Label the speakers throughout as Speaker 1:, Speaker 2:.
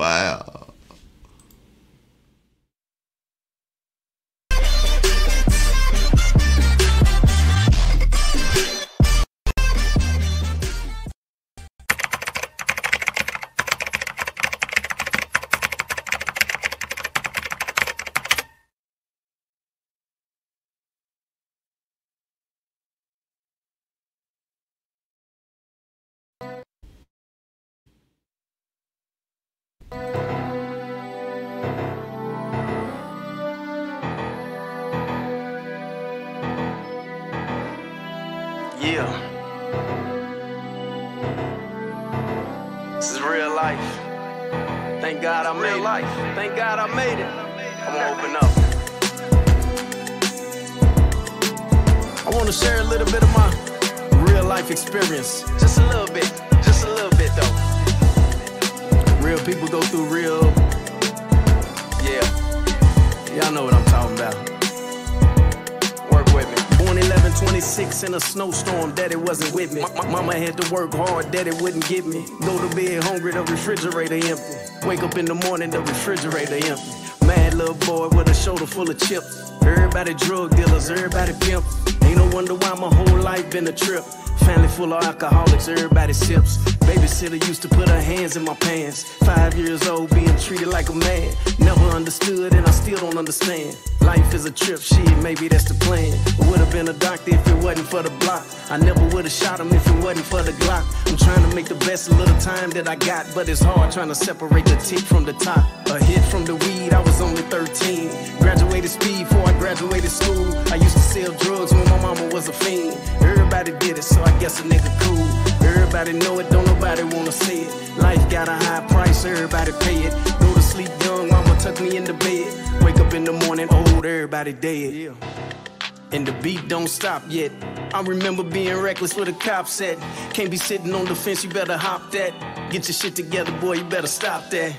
Speaker 1: Wow.
Speaker 2: Yeah. This is real life. Thank God I made it. Thank God I made it. I'm gonna open up. I wanna share a little bit of my real life experience. Just a little bit. Just a little bit though. Real people go through real. Yeah. Y'all know what I'm talking about. Work with me. Born 11/26 in a snowstorm, daddy wasn't with me. Mama had to work hard, daddy wouldn't give me. Go to bed hungry, the refrigerator empty. Wake up in the morning, the refrigerator empty. Mad little boy with a shoulder full of chips. Everybody drug dealers, everybody pimp. Ain't no wonder why my whole life been a trip. Family full of alcoholics, everybody sips. Babysitter used to put her hands in my pants. 5 years old, being treated like a man. Never understood and I still don't understand. Life is a trip, shit, maybe that's the plan. Would've been a doctor if it wasn't for the block. I never would've shot him if it wasn't for the Glock. I'm trying to make the best of little time that I got, but it's hard trying to separate the tick from the top. A hit from the weed, I was only 13. Graduated speed before I graduated school. I used to sell drugs when my mama was a fiend. Everybody did it, so I guess a nigga cool. Everybody know it, don't nobody wanna see it. Life got a high price, everybody pay it. Go to sleep young, mama tuck me in the bed. Wake up in the morning, old, everybody dead. Yeah. And the beat don't stop yet. I remember being reckless with a cop said, can't be sitting on the fence, you better hop that. Get your shit together, boy, you better stop that.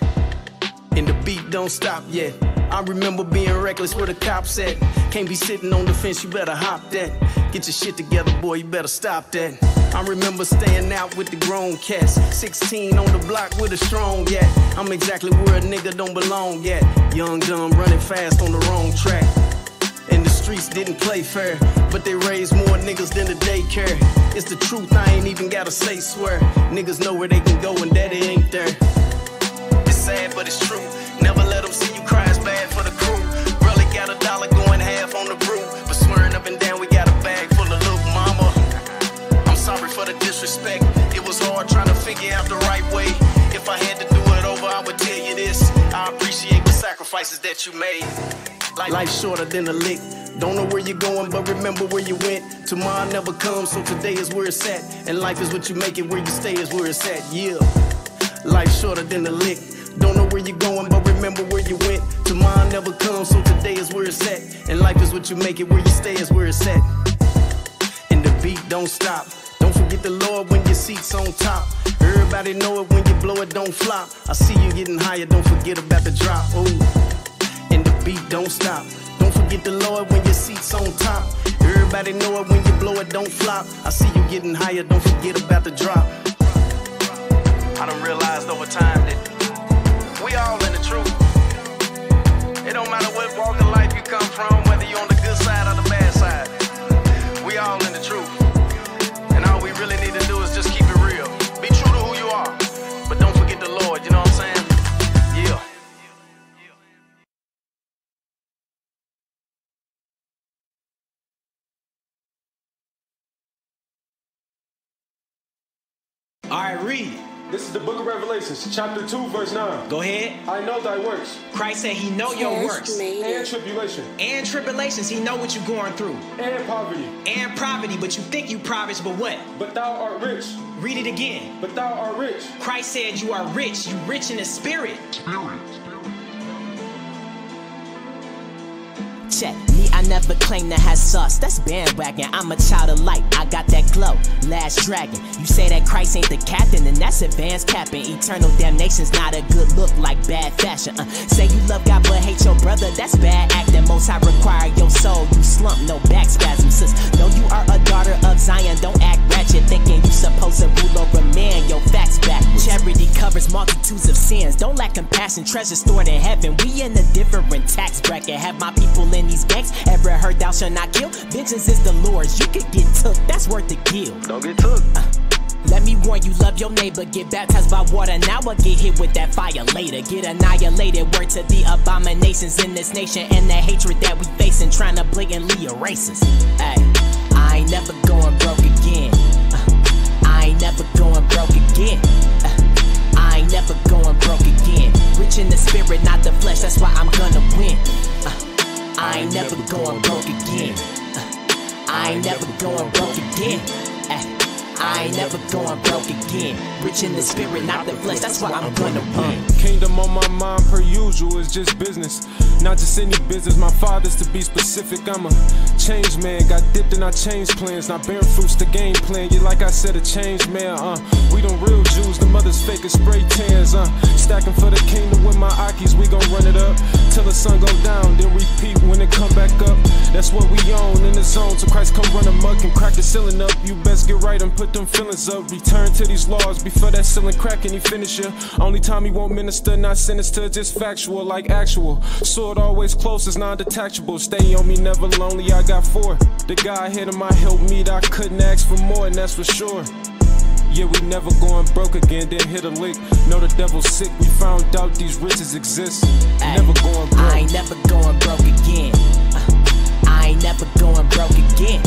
Speaker 2: And the beat don't stop yet. I remember being reckless with a cop said, can't be sitting on the fence, you better hop that. Get your shit together, boy, you better stop that. I remember staying out with the grown cats. 16 on the block with a strong gat. I'm exactly where a nigga don't belong at. Young, dumb, running fast on the wrong track. And the streets didn't play fair, but they raised more niggas than the daycare. It's the truth, I ain't even gotta say swear. Niggas know where they can go when daddy ain't there. It's sad, but it's true. Never let them see you cry, it's bad for the crew. Really got $1 going half on the brew. But swearing up and down, we got a bag full of loot, mama. I'm sorry for the disrespect. It was hard trying to figure out the right way. If I had to do it over, I would tell you this. I appreciate the sacrifices that you made. Life's shorter than a lick. Don't know where you're going, but remember where you went. Tomorrow never comes, so today is where it's at. And life is what you make it, where you stay is where it's at, yeah. Life's shorter than a lick. Don't know where you're going, but remember where you went. Tomorrow never comes, so today is where it's at. And life is what you make it, where you stay is where it's at. And the beat don't stop. Don't forget the Lord when your seat's on top. Everybody know it when you blow it, don't flop. I see you getting higher, don't forget about the drop. Ooh. And the beat don't stop. Don't forget the Lord when your seat's on top. Everybody know it when you blow it, don't flop. I see you getting higher, don't forget about the drop. I done realized over time that we all in the truth. It don't matter what walk of life you come from, whether you're on the good side or the bad side. We all in the truth. And all we really need to do is just keep it real. Be true to who you are, but don't forget the Lord, you know what I'm saying? Yeah.
Speaker 3: All right, read.
Speaker 4: This is the book of Revelations, chapter 2, verse 9.
Speaker 3: Go ahead.
Speaker 4: I know thy works.
Speaker 3: Christ said he know your works.
Speaker 4: And tribulation.
Speaker 3: And tribulations. He know what you're going through.
Speaker 4: And poverty.
Speaker 3: And poverty, but you think you poverty, but what?
Speaker 4: But thou art rich.
Speaker 3: Read it again.
Speaker 4: But thou art rich.
Speaker 3: Christ said you are rich. You rich in the spirit.
Speaker 1: check. Me, I never claim to have sauce. That's bandwagon. I'm a child of light. I got that glow. Last dragon. You say that Christ ain't the captain, then that's advanced capping. Eternal damnation's not a good look like bad fashion. Say you love God but hate your brother, that's bad acting. Most High require your soul. You slump, no back spasms. Sis, know you are a daughter of Zion. Don't act ratchet, thinking you supposed to rule over man. Your facts backwards. Charity covers multitudes of sins. Don't lack compassion. Treasure stored in heaven. We in a different tax bracket. Have my people in these gangs ever heard thou shalt not kill? Vengeance is the Lord's. You could get took. That's worth the kill.
Speaker 2: Don't get took.
Speaker 1: Let me warn you, love your neighbor. Get baptized by water, now I get hit with that fire later. Get annihilated, word to the abominations in this nation and the hatred that we facing, trying to blatantly erase us. Ay, I ain't never going broke again. I ain't never going broke again. I ain't never going broke again. Rich in the spirit, not the flesh, that's why I'm gonna win. I ain't never going broke again. I ain't never going broke again. I ain't never going broke again. Rich in the spirit, not the flesh, that's why I'm gonna win.
Speaker 4: Kingdom on my mind per usual, it's just business. Not just any business, my father's to be specific. I'm a changed man, got dipped and I changed plans. Not bearing fruits, the game plan. Yeah, like I said, a changed man. We them real Jews, the mothers fake as spray tans. Stacking for the kingdom with my Akis, we gon' run it up till the sun go down, then repeat when it come back up. That's what we own in the zone, so Christ come run amok and crack the ceiling up. You best get right and put them feelings up. Return to these laws before that ceiling crack and he finish ya. Only time he won't minister, not sinister, just factual like actual. Sword always close, it's non-detachable. Stay on me, never lonely, I got 4. The guy ahead of my help me, I couldn't ask for more, and that's for sure. Yeah, we never going broke again, then hit a lick. Know the devil's sick, we found out these riches exist. Never going broke.
Speaker 1: I ain't never going broke again. I ain't never going broke again.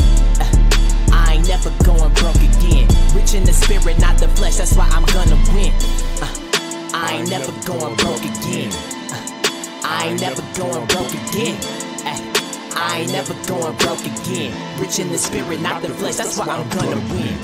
Speaker 1: I ain't never going broke again. Rich in the spirit, not the flesh, that's why I'm gonna win. I ain't never going broke again. I ain't never going broke again. I ain't never going broke again. Rich in the spirit, not the flesh, that's why I'm gonna win.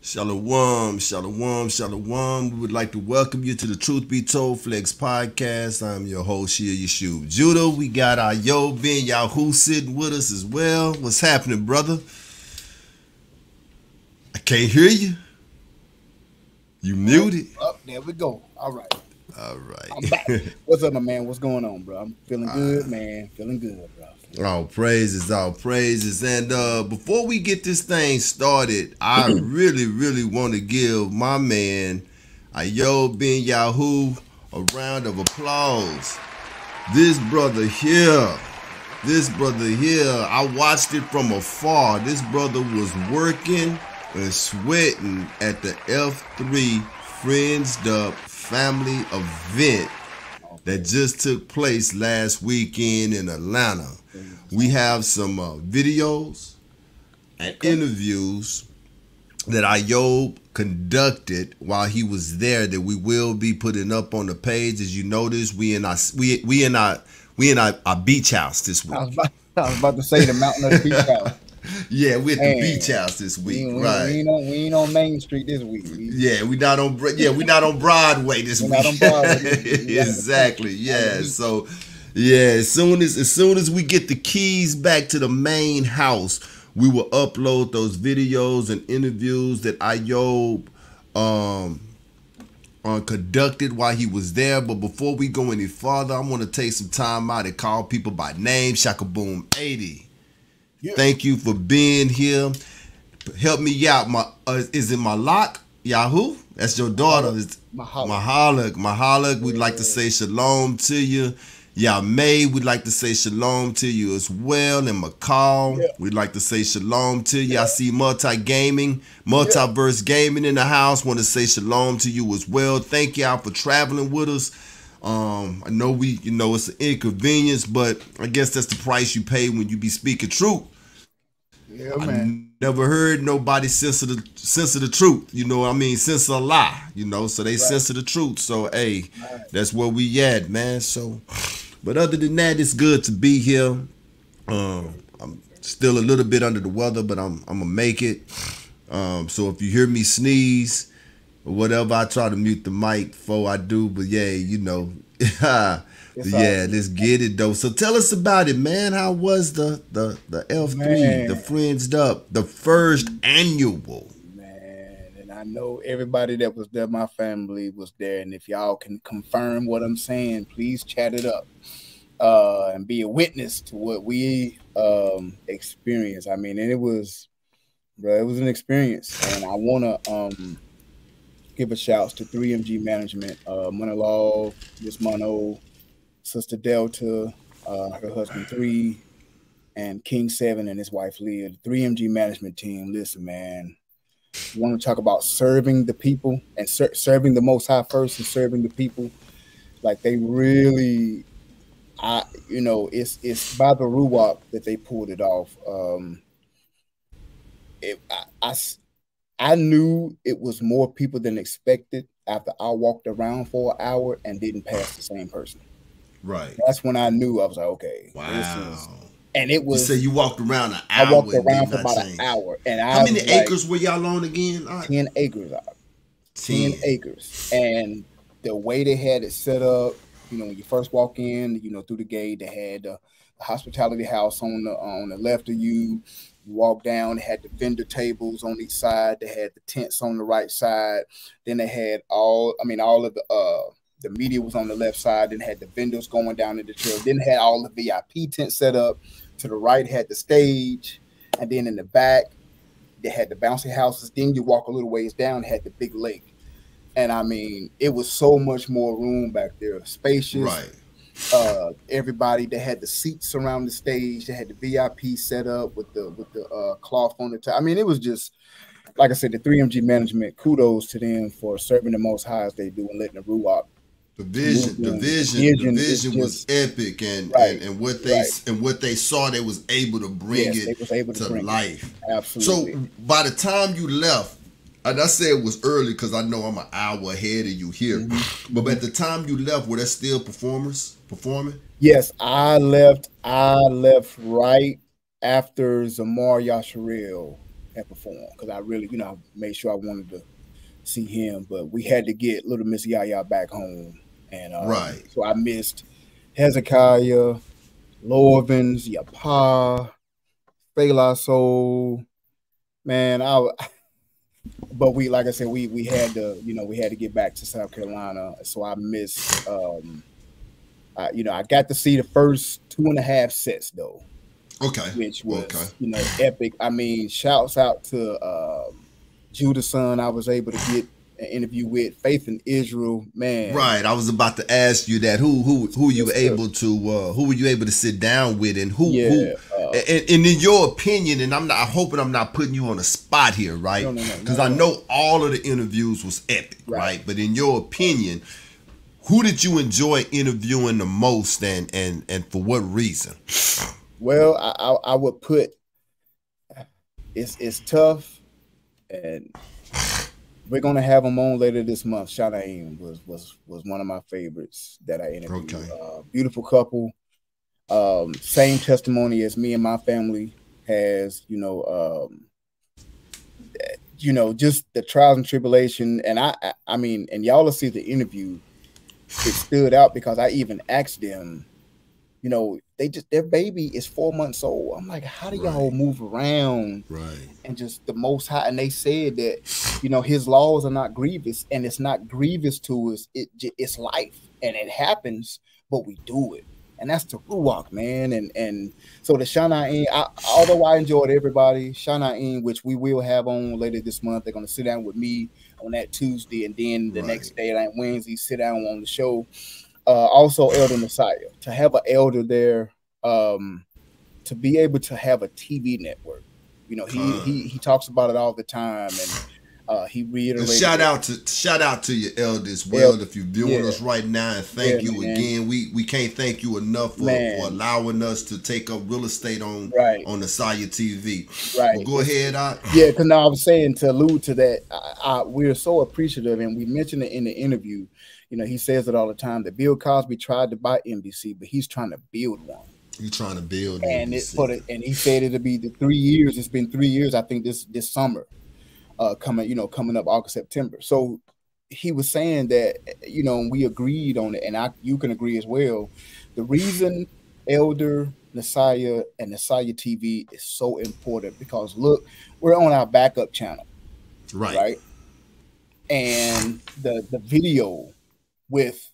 Speaker 5: Shalom, shalom, shalom. We would like to welcome you to the Truth Be Told Flex Podcast. I'm your host here, Yeshua Judah. We got our Yo Ben Yahoo sitting with us as well. What's happening, brother? I can't hear you. You muted.
Speaker 6: Oh, there we go. All right.
Speaker 5: All right.
Speaker 6: I'm back. What's up, my man? What's going on, bro? I'm feeling good, man. Feeling good, bro.
Speaker 5: All praises, all praises. And before we get this thing started, I really want to give my man, Yo Ben Yahoo, a round of applause. This brother here, I watched it from afar. This brother was working and sweating at the F3 Friends Up family event that just took place last weekend in Atlanta. We have some videos and interviews that Ayob conducted while he was there that we will be putting up on the page. As you notice, we in our beach house this week.
Speaker 6: I was about to say the Mountain of Beach House.
Speaker 5: Yeah, we're at the beach house this week, right?
Speaker 6: We ain't on Main Street this week.
Speaker 5: We're not on Broadway this week.
Speaker 6: Not on Broadway.
Speaker 5: Exactly. Yeah. So, yeah, as soon as we get the keys back to the main house, we will upload those videos and interviews that Ayob conducted while he was there. But before we go any farther, I want to take some time out and call people by name. Shakaboom 80. Yeah. Thank you for being here. Help me out. Is it Malak Yahoo? That's your daughter. Mahalak. We'd like to say shalom to you. Yamay, we'd like to say shalom to you as well. And McCall, we'd like to say shalom to you. I see Multiverse Gaming in the house. Want to say shalom to you as well. Thank y'all for traveling with us. I know it's an inconvenience, but I guess that's the price you pay when you be speaking truth.
Speaker 6: Yeah, man.
Speaker 5: I never heard nobody censor the truth. You know what I mean? Censor a lie. So they censor the truth. So hey, that's where we at, man. So, but other than that, it's good to be here. I'm still a little bit under the weather, but I'm gonna make it. So if you hear me sneeze or whatever, I try to mute the mic before I do. But yeah, you know, yeah, let's get it though. So tell us about it, man. How was the F3, the Friends Up, the first annual?
Speaker 6: Man, and I know everybody that was there, my family was there, and if y'all can confirm what I'm saying, please chat it up and be a witness to what we experienced. I mean, and it was, bro, it was an experience, and I want to give a shout to 3MG Management, Money Miss Mono, Sister Delta, her husband 3, and King 7 and his wife Leah. The 3MG Management team, listen, man, you want to talk about serving the people and serving the Most High first and serving the people. Like they really, you know, it's by the Ruach that they pulled it off. I knew it was more people than expected after I walked around for an hour and didn't pass the same person.
Speaker 5: Right.
Speaker 6: That's when I knew. I was like, okay.
Speaker 5: Wow.
Speaker 6: And it was.
Speaker 5: You say you walked around an hour.
Speaker 6: I walked around for about an hour. And
Speaker 5: how many acres were y'all on again?
Speaker 6: 10 acres. 10 acres. And the way they had it set up, you know, when you first walk in, you know, through the gate, they had the hospitality house on the left of you. You walk down, they had the vendor tables on each side. They had the tents on the right side. Then they had all of the media was on the left side. Then had the vendors going down in the trail. Then had all the VIP tents set up. To the right had the stage. And then in the back, they had the bouncy houses. Then you walk a little ways down, had the big lake. And I mean, it was so much more room back there. Spacious.
Speaker 5: Right.
Speaker 6: Everybody, they had the seats around the stage. They had the VIP set up with the cloth on the top. I mean, it was just, like I said, the 3MG Management, kudos to them for serving the Most High as they do and letting the Ruach.
Speaker 5: The vision was epic, and what they saw, they was able to bring to life.
Speaker 6: Absolutely.
Speaker 5: So by the time you left, and I say it was early because I know I'm an hour ahead of you here, but at the time you left, were there still performers performing?
Speaker 6: Yes, I left right after Zamar Yasharel had performed because I really, you know, made sure I wanted to see him, but we had to get Little Miss Yaya back home, and so I missed Hezekiah, Lorvins, Yapa, Fela Soul, man. But we, like I said, we had to get back to South Carolina, so I missed. I got to see the first 2.5 sets though.
Speaker 5: Okay.
Speaker 6: Which was epic. I mean, shouts out to Judah's son. I was able to get an interview with Faith in Israel, man.
Speaker 5: Right. I was about to ask you that. Who you were able to sit down with, and who and in your opinion, and I'm hoping I'm not putting you on a spot here, right? Because I know all of the interviews was epic, right? But in your opinion, who did you enjoy interviewing the most, and for what reason?
Speaker 6: Well, I would put it's tough, and we're gonna have them on later this month. Shanaim was one of my favorites that I interviewed. Okay. Beautiful couple, same testimony as me and my family has. Just the trials and tribulation, and I mean, and y'all will see the interview. It stood out because I even asked them, you know, their baby is 4 months old. I'm like, how do y'all move around?
Speaker 5: Right.
Speaker 6: And just the Most High. And they said that, you know, his laws are not grievous, and it's not grievous to us. It's life, and it happens, but we do it. And that's the Ruach, man. And so the Shanaim, although I enjoyed everybody, Shanaim, which we will have on later this month, they're going to sit down with me on that Tuesday, and then the next day, like Wednesday, sit down on the show. Also Elder Messiah, to have an elder there, to be able to have a TV network. You know, he talks about it all the time, and he reiterated.
Speaker 5: Shout out to your elders. Well, if you're viewing us right now, and thank you again. We can't thank you enough for allowing us to take up real estate on the Saya TV. Right. Well, go ahead.
Speaker 6: Yeah, because now I was saying, to allude to that, we're so appreciative, and we mentioned it in the interview. You know, he says it all the time that Bill Cosby tried to buy NBC, but he's trying to build one.
Speaker 5: You trying to build
Speaker 6: and
Speaker 5: ABC.
Speaker 6: and he said it'll be the 3 years. It's been 3 years, I think, this summer, coming up August, September. So he was saying that, we agreed on it, and you can agree as well. The reason Elder Messiah and Messiah TV is so important because look, we're on our backup channel, right? And the video with,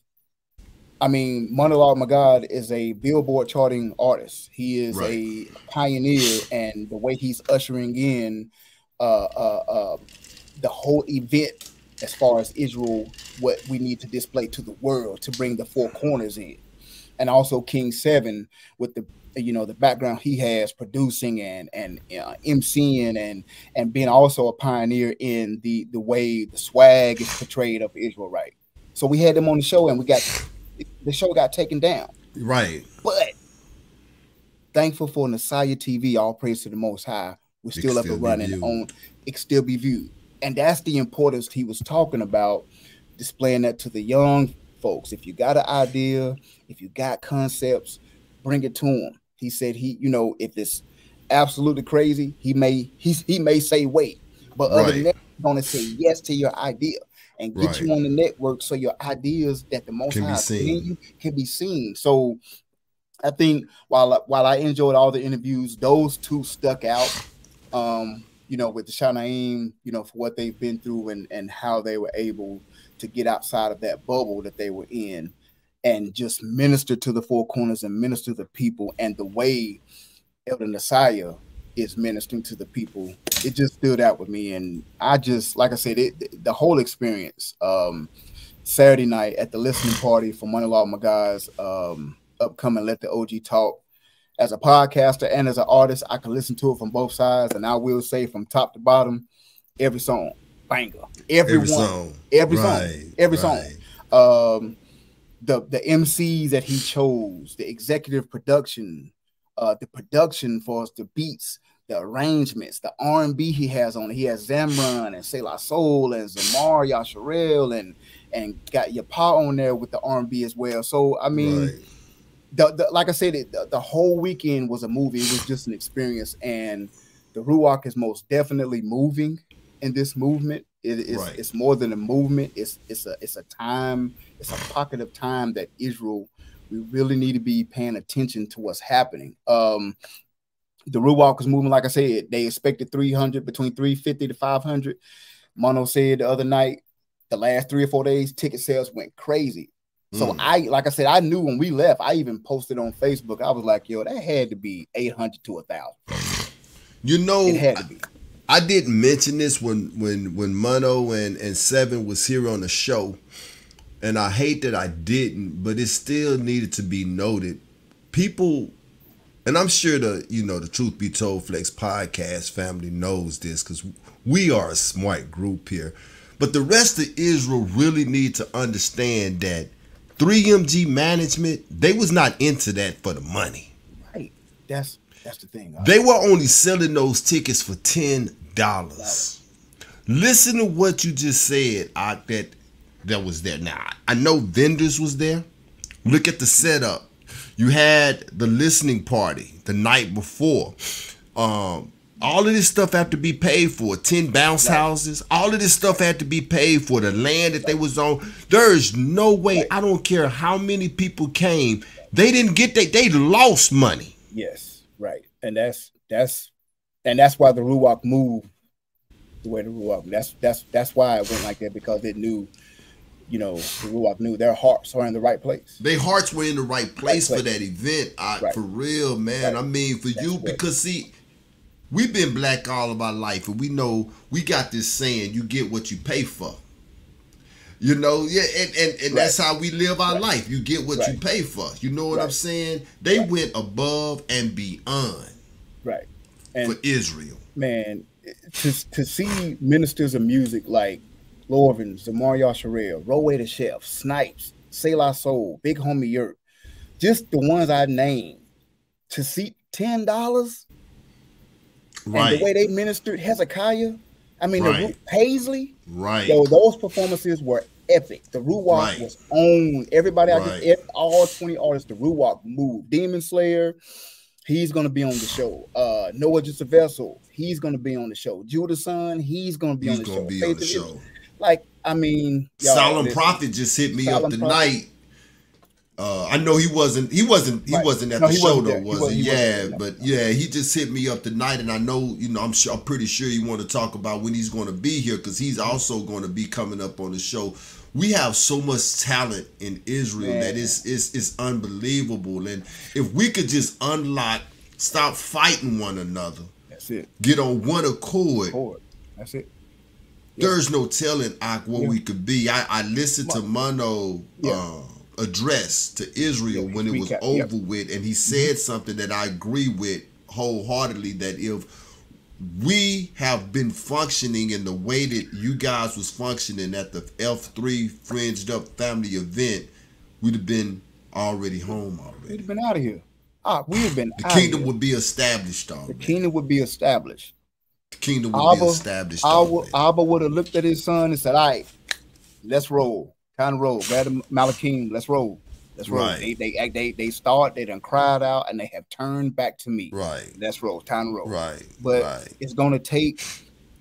Speaker 6: Monologue My God is a Billboard charting artist. He is a pioneer, and the way he's ushering in the whole event as far as Israel, what we need to display to the world to bring the four corners in, and also King Seven with the background he has producing and emceeing and being also a pioneer in the way the swag is portrayed of Israel, right? So we had them on the show, and the show got taken down,
Speaker 5: Right.
Speaker 6: but thankful for Messiah TV, all praise to the Most High. We're still up and running on. It still be viewed, and that's the importance he was talking about, displaying that to the young folks. If you got an idea, if you got concepts, bring it to him. He said if it's absolutely crazy, he may say wait, but other than that, he's gonna say yes to your idea and get you on the network so your ideas that the Most High in you can be seen. So I think while I enjoyed all the interviews, those two stuck out. With the Shanaim, for what they've been through and how they were able to get outside of that bubble that they were in and just minister to the four corners and minister to the people, and the way Elder Messiah is ministering to the people, it just stood out with me. And I just, like I said, the whole experience, Saturday night at the listening party for Monologue My God's upcoming Let the OG Talk. As a podcaster and as an artist, I can listen to it from both sides, and I will say from top to bottom, every song, banger. Every song. The MCs that he chose, the executive production, the production for us, the beats, the arrangements, the R&B he has on it. He has Zamran and Selah Soul and Zamar Yasharel and got your Pa on there with the R&B as well. So like I said, the whole weekend was a movie. It was just an experience, and the Ruach is most definitely moving in this movement. It's more than a movement. It's a time. It's a pocket of time that Israel, we really need to be paying attention to what's happening. The Ruach is moving. Like I said, they expected 300, between 350 to 500. Mono said the other night, the last 3 or 4 days, ticket sales went crazy. So like I said, I knew when we left, I even posted on Facebook. I was like, yo, that had to be 800 to 1,000. It had to be.
Speaker 5: I didn't mention this when Mono and Seven was here on the show, and I hate that I didn't, but it still needed to be noted. People, and I'm sure the Truth Be Told Flex podcast family knows this because we are a smart group here, but the rest of Israel really need to understand that 3MG management, they was not into that for the money.
Speaker 6: Right. That's the thing.
Speaker 5: They were only selling those tickets for $10. Listen to what you just said, that was there. Now, I know vendors was there. Look at the setup. You had the listening party the night before. All of this stuff had to be paid for. 10 bounce houses. All of this stuff had to be paid for. The land that they was on. There is no way. I don't care how many people came. They didn't get they lost money.
Speaker 6: Yes, right. And that's why the Ruach moved the way the Ruach. That's why it went like that, because it knew, the Ruach knew their hearts are in the right place.
Speaker 5: Their hearts were in the right place for that event. For real, man. I mean, for you, because see, we've been black all of our life, and we know we got this saying, you get what you pay for. And that's how we live our life. You get what you pay for. You know what I'm saying? They went above and beyond for Israel.
Speaker 6: Man, to see ministers of music like Lorvin, Zamar Yasharel, Roe the Chef, Snipes, Selah Soul, Big Homie Yurt, just the ones I named, to see $10. And the way they ministered, Hezekiah, the Paisley, those performances were epic. The Ruach was on. Everybody, all 20 artists, the Ruach moved. Demon Slayer, he's gonna be on the show. Noah Just a Vessel, he's gonna be on the show. Judah's son, he's gonna be on the show. Like, I mean,
Speaker 5: Solemn Prophet just hit me up tonight. I know he wasn't at the show though, was he? Yeah, but yeah, he just hit me up tonight, and I know, I'm pretty sure you want to talk about when he's going to be here, because he's also going to be coming up on the show. We have so much talent in Israel that it's unbelievable, and if we could just stop fighting one another,
Speaker 6: that's it.
Speaker 5: Get on one accord.
Speaker 6: That's it.
Speaker 5: There's no telling what we could be. I listened to Mano address to Israel when it was over with, and he said something that I agree with wholeheartedly, that if we have been functioning in the way that you guys was functioning at the F3 Fringed Up family event, we'd have been already home already.
Speaker 6: We'd have been out of here. We have been.
Speaker 5: The kingdom would be established already.
Speaker 6: The kingdom would be established.
Speaker 5: The kingdom would be established.
Speaker 6: Abba would have looked at his son and said, "All right, let's roll. Time to roll. Grab the Malakim. Let's roll. Let's roll." Right. They done cried out, and they have turned back to me.
Speaker 5: Right.
Speaker 6: Let's roll. Time to roll.
Speaker 5: Right.
Speaker 6: But it's going to take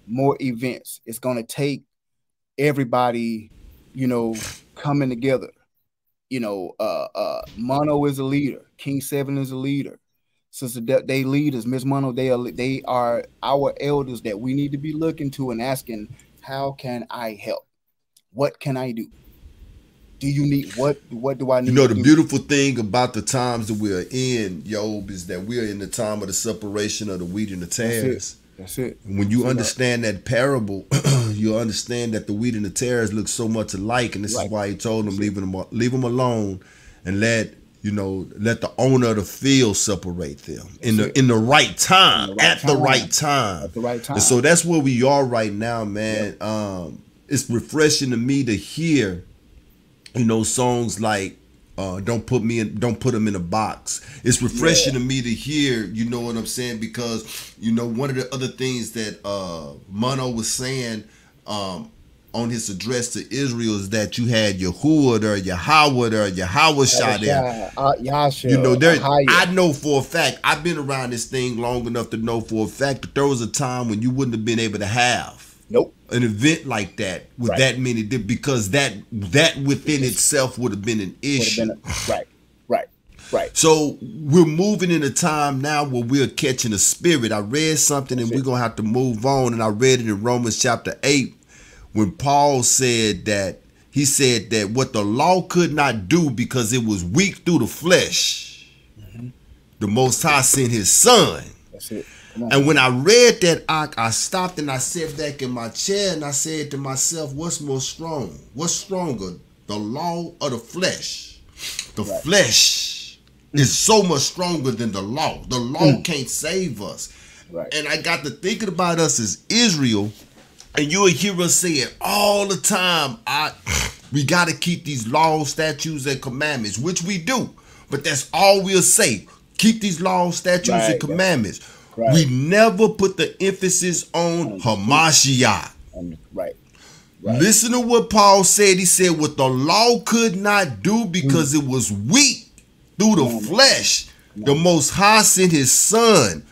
Speaker 6: more events. It's going to take everybody, coming together. Mono is a leader. King 7 is a leader. Sister, they leaders. Miss Mono, they are our elders that we need to be looking to and asking, how can I help? What can I do? Do you need what do I need?
Speaker 5: The beautiful thing about the times that we're in, Job, is that we're in the time of the separation of the wheat and the tares.
Speaker 6: That's it.
Speaker 5: And when you understand that parable, you understand that the wheat and the tares look so much alike, and this is why he told them leave them alone, and let the owner of the field separate them in the right time, at the right time. And so that's where we are right now, man. It's refreshing to me to hear, songs like don't put them in a box. It's refreshing to me to hear, you know what I'm saying, because one of the other things that Mono was saying on his address to Israel is that you had Yahuwah or Yahweh or Yahweh there. I know for a fact, I've been around this thing long enough to know for a fact that there was a time when you wouldn't have been able to have an event like that with that many, because that within itself would have been an issue.
Speaker 6: Right.
Speaker 5: So we're moving in a time now where we're catching a spirit. I read something and we're going to have to move on. And I read it in Romans chapter 8 when Paul said that what the law could not do because it was weak through the flesh, the Most High sent his son.
Speaker 6: That's it.
Speaker 5: And when I read that, I stopped and I sat back in my chair and I said to myself, what's more strong? What's stronger, the law or the flesh? The flesh is so much stronger than the law. The law can't save us. And I got to thinking about us as Israel, and you'll hear us say it all the time. We got to keep these laws, statutes, and commandments, which we do. But that's all we'll say. Keep these laws, statutes, and commandments. We never put the emphasis on Hamashiach. Listen to what Paul said. He said, what the law could not do because it was weak through the flesh, the Most High sent his son.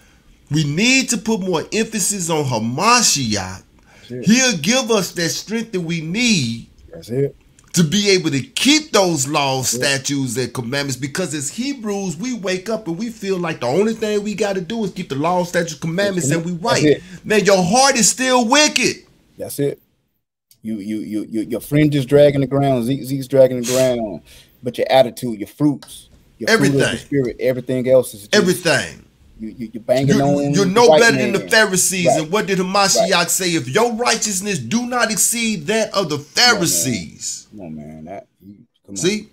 Speaker 5: We need to put more emphasis on Hamashiach. He'll give us that strength that we need to be able to keep those laws, statutes, and commandments, because as Hebrews, we wake up and we feel like the only thing we got to do is keep the laws, statutes, commandments, and we right. Man, your heart is still wicked.
Speaker 6: That's it. Your friend is dragging the ground, Zeke's dragging the ground, but your attitude, your fruits, your
Speaker 5: everything,
Speaker 6: fruit of the spirit, everything else is just,
Speaker 5: everything.
Speaker 6: You're banging on.
Speaker 5: You're no better than the Pharisees. And what did Hamashiach say? If your righteousness do not exceed that of the Pharisees.
Speaker 6: Come on, man.
Speaker 5: See?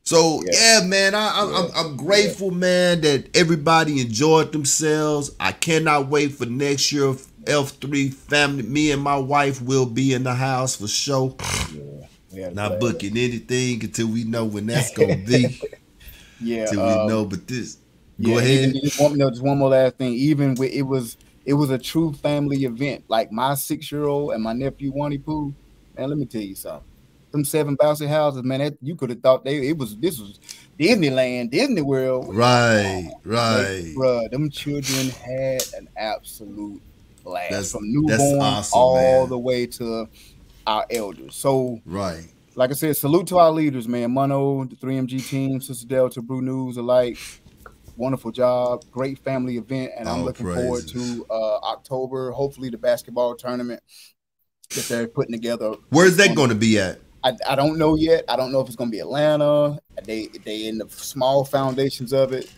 Speaker 5: So, yeah, man, I'm grateful, man, that everybody enjoyed themselves. I cannot wait for next year. F3 family, me and my wife will be in the house for sure. Not booking anything until we know when that's going to be. Until we know, but this... Go ahead.
Speaker 6: Just one more last thing. Even with it was a true family event. Like my 6-year-old and my nephew Wani Poo. Man, let me tell you something. them 7 bouncy houses, man, that, you could have thought this was Disneyland, Disney World.
Speaker 5: Right.
Speaker 6: Bruh, them children had an absolute blast from
Speaker 5: That's
Speaker 6: newborn
Speaker 5: awesome,
Speaker 6: all
Speaker 5: man.
Speaker 6: the way to our elders. So,
Speaker 5: right.
Speaker 6: Like I said, salute to our leaders, man. Mono, the 3MG team, Sister Delta, Brew News alike. Wonderful job, great family event, and I'm looking forward to October. Hopefully, the basketball tournament that they're putting together.
Speaker 5: Where's that going to be at?
Speaker 6: I don't know yet. I don't know if it's going to be Atlanta. They in the small foundations of it,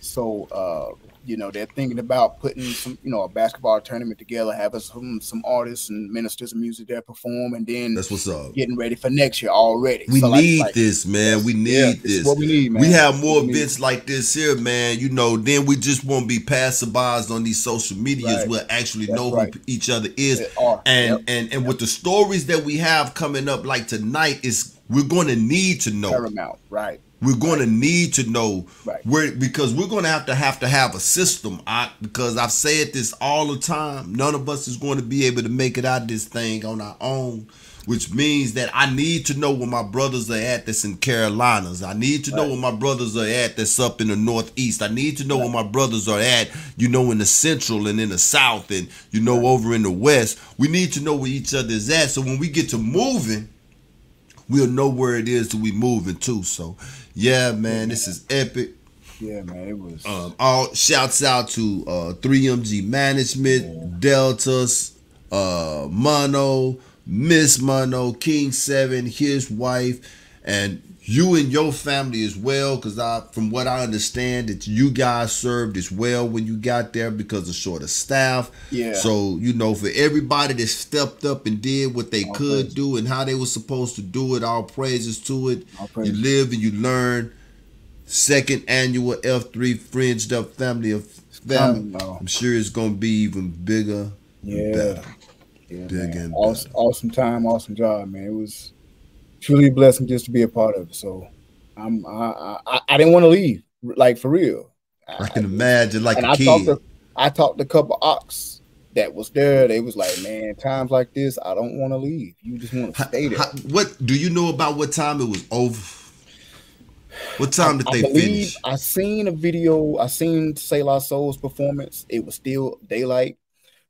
Speaker 6: so they're thinking about putting some a basketball tournament together, having some artists and ministers of music that perform, and then
Speaker 5: that's what's up.
Speaker 6: Getting ready for next year already.
Speaker 5: We need this, man. We need this.
Speaker 6: What we need, man.
Speaker 5: We have more events like this here, man. Then we just won't be passerbys on these social medias. Right. We'll actually know who each other is, and with the stories that we have coming up, like tonight, we're going to need to know.
Speaker 6: Paramount, right?
Speaker 5: We're going to need to know because we're going to have a system. Because I've said this all the time. None of us is going to be able to make it out of this thing on our own, which means that I need to know where my brothers are at that's in Carolinas. I need to know where my brothers are at that's up in the Northeast. I need to know where my brothers are at, in the Central and in the South and, over in the West. We need to know where each other is at. So when we get to moving, we'll know where it is that we moving to. So, yeah, man, this is epic.
Speaker 6: Yeah, man, it was.
Speaker 5: All shouts out to 3MG Management, Deltas, Mono, Miss Mono, King 7, his wife, and you and your family as well, because from what I understand, that you guys served as well when you got there because of short of staff.
Speaker 6: Yeah.
Speaker 5: So, for everybody that stepped up and did what they could do and how they were supposed to do it, all praises to it. You live and you learn. Second annual F3 Fringed Up Family of Family. I'm sure it's going to be even bigger and better.
Speaker 6: Yeah, bigger and better. Awesome time, awesome job, man. It was truly a blessing just to be a part of it. So I didn't want to leave, like, for real.
Speaker 5: I can imagine, like,
Speaker 6: a kid. I talked to a couple ox that was there. They was like, man, times like this, I don't want to leave. You just want to stay there.
Speaker 5: What do you know about what time it was over? What time did they finish?
Speaker 6: I seen a video. I seen Say La Soul's performance. It was still daylight.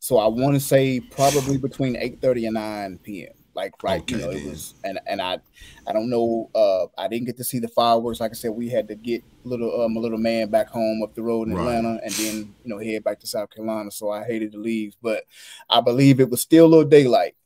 Speaker 6: So I want to say probably between 8:30 and 9 p.m. It was, and I don't know. I didn't get to see the fireworks. Like I said, we had to get my little man back home up the road in Atlanta, and then head back to South Carolina. So I hated to leave, but I believe it was still a little daylight.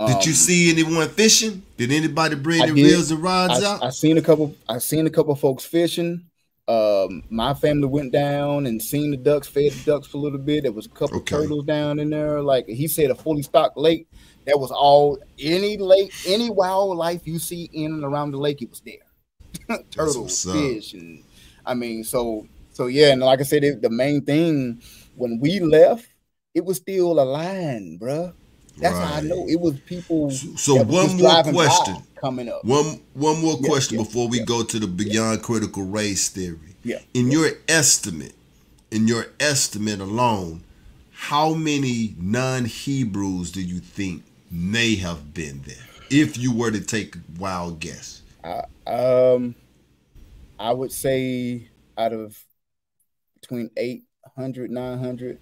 Speaker 5: Did you see anyone fishing? Did anybody bring the reels and rods out?
Speaker 6: I seen a couple folks fishing. My family went down and seen the ducks, fed the ducks for a little bit. There was a couple turtles down in there. Like he said, a fully stocked lake. That was all, any lake, any wildlife you see in and around the lake, it was there. Turtles, fish, and so yeah. And like I said, the main thing when we left, it was still a line, bruh. That's how I know it was people.
Speaker 5: So one more question
Speaker 6: coming up.
Speaker 5: One more question before we go to the beyond critical race theory.
Speaker 6: Yeah.
Speaker 5: In your estimate alone, how many non-Hebrews do you think may have been there? If you were to take a wild guess.
Speaker 6: I would say out of between 800, 900.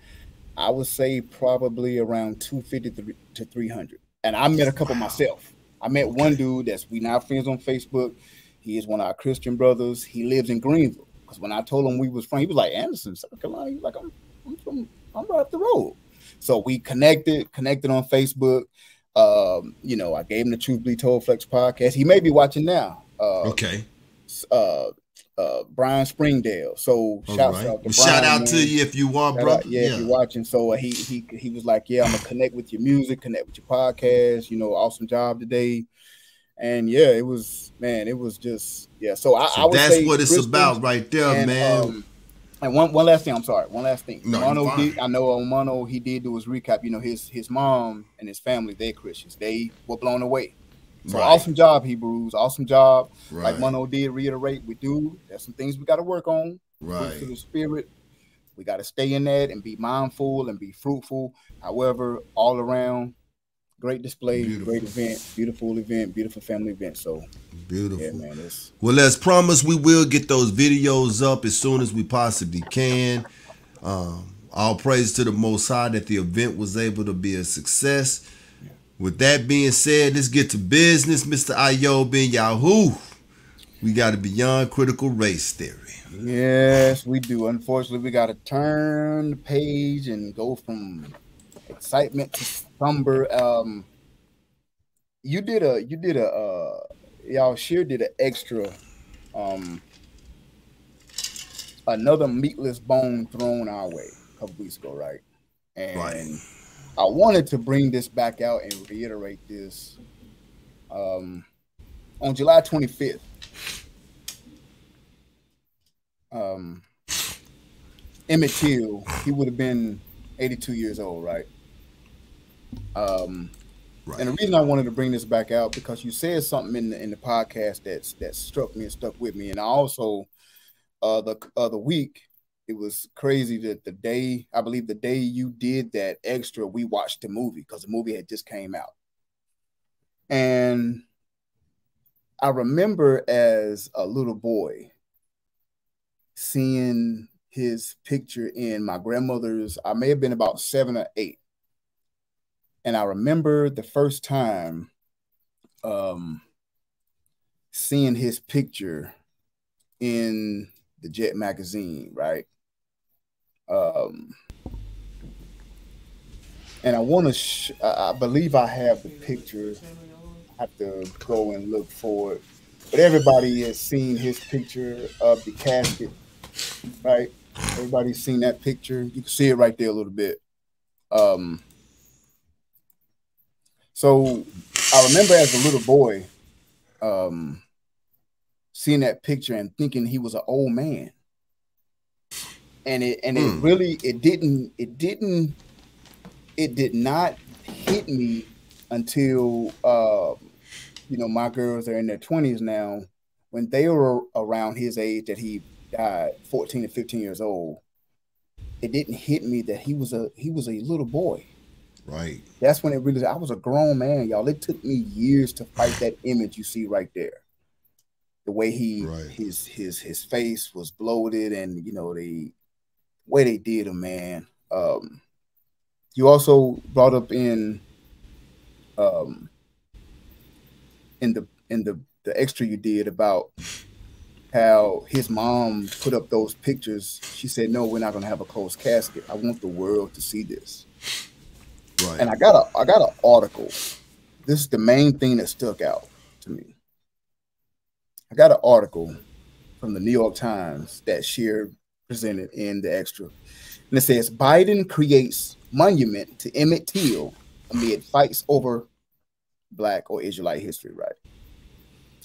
Speaker 6: I would say probably around 250 to 300. And I met a couple myself. I met one dude we now friends on Facebook. He is one of our Christian brothers. He lives in Greenville. Because when I told him we was from, he was like, Anderson, South Carolina. He was like, I'm right up the road. So we connected on Facebook. I gave him the Truth Be Told Flex podcast. He may be watching now. Brian Springdale. So shout out to Brian.
Speaker 5: Shout out to you if you are, brother.
Speaker 6: If you're watching. So he was like, yeah, I'm gonna connect with your music, connect with your podcast. Awesome job today. And yeah, it was just So I would
Speaker 5: that's
Speaker 6: say
Speaker 5: what it's about right there, man.
Speaker 6: And one last thing. I'm sorry. One last thing.
Speaker 5: No,
Speaker 6: Mono I know on Mono he did do his recap. His mom and his family, they're Christians. They were blown away. So awesome job, Hebrews. Awesome job. Like Mono did reiterate, there's some things we got to work on.
Speaker 5: Right.
Speaker 6: To the spirit. We got to stay in that and be mindful and be fruitful. However, all around, great display,
Speaker 5: Beautiful.
Speaker 6: great event, beautiful family event. So
Speaker 5: Beautiful.
Speaker 6: yeah, man, it's
Speaker 5: Well, as promised, we will get those videos up as soon as we possibly can. All praise to the Most High that the event was able to be a success. With that being said, let's get to business, Mr. Ayob and Yahoo. We got to beyond critical race theory.
Speaker 6: yes, we do. Unfortunately, we got to turn the page and go from excitement to somber. Y'all sure did an extra, another meatless bone thrown our way a couple weeks ago, right? And
Speaker 5: Right.
Speaker 6: I wanted to bring this back out and reiterate this. On July 25th, Emmett Till, he would have been 82 years old, right?
Speaker 5: Right.
Speaker 6: And the reason I wanted to bring this back out because you said something in the podcast that struck me and stuck with me, and I also the other week it was crazy that I believe the day you did that extra, we watched the movie because the movie had just came out, and I remember as a little boy seeing his picture in my grandmother's. I may have been about 7 or 8. And I remember the first time seeing his picture in the Jet magazine, right? And I want to, I believe I have the picture. I have to go and look for it. But everybody has seen his picture of the casket, right? Everybody's seen that picture. You can see it right there a little bit. So I remember as a little boy, seeing that picture and thinking he was an old man. And it did not hit me until my girls are in their 20s now. When they were around his age that he died, 14 to 15 years old, it didn't hit me that he was a little boy.
Speaker 5: Right.
Speaker 6: That's when it really, I was a grown man, y'all. It took me years to fight that image you see right there. The way his face was bloated, and the way they did him, man. You also brought up in the extra you did about how his mom put up those pictures. She said, "No, we're not going to have a closed casket. I want the world to see this."
Speaker 5: Right.
Speaker 6: And I got an article. This is the main thing that stuck out to me. I got an article from the New York Times that Sheer presented in the extra. And it says, Biden creates monument to Emmett Till amid fights over Black or Israelite history, right?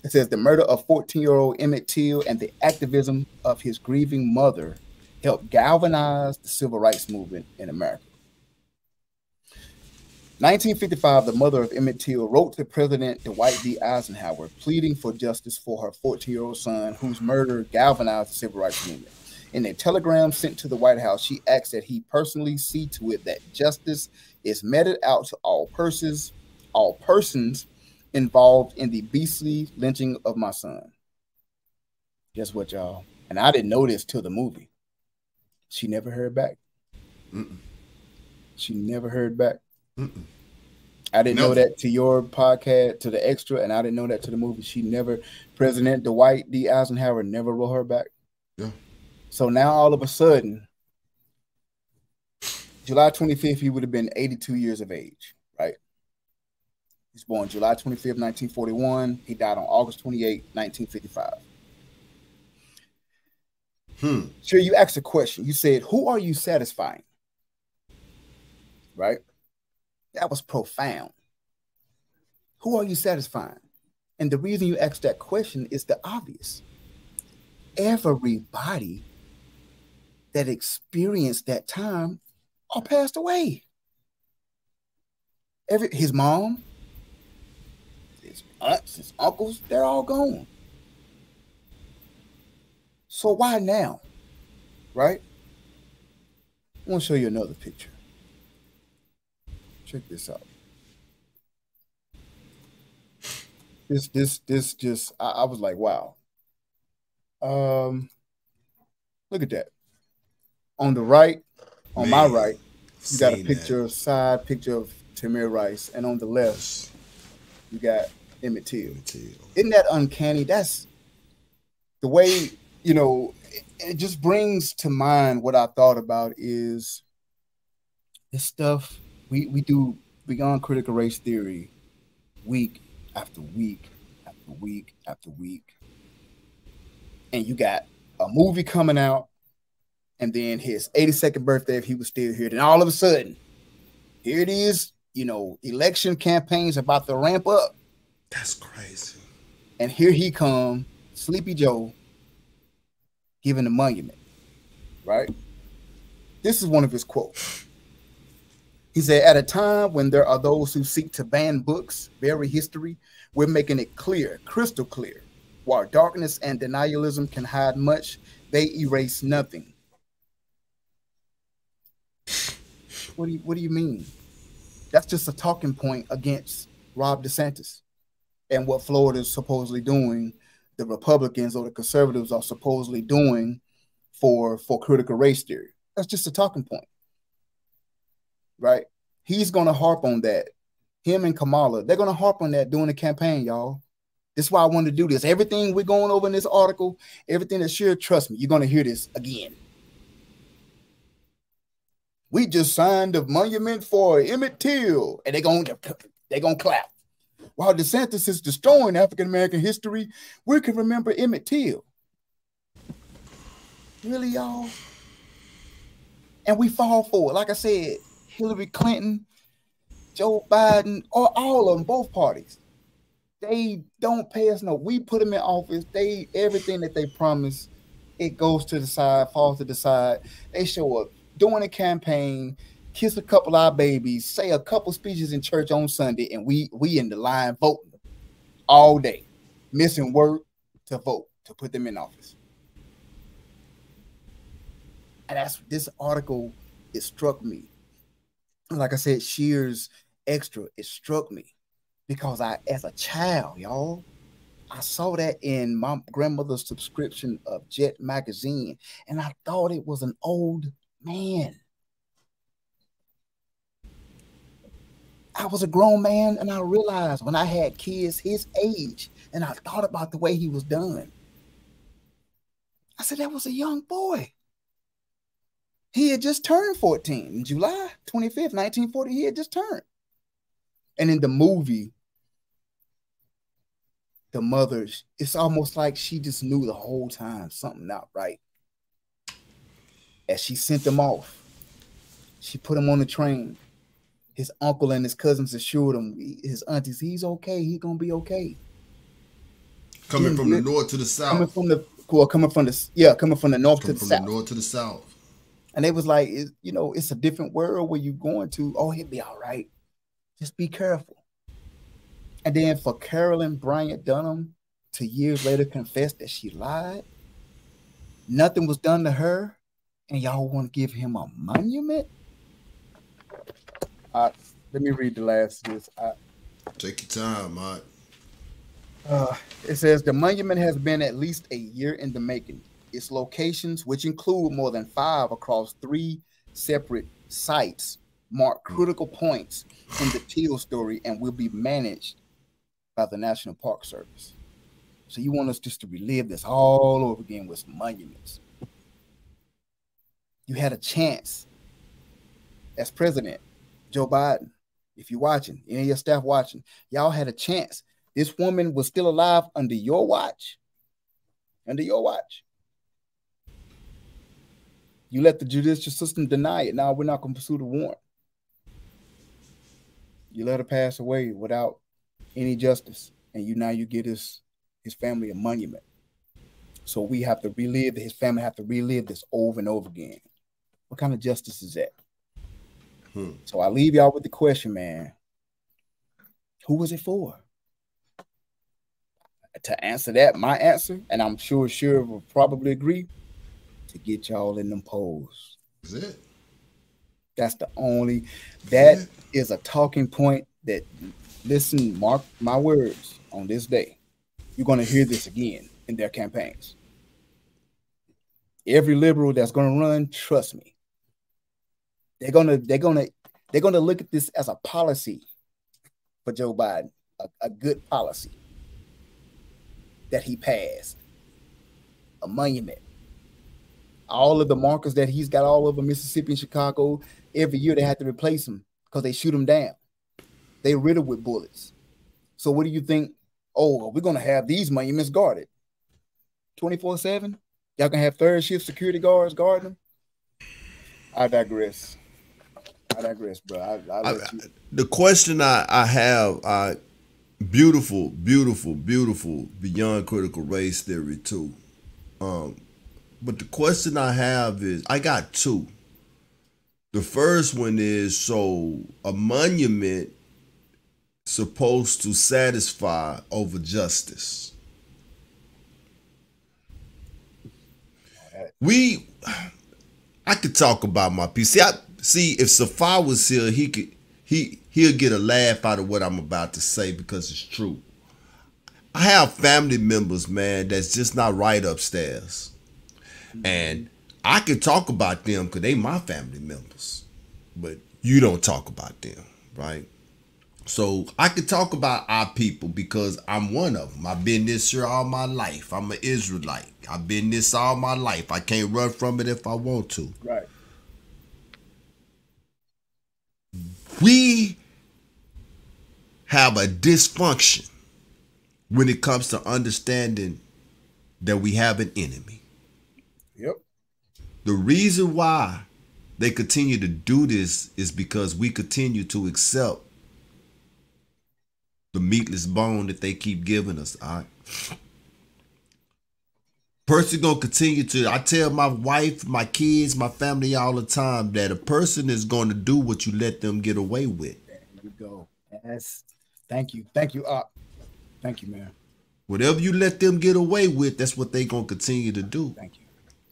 Speaker 6: It says the murder of 14-year-old Emmett Till and the activism of his grieving mother helped galvanize the civil rights movement in America. 1955, the mother of Emmett Till wrote to President Dwight D. Eisenhower pleading for justice for her 14-year-old son, whose murder galvanized the civil rights movement. In a telegram sent to the White House, she asked that he personally see to it that justice is meted out to all persons involved in the beastly lynching of my son. Guess what, y'all? And I didn't know this till the movie. She never heard back. She never heard back. I didn't know that to your podcast, to the extra, and I didn't know that to the movie. President Dwight D. Eisenhower never wrote her back.
Speaker 5: Yeah.
Speaker 6: So now all of a sudden, July 25th, he would have been 82 years of age, right? He was born July 25th, 1941. He died on August 28th, 1955. Sure, you asked a question. You said, who are you satisfying? Right? That was profound. Who are you satisfying? And the reason you asked that question is the obvious. Everybody that experienced that time all passed away. His mom, his aunts, his uncles, they're all gone. So why now? Right? I want to show you another picture. Check this out. This just I was like, wow. Um, Look at that. On the right, on my
Speaker 5: Man,
Speaker 6: right, you got a
Speaker 5: seen that.
Speaker 6: picture, side picture of Tamir Rice, and on the left,
Speaker 5: That's,
Speaker 6: you got Emmett
Speaker 5: let
Speaker 6: Till.
Speaker 5: me tell you.
Speaker 6: Isn't that uncanny? That's the way, it just brings to mind what I thought about is this stuff we do beyond critical race theory week after week after week after week. And you got a movie coming out, and then his 82nd birthday, if he was still here, then all of a sudden, here it is, election campaigns about to ramp up.
Speaker 5: That's crazy.
Speaker 6: And here he come, Sleepy Joe, giving the monument, right? This is one of his quotes. He said, at a time when there are those who seek to ban books, bury history, we're making it clear, crystal clear. While darkness and denialism can hide much, they erase nothing. What do you mean? That's just a talking point against Rob DeSantis and what Florida is supposedly doing, the Republicans or the conservatives are supposedly doing for critical race theory. That's just a talking point, right? He's going to harp on that. Him and Kamala, they're going to harp on that during the campaign, y'all. This is why I wanted to do this. Everything we're going over in this article, everything that's shared, trust me, you're going to hear this again. We just signed a monument for Emmett Till, and they're gonna clap. While DeSantis is destroying African American history, we can remember Emmett Till. Really, y'all? And we fall for it. Like I said, Hillary Clinton, Joe Biden, or all of them, both parties. They don't pay us no. We put them in office. Everything that they promise, it goes to the side, falls to the side. They show up during a campaign, kiss a couple of our babies, say a couple speeches in church on Sunday, and we in the line voting all day, missing work to vote to put them in office. And that's this article. It struck me. Like I said, Shears Extra. It struck me because as a child, y'all, I saw that in my grandmother's subscription of Jet magazine, and I thought it was an old man. I was a grown man, and I realized when I had kids his age, and I thought about the way he was done. I said, that was a young boy. He had just turned 14 in July 25th, 1940. He had just turned. And in the movie, the mother, it's almost like she just knew the whole time something not right. As she sent them off, she put him on the train. His uncle and his cousins assured him, his aunties, he's okay. He's gonna be okay.
Speaker 5: Coming from the north to the south.
Speaker 6: Coming from the north to the south.
Speaker 5: From the north to the south.
Speaker 6: And they was like, it's a different world where you're going to. Oh, he'll be all right. Just be careful. And then for Carolyn Bryant Dunham to years later confess that she lied, nothing was done to her, and y'all want to give him a monument? Let me read the last of this.
Speaker 5: Take your time, Mike.
Speaker 6: It says the monument has been at least a year in the making. Its locations, which include more than 5 across 3 separate sites, mark critical points in the Till story and will be managed by the National Park Service. So you want us just to relive this all over again with monuments. You had a chance as president, Joe Biden, if you're watching, any of your staff watching, y'all had a chance. This woman was still alive under your watch. Under your watch. You let the judicial system deny it. Now we're not going to pursue the warrant. You let her pass away without any justice, and you get his family a monument. So we have to relive, his family have to relive this over and over again. What kind of justice is that? So I leave y'all with the question, man. Who was it for? To answer that, my answer, and I'm sure will probably agree, to get y'all in them polls.
Speaker 5: Is it?
Speaker 6: That's the only, that is a talking point that, listen, mark my words, on this day, you're going to hear this again in their campaigns. Every liberal that's going to run, trust me, they're going to look at this as a policy for Joe Biden, a good policy that he passed, a monument. All of the markers that he's got all over Mississippi and Chicago, every year they have to replace them because they shoot them down. They riddled with bullets. So what do you think? Oh, we're going to have these monuments guarded 24/7? Y'all can have third shift security guards guarding them? I digress. Bro.
Speaker 5: The question I have, beautiful, beyond critical race theory too. But the question I have is, I got two. The first one is, so a monument supposed to satisfy over justice. I could talk about my piece. See, if Safar was here, he'll get a laugh out of what I'm about to say because it's true. I have family members, man, that's just not right upstairs. And I can talk about them because they my family members. But you don't talk about them, right? So I can talk about our people because I'm one of them. I've been this here all my life. I'm an Israelite. I've been this all my life. I can't run from it if I want to.
Speaker 6: Right.
Speaker 5: We have a dysfunction when it comes to understanding that we have an enemy.
Speaker 6: Yep.
Speaker 5: The reason why they continue to do this is because we continue to accept the meatless bone that they keep giving us. All right. Person gonna continue to, I tell my wife, my kids, my family all the time that a person is going to do what you let them get away with.
Speaker 6: There you go. Thank you, thank you, man.
Speaker 5: Whatever you let them get away with, that's what they gonna continue to do.
Speaker 6: Thank you.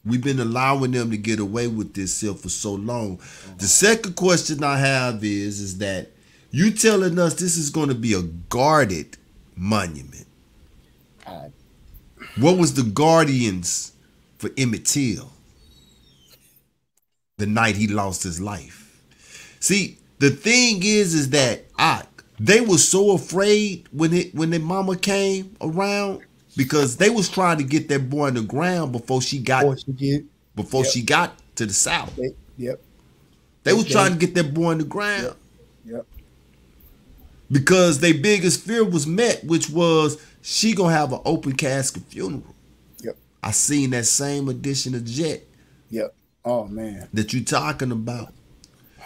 Speaker 5: We've been allowing them to get away with this here for so long. The second question I have is that you telling us this is going to be a guarded monument. What was the guardians for Emmett Till the night he lost his life? See, the thing is that they were so afraid when their mama came around because they was trying to get that boy in the ground before she got to the South. They was trying to get that boy in the ground.
Speaker 6: Yep.
Speaker 5: Because their biggest fear was met, which was she gonna have an open casket funeral.
Speaker 6: Yep.
Speaker 5: I seen that same edition of Jet.
Speaker 6: Yep. Oh man.
Speaker 5: That you talking about.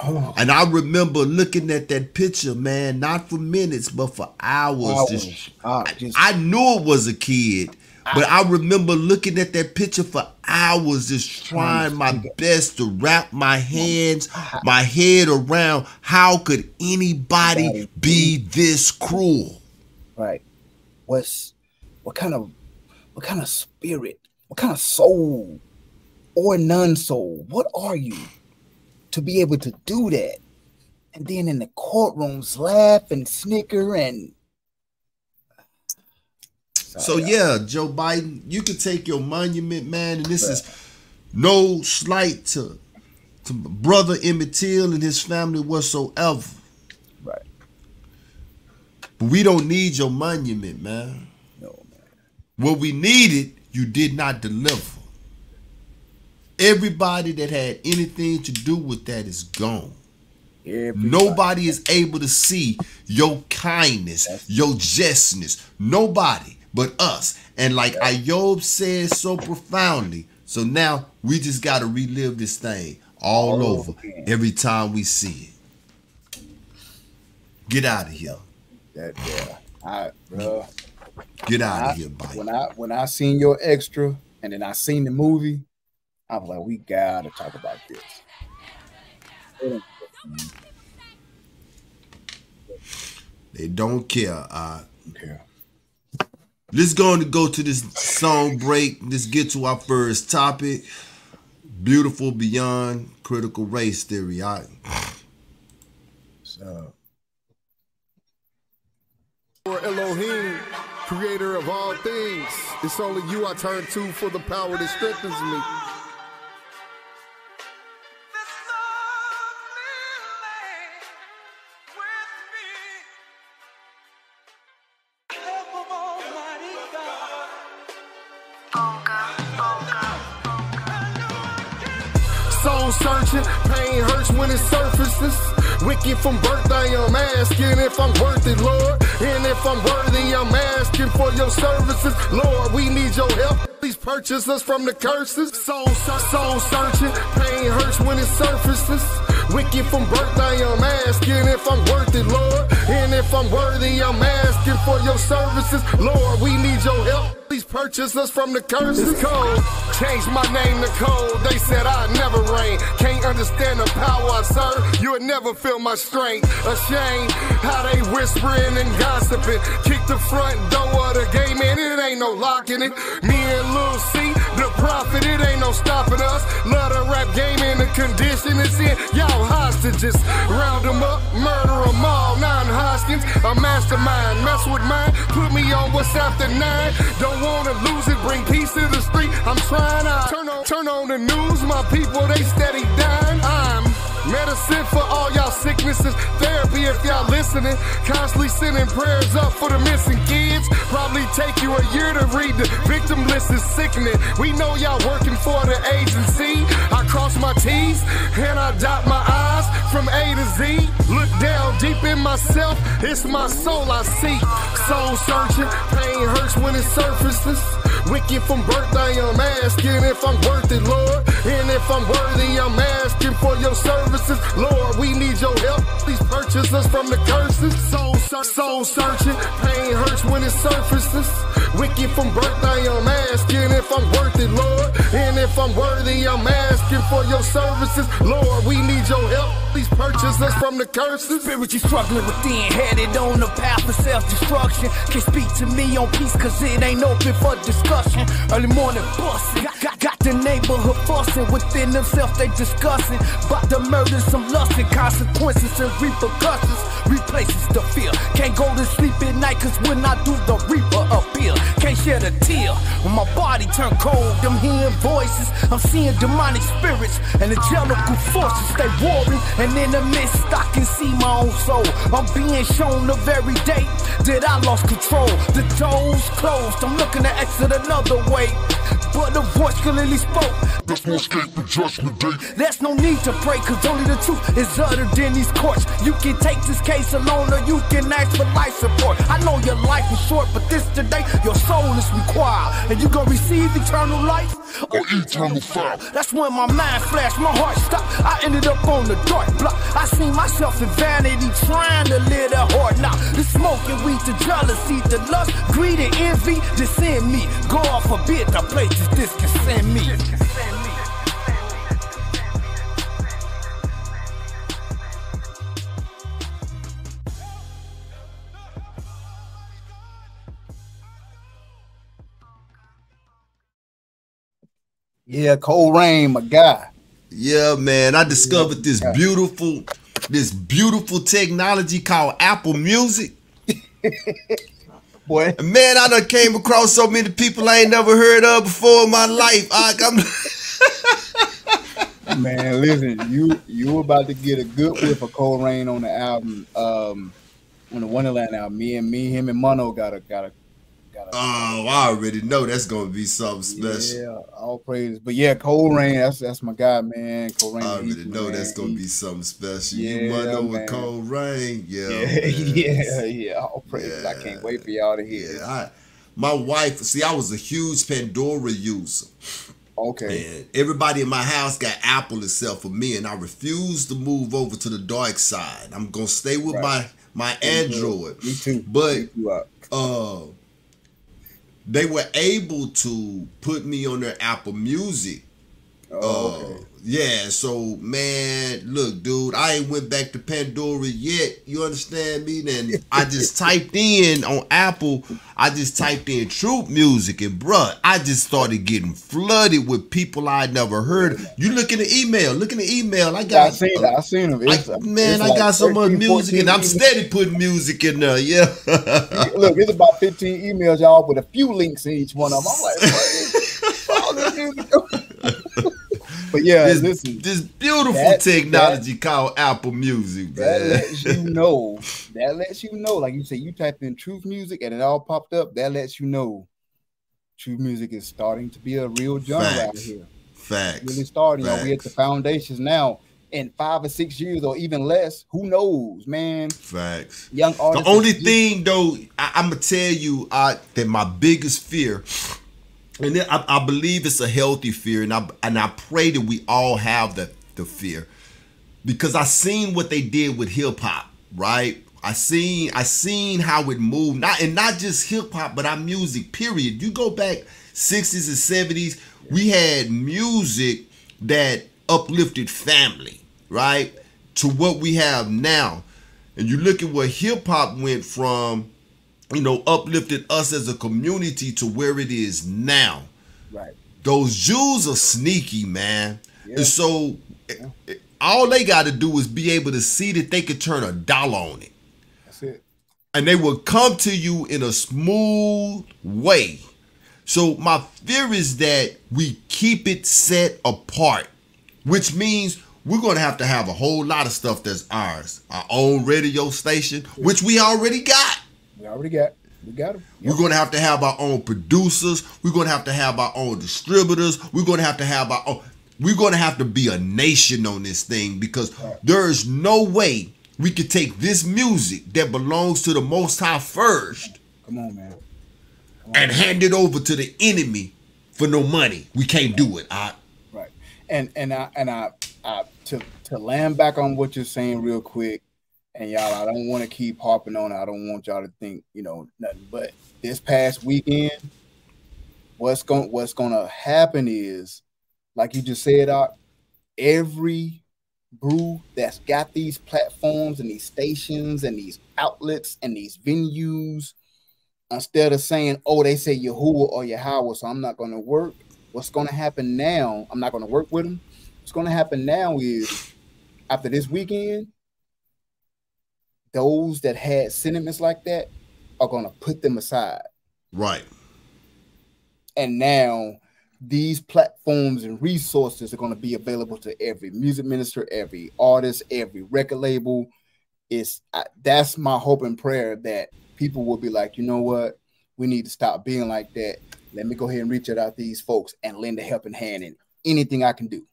Speaker 6: Oh.
Speaker 5: And I remember looking at that picture, man, not for minutes, but for hours. I knew it was a kid, but I remember looking at that picture for hours, just trying my best to wrap my hands, my head around how could anybody be this cruel?
Speaker 6: Right. What kind of spirit, what kind of soul or non-soul, what are you to be able to do that? And then in the courtrooms laugh and snicker and
Speaker 5: so yeah, Joe Biden, you can take your monument, man, and this is no slight to brother Emmett Till and his family whatsoever.
Speaker 6: Right.
Speaker 5: But we don't need your monument, man.
Speaker 6: No, man.
Speaker 5: What we needed, you did not deliver. Everybody that had anything to do with that is gone. Nobody is able to see your kindness, your justness. Nobody but us. And like Ayob said so profoundly, so now we just got to relive this thing all over every time we see it. Get out of here.
Speaker 6: Bro.
Speaker 5: Get out of here, buddy.
Speaker 6: When I seen your extra and then I seen the movie, I was like, we gotta talk about this.
Speaker 5: They don't care.
Speaker 6: Okay.
Speaker 5: Let's go to this song break. Let's get to our first topic. Beautiful beyond critical race theory. All right.
Speaker 6: So
Speaker 4: For Elohim,
Speaker 7: creator of all things. It's only you I turn to for the power that strengthens me. Soul searching, pain hurts when it surfaces. Wicked from birth, I am asking if I'm worth it, Lord. And if I'm worthy, I'm asking for your services. Lord, we need your help. Please purchase us from the curses. Soul searching, pain hurts when it surfaces. Wicked from birth, I am asking if I'm worth it, Lord. And if I'm worthy, I'm asking for your services. Lord, we need your help. Please purchase us from the curses. It's cold. Changed my name to Cold. They said I'd never reign. Can't understand the power I serve. You would never feel my strength. Ashamed how they whispering and gossiping. Kick the front door of the game and it ain't no locking it. Me and Lil C, the prophet, it ain't no stopping us. Love the rap game and the condition it's in. Y'all hostages. Round them up, murder them all. 9 Hoskins, a mastermind. Mess with mine, put me on what's after 9. Don't wanna lose it, bring peace to the street. I'm trying to turn on the news. My people, they steady dying. I'm medicine for all y'all sicknesses. Therapy if y'all listening. Constantly sending prayers up for the missing kids. Probably take you a year to read the victim list is sickening. We know y'all working for the agency. I cross my T's and I dot my I's from A to Z. Look down deep in myself. It's my soul I seek. Soul searching. Pain hurts when it surfaces. Wicked from birth, I am asking if I'm worth it, Lord. And if I'm worthy, I'm asking for your services. Lord, we need your help. Please purchase us from the curses. Soul searching, pain hurts when it surfaces. Wicked from birth, I am asking if I'm worth it, Lord. And if I'm worthy, I'm asking for your services. Lord, we need your help. Please purchase us from the curses.
Speaker 8: Spirit, you struggling within, headed on the path of self-destruction. Can't speak to me on peace, cause it ain't open for discussion. Early morning busting, got the neighborhood fussing. Within themselves they discussing about the murder, some lust and consequences and repercussions. Replaces the fear. Can't go to sleep at night, cause when I do, the reaper appear. Can't shed a tear. When my body turn cold, I'm hearing voices. I'm seeing demonic spirits and angelical forces. They warring, and in the midst I can see my own soul. I'm being shown the very day that I lost control. The doors closed, I'm looking to exit another way, but the voice clearly spoke.
Speaker 7: There's no escape the judgment day.
Speaker 8: There's no need to pray, cause only the truth is uttered in these courts. You can take this case alone or you can ask for life support. I know your life is short, but this today, your soul is required. And you gonna receive eternal life
Speaker 7: or eternal fire.
Speaker 8: That's when my mind flashed, my heart stopped. I ended up on the dark block. I seen myself in vanity, trying to live that hard now. The smoking weed, the jealousy, the lust, greed and envy, this in me. God forbid the places this can send me.
Speaker 6: Yeah, Cold Rain, my guy.
Speaker 5: Yeah, man. I discovered this beautiful technology called Apple Music.
Speaker 6: Boy.
Speaker 5: Man, I done came across so many people I ain't never heard of before in my life.
Speaker 6: Man, listen, you about to get a good whiff of Cold Rain on the album, on the Wonderland album. Him and Mono got a
Speaker 5: Oh, I already know that's gonna be something special.
Speaker 6: Yeah, all praise. But yeah, Cold Rain, that's my guy, man. Cold Rain.
Speaker 5: I already know that's gonna be something special.
Speaker 6: Yeah,
Speaker 5: you Mono
Speaker 6: man.
Speaker 5: with Cold Rain,
Speaker 6: yeah. All praise. I can't wait for y'all to hear it.
Speaker 5: My wife, see, I was a huge Pandora user.
Speaker 6: Okay.
Speaker 5: And everybody in my house got Apple except for me, and I refuse to move over to the dark side. I'm gonna stay with my Android.
Speaker 6: Me too.
Speaker 5: But they were able to put me on their Apple Music
Speaker 6: Okay.
Speaker 5: Yeah, so man, look, dude, I ain't went back to Pandora yet. You understand me? Then I just typed in on Apple, I just typed in Troop Music, and bruh, I just started getting flooded with people I never heard of. You look in the email, I got
Speaker 6: I seen them.
Speaker 5: I got so much music and I'm steady putting music in there. Yeah.
Speaker 6: Look, it's about 15 emails, y'all, with a few links in each one of them. I'm like, what all this music? But yeah,
Speaker 5: this beautiful technology called Apple Music, man.
Speaker 6: That lets you know, like you say, you type in Truth Music and it all popped up. That lets you know Truth Music is starting to be a real genre out here.
Speaker 5: Facts.
Speaker 6: Really starting. We at the foundations now. In 5 or 6 years or even less, who knows, man?
Speaker 5: Facts.
Speaker 6: Young artists.
Speaker 5: The only thing, though, I'm gonna tell you that my biggest fear. And then I believe it's a healthy fear, and I pray that we all have the fear, because I seen what they did with hip hop, right? I seen how it moved, not just hip hop, but our music. Period. You go back 60s and 70s, we had music that uplifted family, right? To what we have now, and you look at where hip hop went from. Uplifted us as a community to where it is now.
Speaker 6: Right.
Speaker 5: Those Jews are sneaky, man. Yeah. And so all they got to do is be able to see that they could turn $1 on it.
Speaker 6: That's it.
Speaker 5: And they will come to you in a smooth way. So my fear is that we keep it set apart, which means we're going to have a whole lot of stuff that's ours. Our own radio station, which we already got.
Speaker 6: We got them.
Speaker 5: Yep. We're going to have our own producers. We're going to have our own distributors. We're going to have our own. We're going to have to be a nation on this thing, because there is no way we could take this music that belongs to the Most High first.
Speaker 6: Come on, man.
Speaker 5: And hand it over to the enemy for no money. We can't do it.
Speaker 6: Right. And I to land back on what you're saying real quick. And y'all, I don't want to keep harping on it. I don't want y'all to think, nothing. But this past weekend, what's going to happen is, like you just said, every brew that's got these platforms and these stations and these outlets and these venues, instead of saying, oh, they say Yahuwah or Yahweh, so I'm not going to work. What's going to happen now? I'm not going to work with them. What's going to happen now is, after this weekend, those that had sentiments like that are going to put them aside.
Speaker 5: Right.
Speaker 6: And now these platforms and resources are going to be available to every music minister, every artist, every record label. That's my hope and prayer, that people will be like, you know what? We need to stop being like that. Let me go ahead and reach out to these folks and lend a helping hand in anything I can do.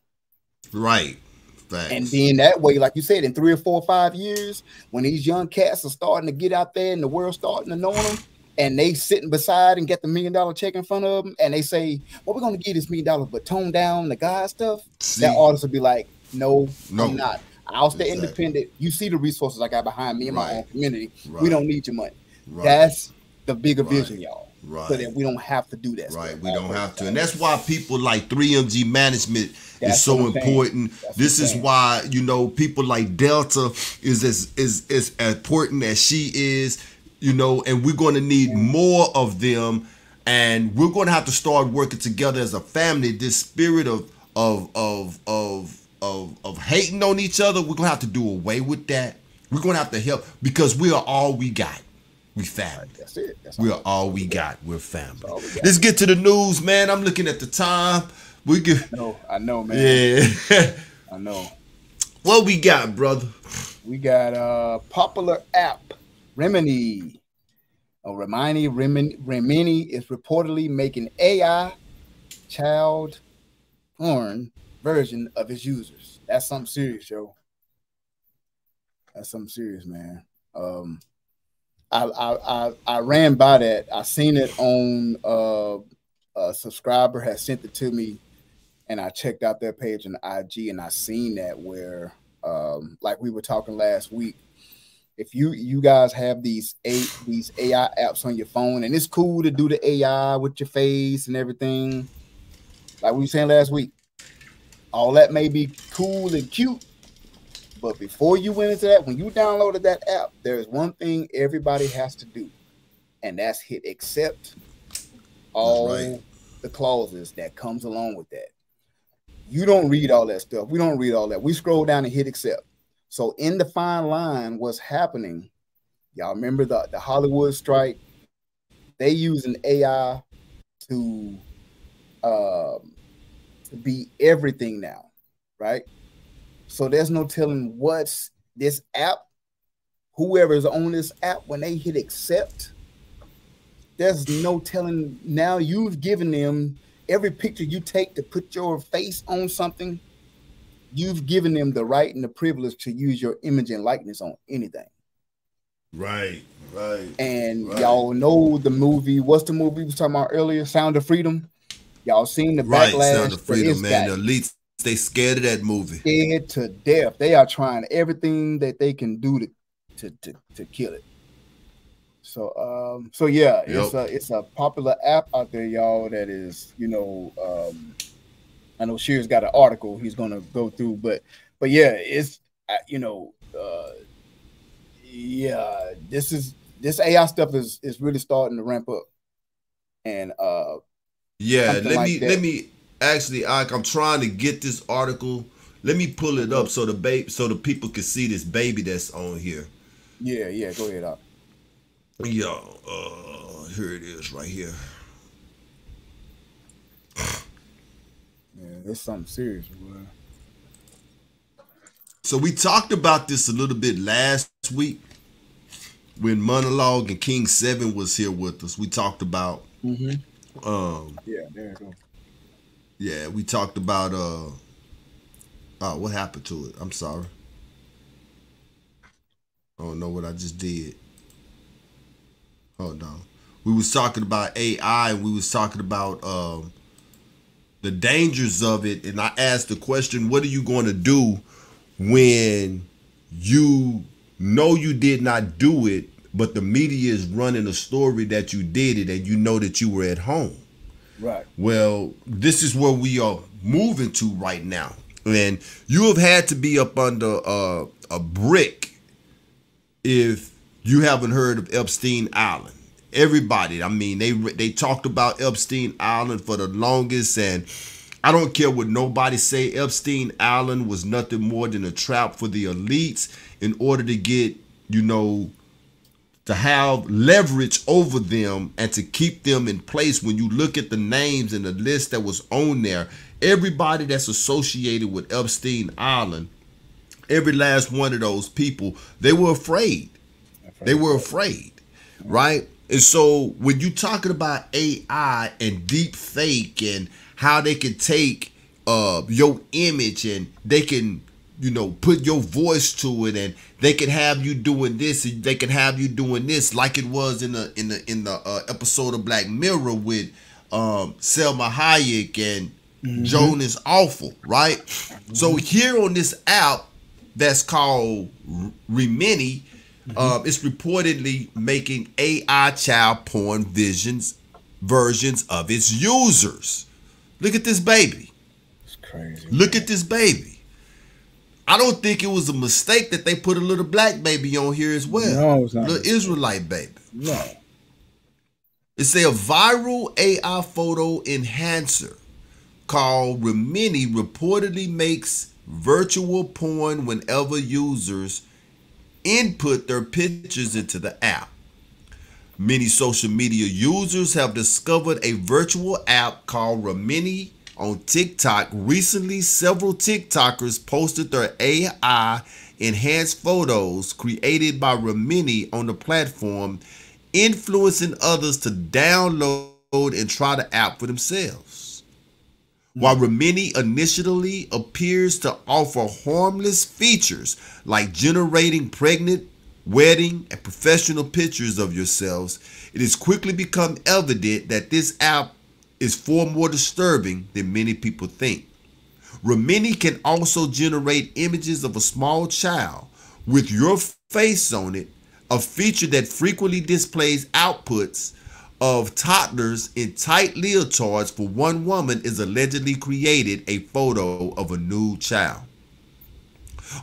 Speaker 5: Right. Thanks.
Speaker 6: And then that way, like you said, in 3 or 4 or 5 years, when these young cats are starting to get out there and the world's starting to know them, and they sitting beside and get the $1 million check in front of them, and they say, well, we're going to give this $1 million, but tone down the God stuff, that artist will be like, no, I'm not. I'll stay independent. You see the resources I got behind me in my own community. We don't need your money. That's the bigger vision, y'all. So that we don't have to do that.
Speaker 5: Right, we don't have to. And that's why people like 3MG Management is so important. This is why, people like Delta is as important as she is, and we're going to need more of them. And we're going to have to start working together as a family. This spirit of hating on each other, we're going to have to do away with that. We're going to have to help, because we are all we got. We family.
Speaker 6: That's it.
Speaker 5: We are all we got. We're family. Let's get to the news, man. I'm looking at the time.
Speaker 6: I know, man.
Speaker 5: Yeah.
Speaker 6: I know.
Speaker 5: What we got, brother?
Speaker 6: We got popular app Remini. Remini is reportedly making AI child porn version of its users. That's something serious, yo. That's something serious, man. I ran by that. I seen it on a subscriber had sent it to me, and I checked out their page on IG, and I seen that where like we were talking last week, if you guys have these AI apps on your phone, and it's cool to do the AI with your face and everything, like we were saying last week, all that may be cool and cute, but before you went into that, when you downloaded that app, there's one thing everybody has to do, and that's hit accept all the clauses that comes along with that. You don't read all that stuff. We don't read all that. We scroll down and hit accept. So in the fine line, what's happening? Y'all remember the Hollywood strike? They using AI to be everything now, right? So there's no telling what's this app, whoever's on this app, when they hit accept, there's no telling. Now you've given them every picture you take to put your face on something, you've given them the right and the privilege to use your image and likeness on anything.
Speaker 5: Right.
Speaker 6: And y'all know the movie, what's the movie we was talking about earlier, Sound of Freedom? Y'all seen the backlash?
Speaker 5: Sound of Freedom, man. The elites, they scared of that movie.
Speaker 6: Scared to death. They are trying everything that they can do to kill it. So yeah, it's a popular app out there, y'all, that is, I know Shear's got an article he's gonna go through, but yeah, it's this AI stuff is really starting to ramp up. And
Speaker 5: let me actually, I'm trying to get this article. Let me pull it up so the people can see this baby that's on here.
Speaker 6: Yeah, go ahead, Doc.
Speaker 5: Here it is right here.
Speaker 6: Yeah, that's something serious, boy.
Speaker 5: So we talked about this a little bit last week when Monologue and King 7 was here with us. We talked about
Speaker 6: there you go.
Speaker 5: Yeah, we talked about what happened to it? I'm sorry. I don't know what I just did. Hold on. We was talking about AI, and we was talking about the dangers of it, and I asked the question, what are you going to do when you know you did not do it, but the media is running a story that you did it and you know that you were at home?
Speaker 6: Right.
Speaker 5: Well, this is where we are moving to right now. And you have had to be up under a brick if you haven't heard of Epstein Island. Everybody, I mean, they talked about Epstein Island for the longest, and I don't care what nobody say, Epstein Island was nothing more than a trap for the elites in order to get, to have leverage over them and to keep them in place. When you look at the names and the list that was on there, everybody that's associated with Epstein Island, every last one of those people, they were afraid. They were afraid, right? And so when you're talking about AI and deep fake and how they can take your image and they can, put your voice to it, and they can have you doing this and they can have you doing this, like it was in the episode of Black Mirror with Selma Hayek and Jonas Awful, right? So here on this app that's called Remini, it's reportedly making AI child porn versions of its users. Look at this baby.
Speaker 6: It's crazy.
Speaker 5: Look at this baby. I don't think it was a mistake that they put a little black baby on here as well.
Speaker 6: No, it's not.
Speaker 5: Little Israelite baby.
Speaker 6: No.
Speaker 5: It's a viral AI photo enhancer called Remini reportedly makes virtual porn whenever users input their pictures into the app. Many social media users have discovered a virtual app called Remini on TikTok. Recently, several TikTokers posted their AI enhanced photos created by Remini on the platform, influencing others to download and try the app for themselves. While Remini initially appears to offer harmless features like generating pregnant, wedding, and professional pictures of yourselves, it has quickly become evident that this app is far more disturbing than many people think. Remini can also generate images of a small child with your face on it, a feature that frequently displays outputs of toddlers in tight leotards for one woman is allegedly created a photo of a nude child.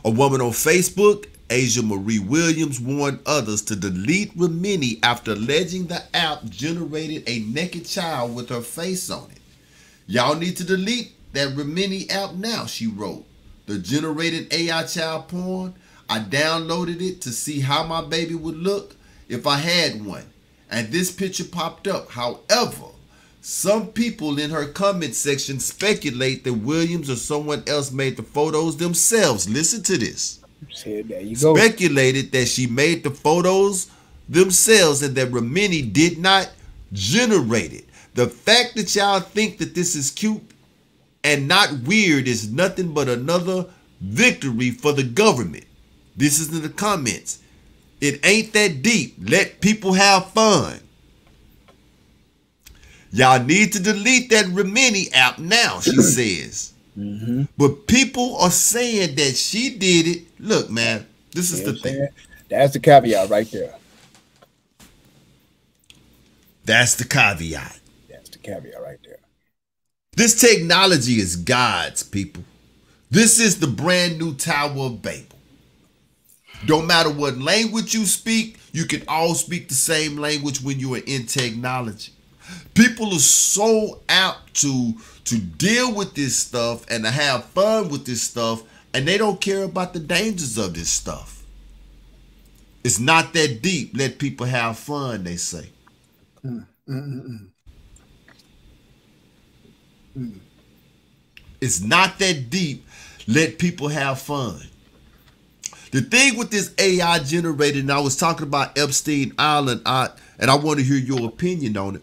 Speaker 5: A woman on Facebook, Asia Marie Williams, warned others to delete Remini after alleging the app generated a naked child with her face on it. Y'all need to delete that Remini app now, she wrote. The generated AI child porn, I downloaded it to see how my baby would look if I had one. And this picture popped up. However, some people in her comment section speculate that Williams or someone else made the photos themselves. Listen to this.
Speaker 6: There you go.
Speaker 5: Speculated that she made the photos themselves and that Remini did not generate it. The fact that y'all think that this is cute and not weird is nothing but another victory for the government. This is in the comments. It ain't that deep. Let people have fun. Y'all need to delete that Remini app now, she says. But people are saying that she did it. Look, man, this is the thing.
Speaker 6: That's the caveat right there.
Speaker 5: That's the caveat.
Speaker 6: That's the caveat right there.
Speaker 5: This technology is God's, people. This is the brand new Tower of Babel. Don't matter what language you speak, you can all speak the same language when you are in technology. People are so apt to deal with this stuff and to have fun with this stuff, and they don't care about the dangers of this stuff. It's not that deep. Let people have fun, they say. It's not that deep. Let people have fun. The thing with this AI generated, and I was talking about Epstein Island, and I want to hear your opinion on it.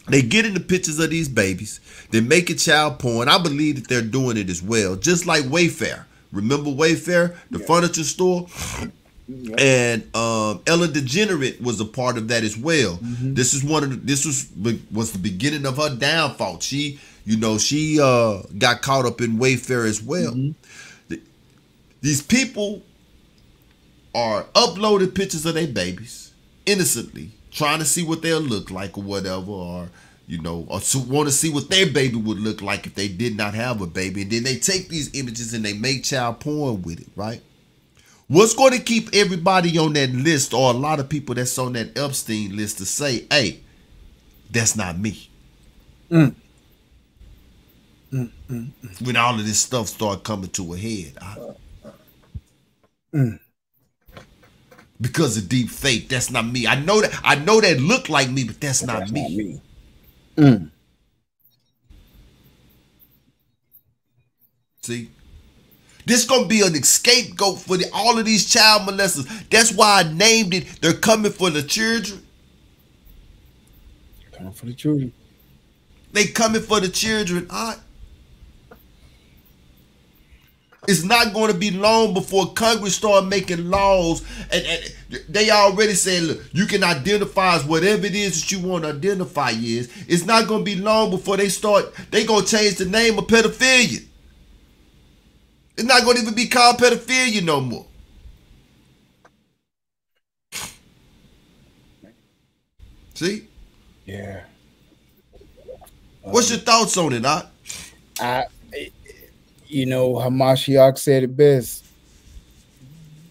Speaker 5: They get in the pictures of these babies. They make it child porn. I believe that they're doing it as well. Just like Wayfair. Remember Wayfair, the furniture store? And Ellen DeGeneres was a part of that as well. This is was the beginning of her downfall. She got caught up in Wayfair as well. These people are uploading pictures of their babies innocently, trying to see what they'll look like or whatever, or want to see what their baby would look like if they did not have a baby. And then they take these images and they make child porn with it, right? What's going to keep everybody on that list, or a lot of people that's on that Epstein list, to say, hey, that's not me? When all of this stuff start coming to a head. Because of deep fake, that's not me. I know that look like me, but that's not me. See? This gonna be an scapegoat for all of these child molesters. That's why I named it, they're coming for the children.
Speaker 6: Coming for the children.
Speaker 5: They coming for the children. It's not going to be long before Congress start making laws, and they already saying, look, you can identify as whatever it is that you want to identify as. It's not going to be long before they going to change the name of pedophilia. It's not going to even be called pedophilia no more. See?
Speaker 6: Yeah.
Speaker 5: What's your thoughts on it,
Speaker 6: Hamashiach said it best.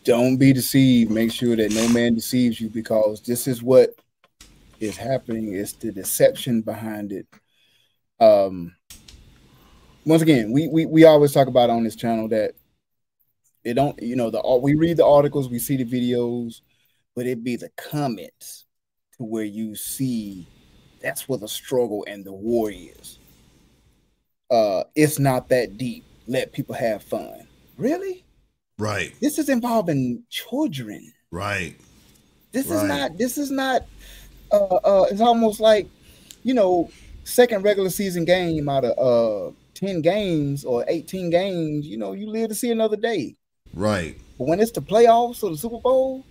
Speaker 6: Don't be deceived. Make sure that no man deceives you, because this is what is happening. It's the deception behind it. Once again, we always talk about on this channel that it don't, we read the articles, we see the videos, but it be the comments to where you see that's where the struggle and the war is. It's not that deep. Let people have fun. Really?
Speaker 5: Right.
Speaker 6: This is involving children.
Speaker 5: Right.
Speaker 6: This is not it's almost like, second regular season game out of 10 games or 18 games, you live to see another day.
Speaker 5: Right.
Speaker 6: But when it's the playoffs or the Super Bowl,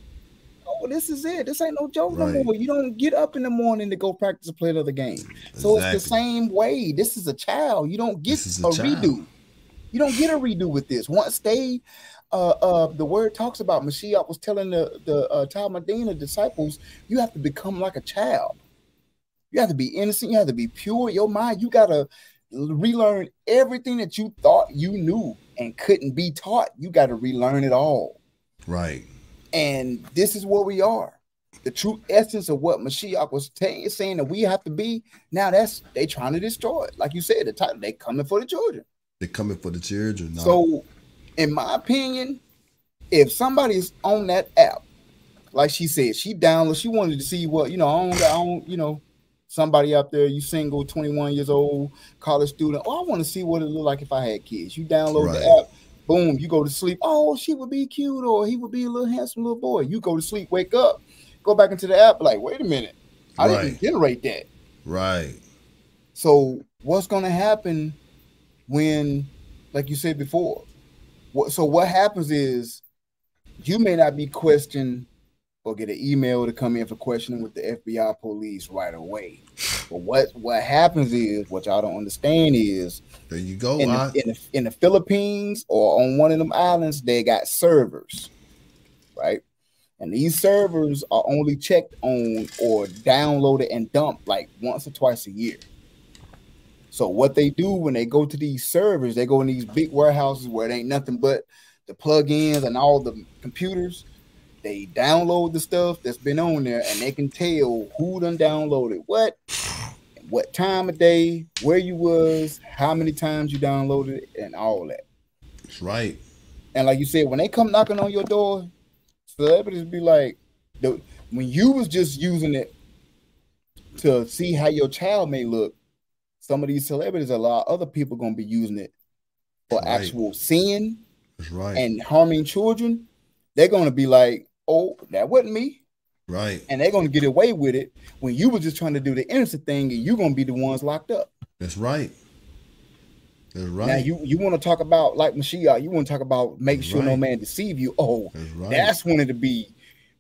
Speaker 6: this is it. This ain't no joke no more. You don't get up in the morning to go practice to play another game. So it's the same way. This is a child. You don't get a redo. You don't get a redo with this. Once the word talks about, Mashiach was telling the Talmudine disciples, you have to become like a child. You have to be innocent. You have to be pure. Your mind, you got to relearn everything that you thought you knew and couldn't be taught. You got to relearn it all.
Speaker 5: Right.
Speaker 6: And this is where we are. The true essence of what Mashiach was saying that we have to be. Now they trying to destroy it. Like you said, the title, they coming for the children.
Speaker 5: They're coming for the children. No.
Speaker 6: So, in my opinion, if somebody's on that app, like she said, she wanted to see what, I don't, somebody out there, you single, 21 years old, college student. Oh, I want to see what it look like if I had kids. You download the app, boom, you go to sleep. Oh, she would be cute, or he would be a little handsome little boy. You go to sleep, wake up, go back into the app, like, wait a minute, I didn't generate that.
Speaker 5: Right.
Speaker 6: So what's going to happen when, like you said before, what happens is you may not be questioned or get an email to come in for questioning with the FBI police right away. But what happens is, what y'all don't understand is,
Speaker 5: there you go.
Speaker 6: In the Philippines or on one of them islands, they got servers, right? And these servers are only checked on or downloaded and dumped like once or twice a year. So what they do when they go to these servers, they go in these big warehouses where it ain't nothing but the plugins and all the computers. They download the stuff that's been on there, and they can tell who done downloaded what time of day, where you was, how many times you downloaded it, and all that.
Speaker 5: That's right.
Speaker 6: And like you said, when they come knocking on your door, celebrities be like, when you was just using it to see how your child may look, some of these celebrities, a lot of other people going to be using it for actual sin and harming children. They're going to be like, oh, that wasn't me.
Speaker 5: Right.
Speaker 6: And they're going to get away with it when you were just trying to do the innocent thing, and you're going to be the ones locked up.
Speaker 5: That's right. That's right.
Speaker 6: Now, you want to talk about, like Mashiach, you want to talk about make sure no man deceive you. Oh, that's when it'll be,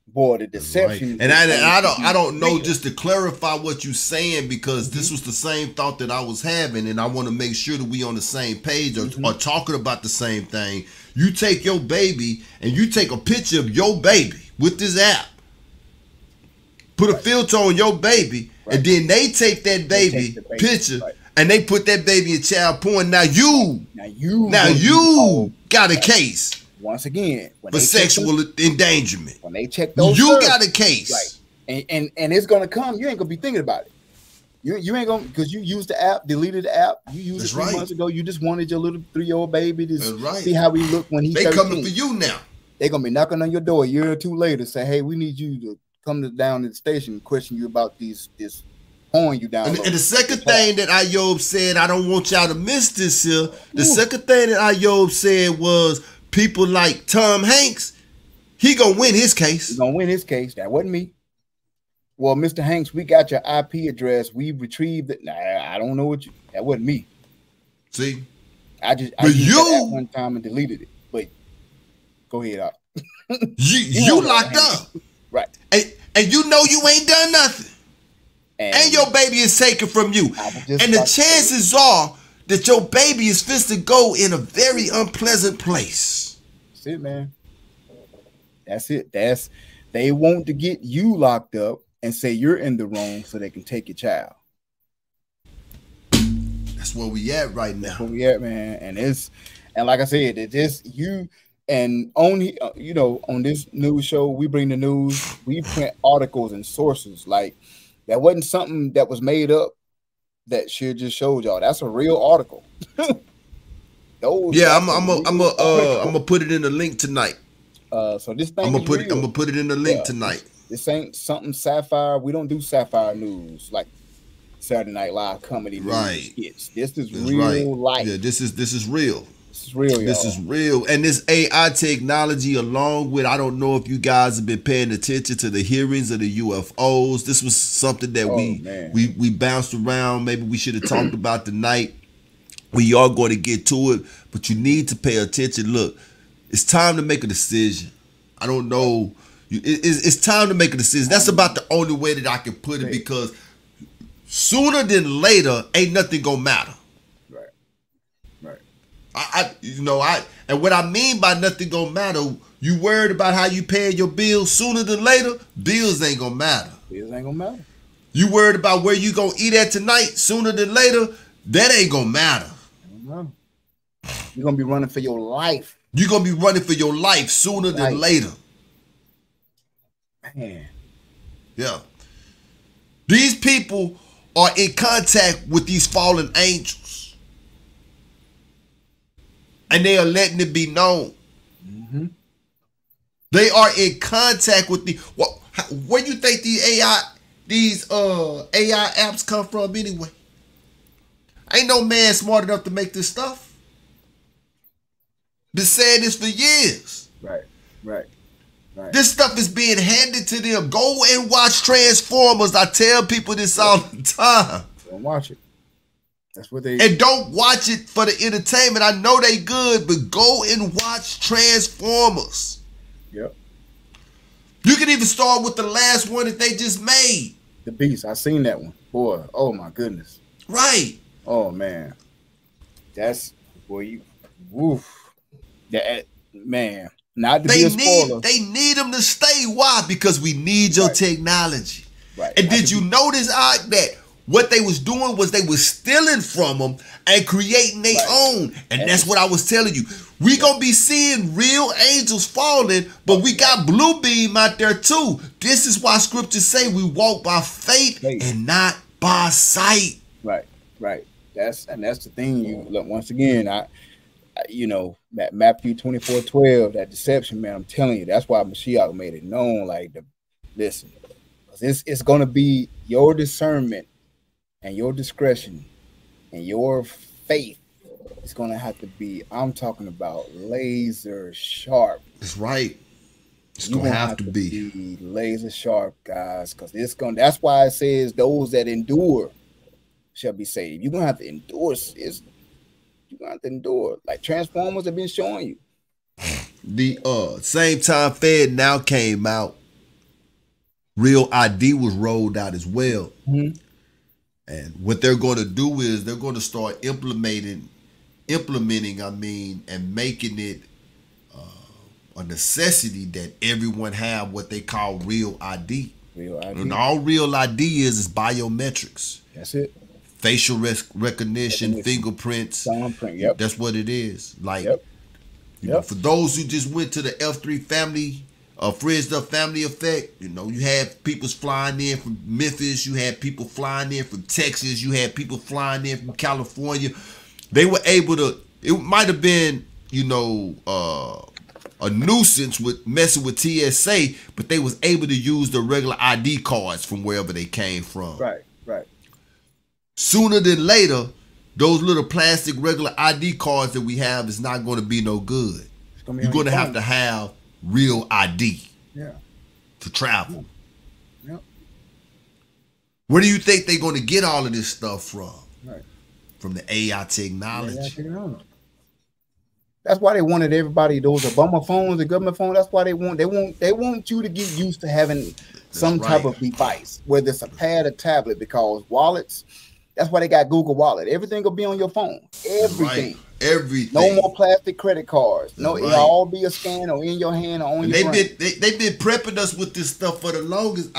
Speaker 6: boy, the deception.
Speaker 5: And I don't know, just to clarify what you're saying, because this was the same thought that I was having, and I want to make sure that we on the same page or talking about the same thing. You take your baby and you take a picture of your baby with this app, put a filter on your baby, and then they take that baby picture and they put that baby in child porn. Now you got a case.
Speaker 6: Once again,
Speaker 5: for sexual endangerment.
Speaker 6: When they check those,
Speaker 5: you got a case,
Speaker 6: right? And it's gonna come. You ain't gonna be thinking about it. You ain't gonna, because you used the app, deleted the app. You used it 3 months ago. You just wanted your little 3-year-old baby to see how he look when he's 13.
Speaker 5: They coming for you now.
Speaker 6: They're gonna be knocking on your door a year or two later, say, "Hey, we need you to come down to the station and question you about this porn you downloaded."
Speaker 5: And the second thing that Ayob said, I don't want y'all to miss this here. The second thing that Ayob said was, people like Tom Hanks, he gonna win his case.
Speaker 6: He's gonna win his case. That wasn't me. Well, Mr. Hanks, we got your IP address. We retrieved it. Nah, I don't know that wasn't me.
Speaker 5: See,
Speaker 6: I used that one time and deleted it. But go ahead, out.
Speaker 5: you locked up,
Speaker 6: right?
Speaker 5: And you know you ain't done nothing, and your baby is taken from you, and the chances are that your baby is fit to go in a very unpleasant place.
Speaker 6: That's it, man. That's it. They want to get you locked up and say you're in the wrong so they can take your child.
Speaker 5: That's where we at right now.
Speaker 6: That's where we at, man. And like I said, it's just you. And only on this news show, we bring the news. We print articles and sources. Like, that wasn't something that was made up. That shit just showed y'all. That's a real article.
Speaker 5: I'm gonna put it in the link tonight.
Speaker 6: So this thing
Speaker 5: I'm gonna put it in the link tonight.
Speaker 6: This ain't something Sapphire. We don't do Sapphire news like Saturday Night Live comedy news skits. This is real life.
Speaker 5: Yeah, this is real.
Speaker 6: This is real, y'all.
Speaker 5: This is real. And this AI technology, along with, I don't know if you guys have been paying attention to the hearings of the UFOs. This was something that we bounced around. Maybe we should have talked about tonight. We are going to get to it, but you need to pay attention. Look, it's time to make a decision. I don't know. It's time to make a decision. That's about the only way that I can put it, because sooner than later, ain't nothing gonna matter. And what I mean by nothing gonna matter, you worried about how you pay your bills sooner than later, bills ain't gonna matter.
Speaker 6: Bills ain't gonna matter.
Speaker 5: You worried about where you gonna eat at tonight? Sooner than later, that ain't gonna matter.
Speaker 6: You're gonna be running for your life.
Speaker 5: You're gonna be running for your life sooner than later.
Speaker 6: Man.
Speaker 5: Yeah. These people are in contact with these fallen angels. And they are letting it be known.
Speaker 6: Mm-hmm.
Speaker 5: They are in contact with the where you think these AI apps come from anyway? Ain't no man smart enough to make this stuff. Been saying this for years.
Speaker 6: Right.
Speaker 5: This stuff is being handed to them. Go and watch Transformers. I tell people this all the time.
Speaker 6: Don't watch it. That's what they.
Speaker 5: And don't watch it for the entertainment. I know they good, but go and watch Transformers.
Speaker 6: Yep.
Speaker 5: You can even start with the last one that they just made.
Speaker 6: The Beast. I seen that one. Boy, oh my goodness.
Speaker 5: Right.
Speaker 6: Oh man. That's boy you woof. That man. Not to be a spoiler.
Speaker 5: They need them to stay. Why? Because we need your technology.
Speaker 6: Right.
Speaker 5: And did you notice that what they was doing was they was stealing from them and creating their own? And that's what I was telling you. We gonna be seeing real angels falling, but we got blue beam out there too. This is why scriptures say we walk by faith and not by sight.
Speaker 6: Right. That's the thing. You look, once again, you know, that Matthew 24:12, that deception, man. I'm telling you, that's why Mashiach made it known. Like, listen, it's gonna be your discernment and your discretion and your faith. It's gonna have to be. I'm talking about laser sharp.
Speaker 5: That's right. It's gonna have to be
Speaker 6: laser sharp, guys, because it's gonna. That's why it says those that endure shall be saved. You're gonna have to endure. You're gonna have to endure. Like Transformers have been showing you.
Speaker 5: The same time Fed now came out, Real ID was rolled out as well.
Speaker 6: Mm-hmm.
Speaker 5: And what they're going to do is they're going to start implementing, and making it a necessity that everyone have what they call Real ID.
Speaker 6: Real ID.
Speaker 5: And all Real ID is biometrics.
Speaker 6: That's it.
Speaker 5: Facial recognition, fingerprints.
Speaker 6: Thumbprint, yep.
Speaker 5: That's what it is. Like,
Speaker 6: you
Speaker 5: know, for those who just went to the F3 family, Friends Up Family Effect, you know, you had people flying in from Memphis, you had people flying in from Texas, you had people flying in from California. They were able to, it might have been, you know, a nuisance with messing with TSA, but they was able to use the regular ID cards from wherever they came from.
Speaker 6: Right.
Speaker 5: Sooner than later, those little plastic regular ID cards that we have is not going to be no good. You're going to have to have Real ID to travel.
Speaker 6: Yep.
Speaker 5: Where do you think they're going to get all of this stuff from?
Speaker 6: Right.
Speaker 5: From the AI technology.
Speaker 6: That's why they wanted everybody, those Obama phones, the government phones. That's why they want you to get used to having some type of device, whether it's a pad or tablet, because wallets. That's why they got Google Wallet. Everything will be on your phone. Everything.
Speaker 5: Right. Everything.
Speaker 6: No more plastic credit cards. No, it'll all be a scan or in your hand or on your brain.
Speaker 5: They've been prepping us with this stuff for the longest.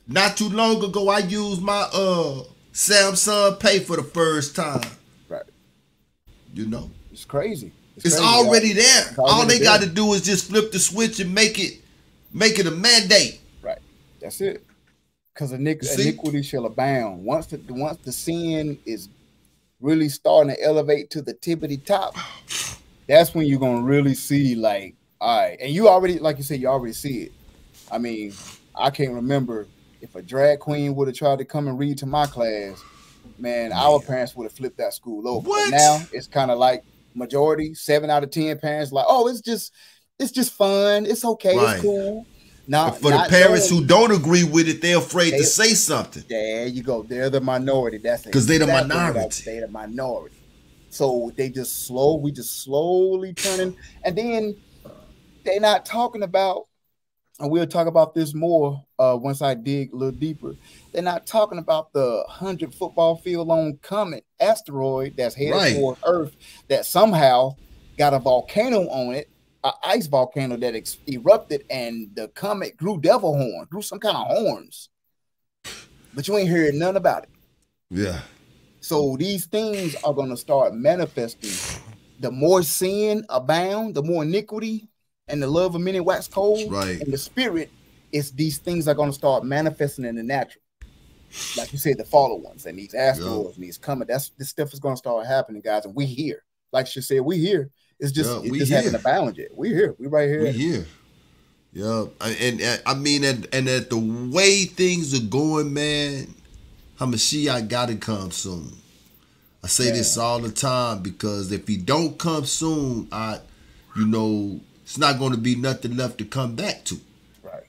Speaker 5: Not too long ago, I used my Samsung Pay for the first time.
Speaker 6: Right.
Speaker 5: You know.
Speaker 6: It's crazy.
Speaker 5: It's already there. All they got to do is just flip the switch and make it a mandate.
Speaker 6: Right. That's it. Because iniquity shall abound. Once the sin is really starting to elevate to the tippity top, that's when you're gonna really see, like, all right. And you already, like you said, you already see it. I mean, I can't remember if a drag queen would have tried to come and read to my class, man, our parents would have flipped that school over.
Speaker 5: What?
Speaker 6: But now it's kind of like majority, 7 out of 10 parents like, oh, it's just fun. It's okay.
Speaker 5: Right.
Speaker 6: It's cool. Now,
Speaker 5: for the parents who don't agree with it, they're afraid to say something.
Speaker 6: There you go. They're the minority. That's
Speaker 5: because they're the minority.
Speaker 6: They're the minority. So we just slowly turning, and then they're not talking about, and we'll talk about this more once I dig a little deeper. They're not talking about the 100 football field long comet asteroid that's headed toward Earth that somehow got a volcano on it. An ice volcano that erupted, and the comet grew some kind of horns. but you ain't heard none about it.
Speaker 5: Yeah.
Speaker 6: So these things are going to start manifesting. The more sin abound, the more iniquity, and the love of many wax cold.
Speaker 5: Right.
Speaker 6: And the spirit is these things are going to start manifesting in the natural. Like you said, the fallen ones and these asteroids and these coming. This stuff is going to start happening, guys. And we here. Like she said, we here. It's just it just hasn't abounded yet. We here. We right here.
Speaker 5: We here. Yeah. And I mean, and at the way things are going, man, Hamashiach got to come soon. I say this all the time because if he don't come soon, it's not going to be nothing left to come back to.
Speaker 6: Right.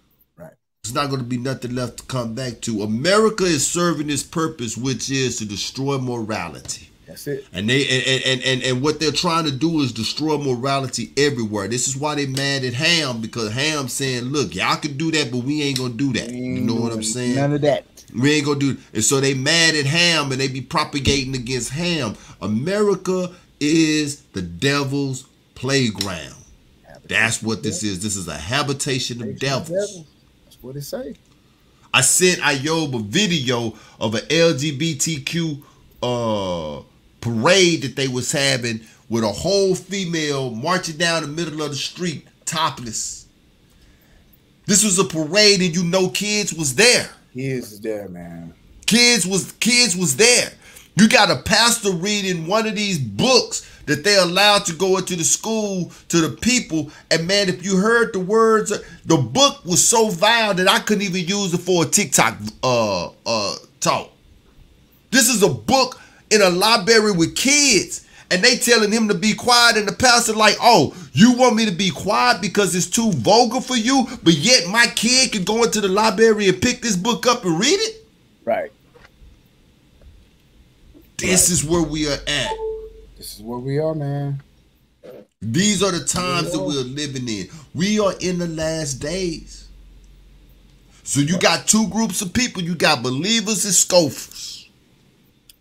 Speaker 5: It's not going to be nothing left to come back to. America is serving its purpose, which is to destroy morality.
Speaker 6: That's it.
Speaker 5: And and what they're trying to do is destroy morality everywhere. This is why they mad at Ham, because Ham's saying, look, y'all can do that, but we ain't going to do that. You know what I'm saying?
Speaker 6: None of that.
Speaker 5: We ain't gonna do it. And so they mad at Ham and they be propagating against Ham. America is the devil's playground. That's what this is. This is a habitation of devils.
Speaker 6: That's what it say.
Speaker 5: I sent Ayob a video of an LGBTQ parade that they was having with a whole female marching down the middle of the street topless. This was a parade and kids was there.
Speaker 6: Kids is there, man.
Speaker 5: Kids was there. You got a pastor reading one of these books that they allowed to go into the school to the people. And man, if you heard the words, the book was so vile that I couldn't even use it for a TikTok talk. This is a book in a library with kids. And they telling him to be quiet, and the pastor like, oh, you want me to be quiet because it's too vulgar for you, but yet my kid can go into the library and pick this book up and read it?
Speaker 6: Right.
Speaker 5: This is where we are at.
Speaker 6: This is where we are, man.
Speaker 5: These are the times that we're living in. We are in the last days. So you got two groups of people. You got believers and scoffers.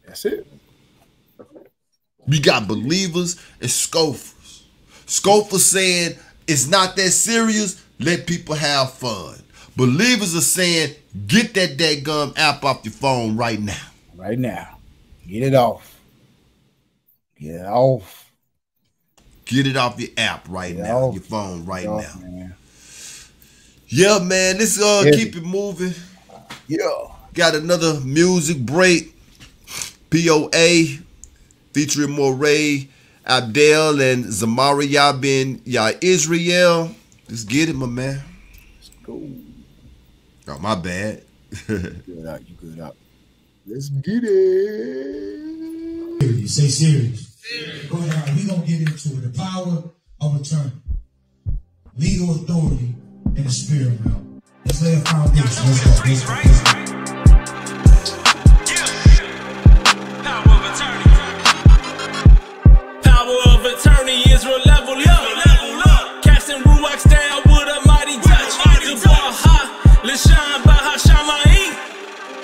Speaker 6: That's it.
Speaker 5: You got believers and scoffers. Scoffers saying it's not that serious, let people have fun. Believers are saying get that dadgum app off your phone right now.
Speaker 6: Right now. Get it off. Get it off.
Speaker 5: Get it off your app right now. Your phone right now.
Speaker 6: Man.
Speaker 5: Yeah, man. Let's keep it moving.
Speaker 6: Yeah.
Speaker 5: Got another music break. POA. Featuring Moray, Abdel, and Zamaria bin Israel. Let's get it, my man.
Speaker 6: Let's go.
Speaker 5: Oh, my bad.
Speaker 6: Good out, you good out. Let's get it.
Speaker 9: You say serious. Go ahead. We're going to get into it. The power of attorney. Legal authority in the spirit realm. Let's lay a foundation. Let's go.
Speaker 10: Attorney Israel level up. Casting ruachs down with a mighty touch. Let's shine by Hashamayim.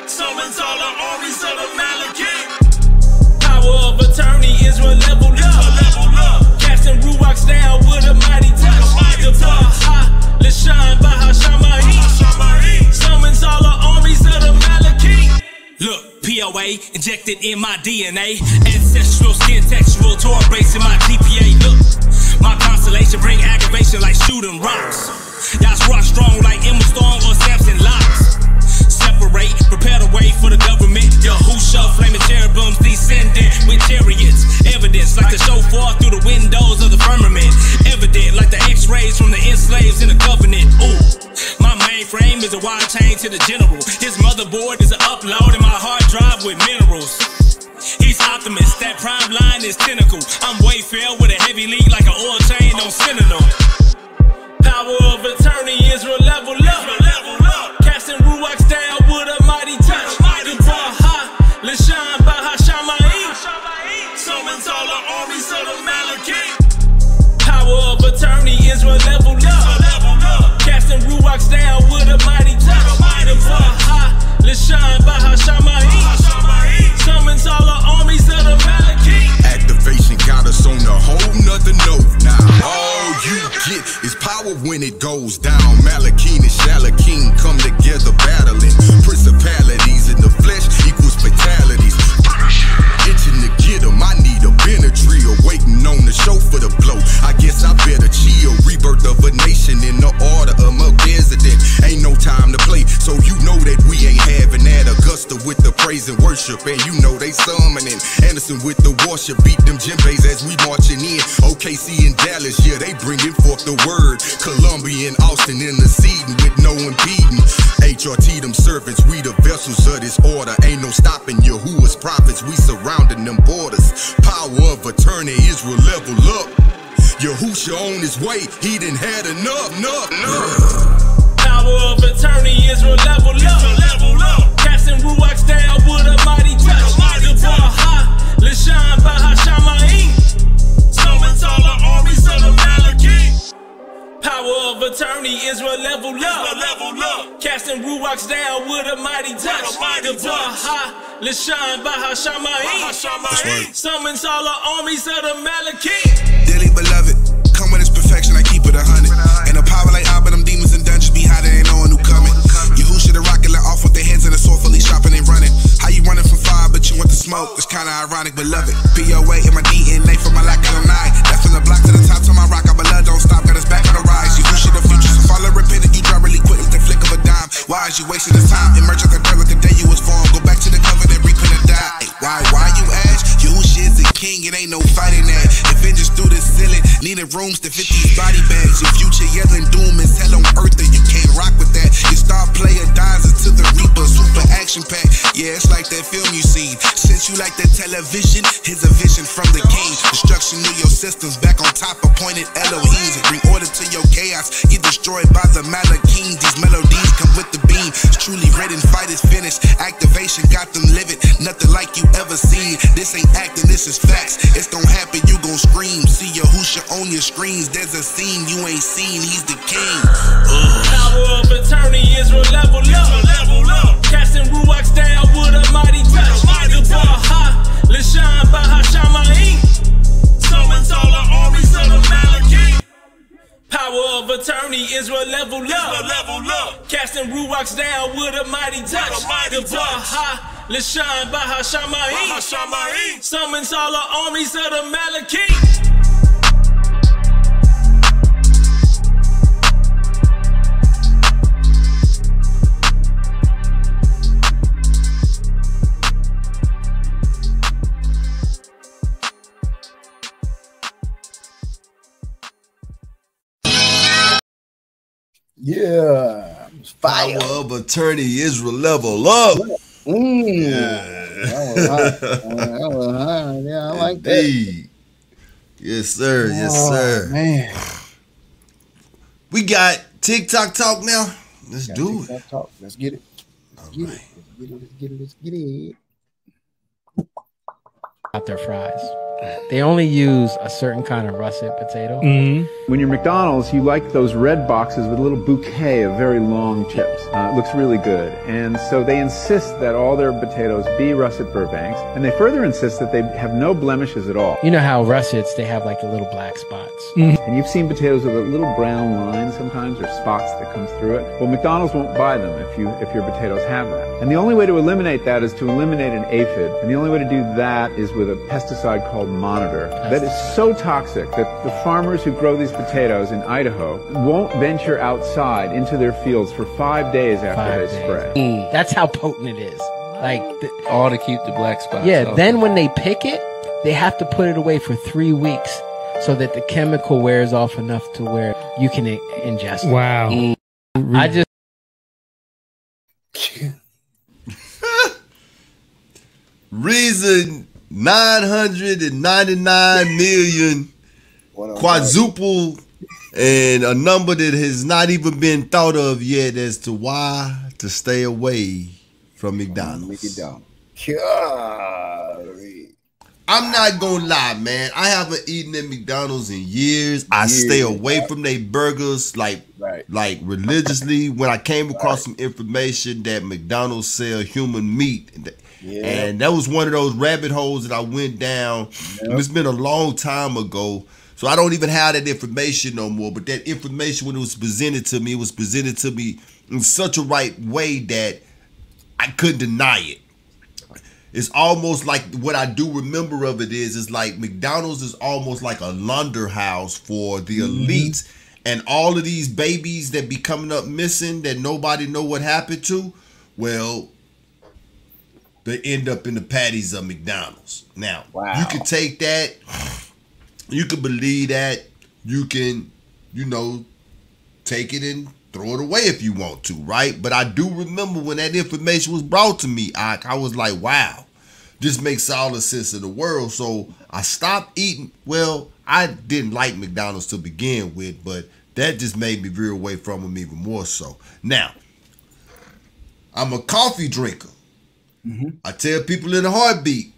Speaker 10: Summons all the armies of the Malachim. Power of attorney Israel level up. Casting ruachs down with a mighty touch. Let's shine by Hashamayim. Summons all the armies of the Malachim. Look, POA injected in my DNA. Ancestral, skin textural, Torah bracing my GPA. Look, my constellation bring aggravation like shooting rocks. Y'all rock strong like Emma Stone or Samson Locks. Separate, prepare the way for the government. Yahusha, flaming cherubims descending with chariots. Evidence like the shofar through the windows of the firmament. Evident like the x-rays from the enslaved in the covenant. Ooh, my mainframe is a wire chain to the general. His motherboard is an upload in my hard drive with minerals. He's optimist, that prime line is tentacle. I'm Wayfair with a heavy lead like an oil chain on Sentinel. Power of attorney Israel level up. Casting ruachs down with a mighty touch. Let's shine by Hashamayim. Summons all the armies of the Malachim. Power of attorney Israel level up. Casting ruachs down with a mighty touch. Let's shine by Hashamayim. Summons all the armies of the Malachim.
Speaker 11: Activation got us on the whole power when it goes down. Malachine and Shalakine come together battling. Principalities in the flesh equals fatalities. Itching to get them, I need a Benadryl. Waiting on the show for the blow. I guess I better chill. Rebirth of a nation in the order of Melchizedek. Ain't no time to play, so you know that we ain't having that. Augusta with the praise and worship, and you know they summoning. Anderson with the worship, beat them djembes as we marching in. OKC and Dallas, yeah, they bringing forth the word. Columbia and Austin interceding with no impeding. HRT them servants, we the vessels of this order. Ain't no stopping Yahuwah's prophets, we surrounding them borders. Power of attorney, Israel level up. Yahusha on his way, he done had enough.
Speaker 10: Power of attorney, Israel level up. Casting ruachs down with a mighty touch. Devar Lishan Baha Shamayim. Summons all the armies of the Malachim. Power of attorney, Israel level up. Casting ruachs down with a mighty touch. Devar Lishan Baha Shamayim. Summons all the armies of the Malachim.
Speaker 11: Dearly beloved, come with his perfection, I keep it 100. Ain't no power like Abba, them demons and dungeons be hiding, ain't no one who coming. Yahusha the rocket let off with their heads in the sword, fully shopping and running. How you running from fire, but you want the smoke? It's kinda ironic, beloved. POA in my DNA from my lack of night. That's from the block to the top, to my rock, our blood don't stop, got us back on the rise. Yahusha the future, so follow repentant, you drop really quick with the flick of a dime. Why is you wasting this time? Emerge at the dirt like the day you was formed. Go back to the covenant, repent and die. Hey, why you ask? Yahusha is the king, it ain't no fighting that. If vengeance through the ceiling, needing rooms to fit these body bags. Your future yelling doom is hell on earth, and you can't rock with that. Your star player dies into the reaper, super action pack. Yeah, it's like that film you seen. Since you like that television, here's a vision from the king. Destruction of your systems, back on top, appointed Elohims. Bring order to your chaos, get destroyed by the Malachim. These melodies come with the beam. It's truly ready, fight is finished. Activation got them livid, nothing like you ever seen. This ain't acting, this is facts. It's gonna happen, you gon' scream. See Yahusha on your screens, there's a scene you ain't seen, he's the king.
Speaker 10: Power of attorney, Israel level up. Casting ruachs down with a mighty touch. Devar Lishan Baha Shamayim. Summons all the armies of the Malachim. Power of attorney, Israel level up. Casting ruachs down with a mighty touch. Devar Lishan Baha Shamayim. Summons all the armies of the Malachim.
Speaker 6: Yeah,
Speaker 5: Power of attorney, Israel level up.
Speaker 6: Yeah, that was high. Yeah, I like that.
Speaker 5: Yes, sir. Yes, sir.
Speaker 6: Man,
Speaker 5: we got TikTok talk now. Let's do it.
Speaker 6: Talk. Let's get it. Let's get it.
Speaker 12: Out their fries. They only use a certain kind of russet potato.
Speaker 13: When you're McDonald's, you like those red boxes with a little bouquet of very long chips. It looks really good. And so they insist that all their potatoes be russet Burbanks. And they further insist that they have no blemishes at all.
Speaker 12: You know how russets, they have like the little black spots.
Speaker 13: And you've seen potatoes with a little brown line sometimes, or spots that come through it. Well, McDonald's won't buy them if your potatoes have that. And the only way to eliminate that is to eliminate an aphid. And the only way to do that is with a pesticide called Monitor. That is so toxic that the farmers who grow these potatoes in Idaho won't venture outside into their fields for 5 days after they spray.
Speaker 12: That's how potent it is. Like
Speaker 14: all to keep the black spots.
Speaker 12: Yeah, then when they pick it, they have to put it away for 3 weeks so that the chemical wears off enough to where you can ingest it.
Speaker 15: Wow.
Speaker 12: I just
Speaker 5: reason 999 million quadruple, and a number that has not even been thought of yet as to why to stay away from McDonald's. I'm not gonna lie, man. I haven't eaten at McDonald's in years. I stay away from their burgers like religiously. When I came across some information that McDonald's sell human meat, and that was one of those rabbit holes that I went down. It's been a long time ago. So I don't even have that information no more. But that information, when it was presented to me, it was presented to me in such a right way that I couldn't deny it. It's almost like what I do remember of it is like McDonald's is almost like a launder house for the elites. And all of these babies that be coming up missing that nobody know what happened to, well, they end up in the patties of McDonald's. Now, you can take that, you can believe that, you can, take it and throw it away if you want to, right? But I do remember when that information was brought to me, I was like, wow, this makes all the sense in the world. So I stopped eating. Well, I didn't like McDonald's to begin with, but that just made me veer away from them even more so. Now, I'm a coffee drinker. I tell people in a heartbeat,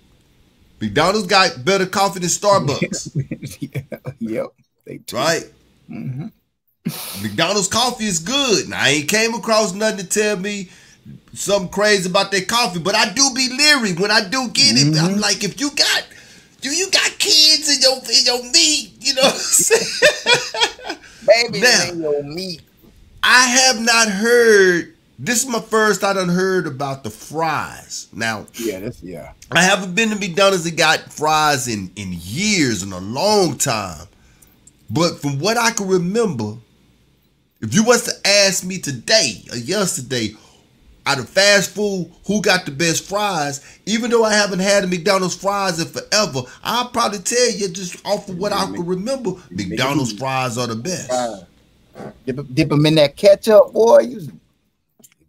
Speaker 5: McDonald's got better coffee than Starbucks.
Speaker 6: Yep. They do.
Speaker 5: Right? McDonald's coffee is good. Now, I ain't came across nothing to tell me something crazy about their coffee, but I do be leery when I do get it. I'm like, if you got kids in your meat, you know what I'm saying?
Speaker 6: Baby,
Speaker 5: now,
Speaker 6: in your meat.
Speaker 5: I have not heard. This is my first I done heard about the fries. Now, I haven't been to McDonald's and got fries in years, in a long time. But from what I can remember, if you was to ask me today or yesterday, out of fast food, who got the best fries, even though I haven't had a McDonald's fries in forever, I'll probably tell you just off of what I can remember, McDonald's fries are the best.
Speaker 6: Dip them in that ketchup, boy.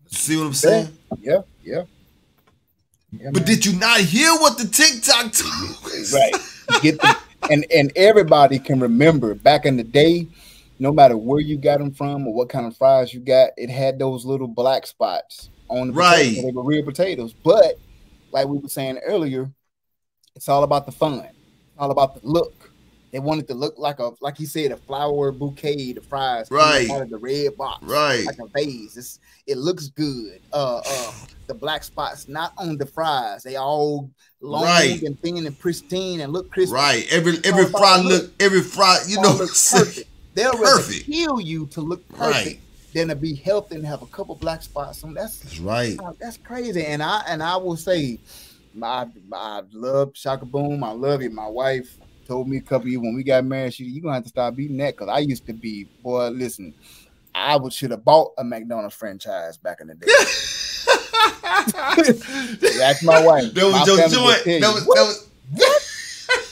Speaker 5: See what I'm saying?
Speaker 6: Yeah,
Speaker 5: but did you not hear what the TikTok told?
Speaker 6: Right. And everybody can remember back in the day, no matter where you got them from or what kind of fries you got, it had those little black spots on the potatoes. They were real potatoes. But like we were saying earlier, it's all about the fun, all about the look. They wanted to look like he said, a flower bouquet, the fries out of the red box, like a vase. It looks good. The black spots not on the fries. They all long and thin and pristine and look crispy.
Speaker 5: Right. Every fry look,
Speaker 6: perfect. They'll rather kill you to look perfect than to be healthy and have a couple black spots on. That's right. That's crazy. And I will say, I love Shaka Boom. I love it. My wife told me a couple of years when we got married, you're gonna have to stop eating that, because I used to be, boy, listen, I should have bought a McDonald's franchise back in the day. That's my wife.
Speaker 5: That was your joint. What?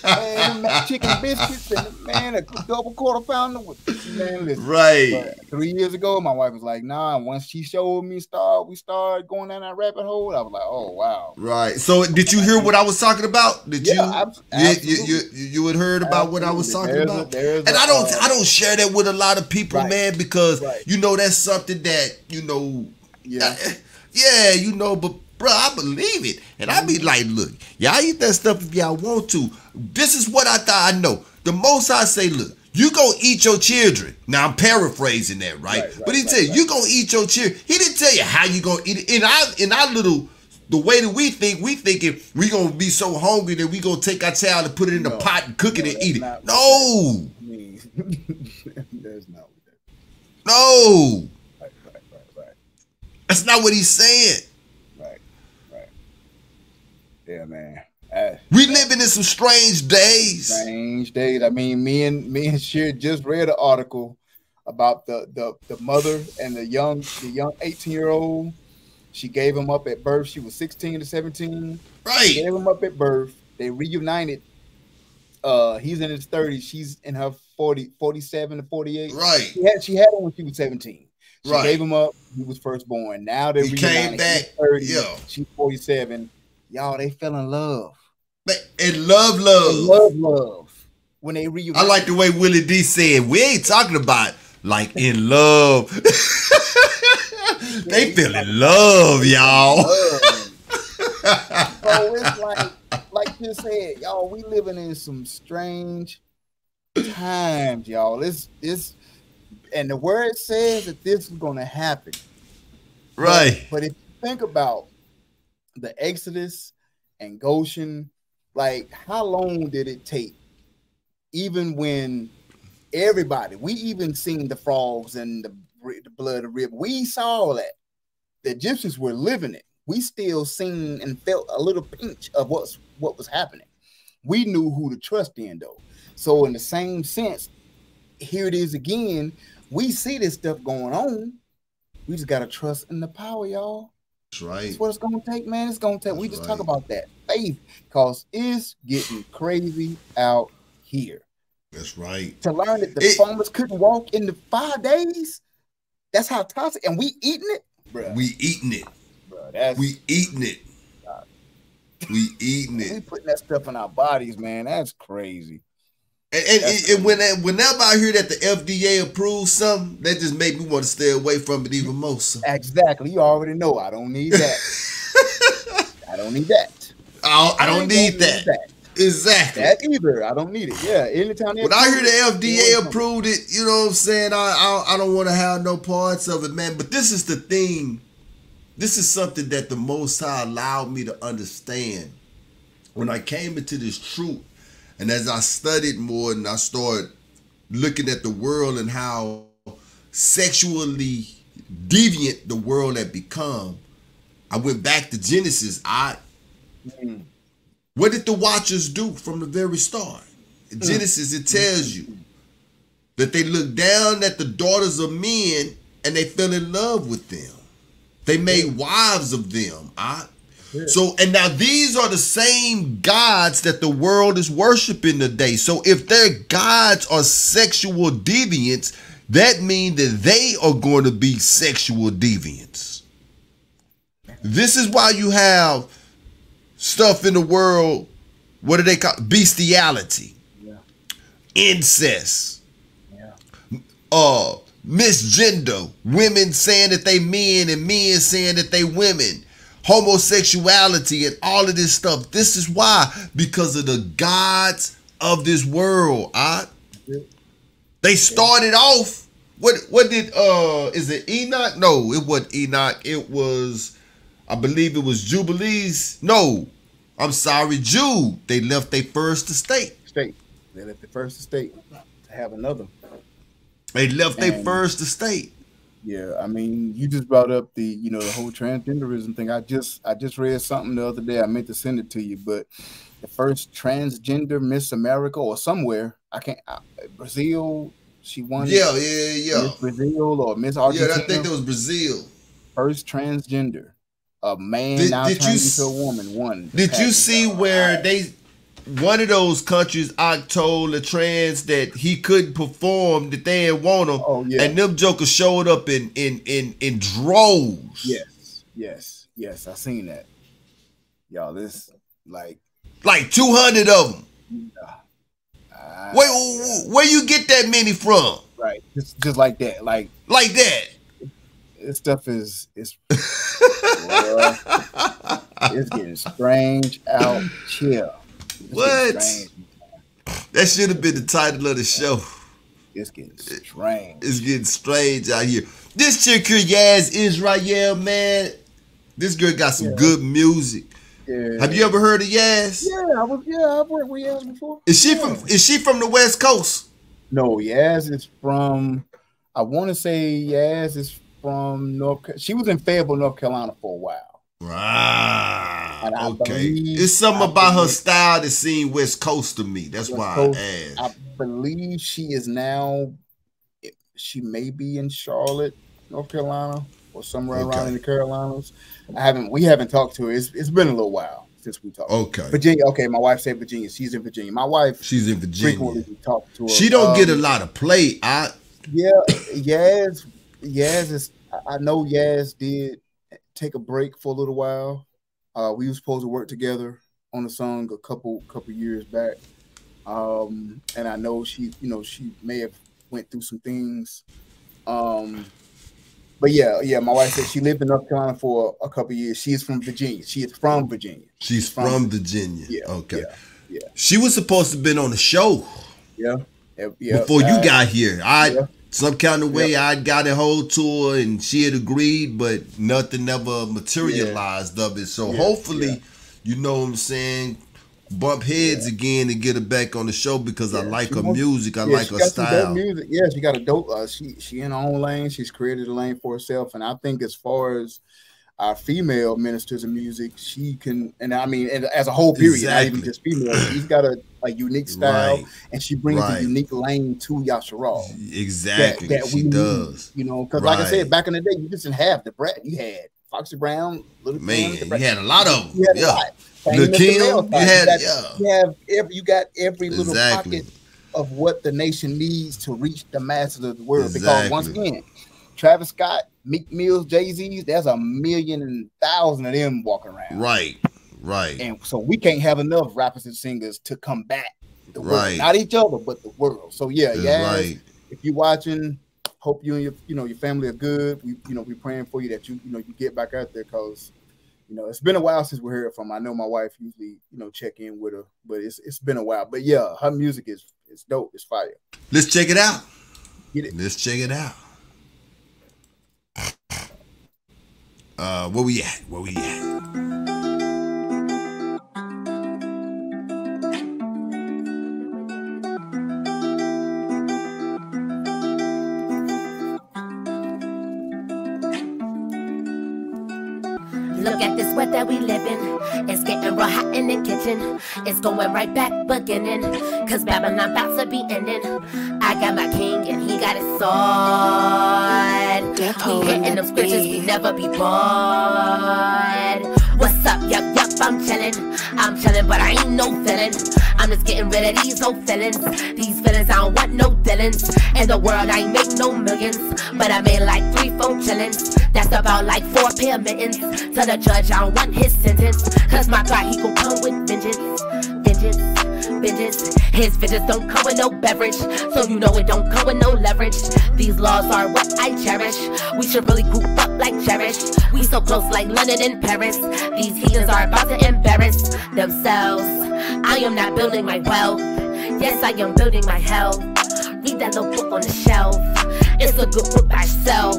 Speaker 6: Man, chicken biscuits and a double quarter pounder. Man, listen.
Speaker 5: Right.
Speaker 6: But 3 years ago, my wife was like, "Nah." Once she showed me, we started going down that rabbit hole. I was like, "Oh wow."
Speaker 5: Right. So, did you hear what I was talking about? Did you had heard about what I was talking about? And I don't share that with a lot of people, man, because that's something that but. Bro, I believe it. And I be like, look, y'all eat that stuff if y'all want to. This is what I thought I know. The most I say, look, you gonna eat your children. Now, I'm paraphrasing that, right? But he tell you gonna eat your children. He didn't tell you how you gonna eat it. In our little, the way that we thinking we gonna be so hungry that we gonna take our child and put it in the pot and cook it and eat it. No.
Speaker 6: There's no.
Speaker 5: No. That's not what he's saying.
Speaker 6: Yeah, man.
Speaker 5: We living in some strange days.
Speaker 6: I mean, me and Sheer just read an article about the mother and the young 18-year-old. She gave him up at birth. She was 16 to 17.
Speaker 5: Right.
Speaker 6: She gave him up at birth. They reunited. He's in his 30s. She's in her 47 to 48.
Speaker 5: Right.
Speaker 6: She had him when she was 17. She gave him up. He was first born. Now they
Speaker 5: came back.
Speaker 6: 30. Yeah. She's 47. Y'all, they fell in love.
Speaker 5: And love.
Speaker 6: When they reunited.
Speaker 5: I like the way Willie D said, we ain't talking about like in love. They fell in love, y'all.
Speaker 6: So it's like you said, y'all, we living in some strange times, y'all. This and the word says that this is gonna happen.
Speaker 5: Right.
Speaker 6: But if you think about the Exodus and Goshen, like how long did it take even when everybody, we even seen the frogs and the blood of the river. We saw that. The Egyptians were living it. We still seen and felt a little pinch of what was happening. We knew who to trust in, though. So in the same sense, here it is again. We see this stuff going on. We just gotta trust in the power, y'all.
Speaker 5: That's right.
Speaker 6: That's what it's gonna take, man. It's gonna take.
Speaker 5: That's
Speaker 6: we just
Speaker 5: right.
Speaker 6: talk about that faith, cause it's getting crazy out here.
Speaker 5: That's right.
Speaker 6: To learn that the farmers couldn't walk in the 5 days. That's how toxic, and we eating it, bro.
Speaker 5: We eating it.
Speaker 6: Bro,
Speaker 5: we eating it. We eating it.
Speaker 6: We putting that stuff in our bodies, man. That's crazy.
Speaker 5: And whenever I hear that the FDA approves something, that just make me want to stay away from it even more. So.
Speaker 6: Exactly. You already know I don't need that. I don't need that.
Speaker 5: I don't need that. Exactly.
Speaker 6: That either. I don't need it. Yeah. Anytime.
Speaker 5: When I hear the FDA approved it, you know what I'm saying? I don't want to have no parts of it, man. But this is the thing. This is something that the Most High allowed me to understand when I came into this truth. And as I studied more and I started looking at the world and how sexually deviant the world had become, I went back to Genesis. What did the Watchers do from the very start? In Genesis, it tells you that they looked down at the daughters of men and they fell in love with them. They made wives of them. So, and now these are the same gods that the world is worshiping today. So if their gods are sexual deviants, that means that they are going to be sexual deviants. This is why you have stuff in the world, what do they call it? Bestiality, incest, misgender, women saying that they men and men saying that they women, homosexuality and all of this stuff. This is why, because of the gods of this world. They started off, what did is it Enoch? No, it wasn't Enoch. It was, I believe it was Jubilees. No, I'm sorry, Jude. They left their first estate.
Speaker 6: They left the first estate to have another.
Speaker 5: They left their first estate.
Speaker 6: Yeah, I mean, you just brought up the whole transgenderism thing. I just read something the other day. I meant to send it to you, but the first transgender Miss America or somewhere, Brazil, she won.
Speaker 5: Yeah.
Speaker 6: Miss Brazil or Miss Argentina.
Speaker 5: Yeah, I think that was Brazil.
Speaker 6: First transgender, a man now turned into a woman. Won.
Speaker 5: Did you see where one of those countries, I told the trans that he couldn't perform, that they didn't want him, and them jokers showed up in droves.
Speaker 6: Yes, I seen that. Y'all, this like
Speaker 5: 200 of them. Where you get that many from?
Speaker 6: Right, just like that, like
Speaker 5: that.
Speaker 6: This stuff is it's getting strange out here.
Speaker 5: What? That should have been the title of the show.
Speaker 6: It's getting strange.
Speaker 5: It's getting strange out here. This chick here, Yaz Israel, man. This girl got some good music. Yeah. Have you ever heard of Yaz?
Speaker 6: I've worked with Yaz before.
Speaker 5: Is she from the West Coast?
Speaker 6: No, Yaz is from, I want to say Yaz is from she was in Fayetteville, North Carolina for a while.
Speaker 5: Right. Okay. It's something about her style that seemed West Coast to me. That's why I asked.
Speaker 6: I believe she is now, she may be in Charlotte, North Carolina, or somewhere around in the Carolinas. We haven't talked to her. It's been a little while since we talked.
Speaker 5: Okay.
Speaker 6: Virginia. Okay, my wife said Virginia. She's in Virginia. My wife.
Speaker 5: She's in Virginia.
Speaker 6: Frequently talk to her.
Speaker 5: She don't get a lot of play.
Speaker 6: Yaz is. I know Yaz did take a break for a little while. We were supposed to work together on a song a couple years back. And I know she may have went through some things. But yeah, my wife said she lived in North Carolina for a couple years. She's from Virginia. She is from Virginia.
Speaker 5: She's from Virginia.
Speaker 6: Yeah.
Speaker 5: Okay.
Speaker 6: Yeah.
Speaker 5: She was supposed to have been on the show.
Speaker 6: Yeah.
Speaker 5: Before you got here. Some kind of way I got a hold to her and she had agreed, but nothing ever materialized of it. So hopefully, you know what I'm saying, bump heads again to get her back on the show because I like her
Speaker 6: wants,
Speaker 5: music. I like
Speaker 6: she
Speaker 5: her
Speaker 6: got some
Speaker 5: style.
Speaker 6: dope music. Yeah, she got a dope. She in her own lane. She's created a lane for herself, and I think as far as our female ministers of music, she can, and I mean, and as a whole period, not even just female, she's got a unique style, and she brings a unique lane to Yasharal.
Speaker 5: Exactly,
Speaker 6: that
Speaker 5: she does.
Speaker 6: You know, because like I said, back in the day, you just didn't have the Brat. You had Foxy Brown, Little
Speaker 5: Man,
Speaker 6: Kim,
Speaker 5: you had a lot of them.
Speaker 6: You had a lot.
Speaker 5: Lil' Kim,
Speaker 6: you got every little pocket of what the nation needs to reach the masses of the world. Because once again, Travis Scott, Meek Mills, Jay-Z's, there's 1,000,000 of them walking around.
Speaker 5: Right.
Speaker 6: And so we can't have enough rappers and singers to combat the world. Not each other, but the world. So if you're watching, hope you and your family are good. We praying for you that you get back out there, because it's been a while since we heard from her. I know my wife usually check in with her, but it's been a while. But yeah, her music is dope. It's fire.
Speaker 5: Let's check it out.
Speaker 6: Get it.
Speaker 5: Let's check it out. Where we at?
Speaker 15: Look at this weather we live in. It's getting real hot in the kitchen. It's going right back beginning, cause Babylon about to be ending. I got my king and he got his sword. We hitting them scriptures, we never be bored. What's up? Yup, I'm chillin', but I ain't no villain. I'm just getting rid of these old feelings. These feelings, I don't want no villains. In the world, I ain't make no millions, but I made like 3-4 chillins. That's about like 4 pair of mittens. To the judge, I don't want his sentence, cause my God, he gon' come with vengeance. His vengeance don't come with no beverage, so you know it don't come with no leverage. These laws are what I cherish. We should really group up like Cherish. We so close like London and Paris. These heathens are about to embarrass themselves. I am not building my wealth. Yes, I am building my health. Read that little book on the shelf. It's a good book by itself.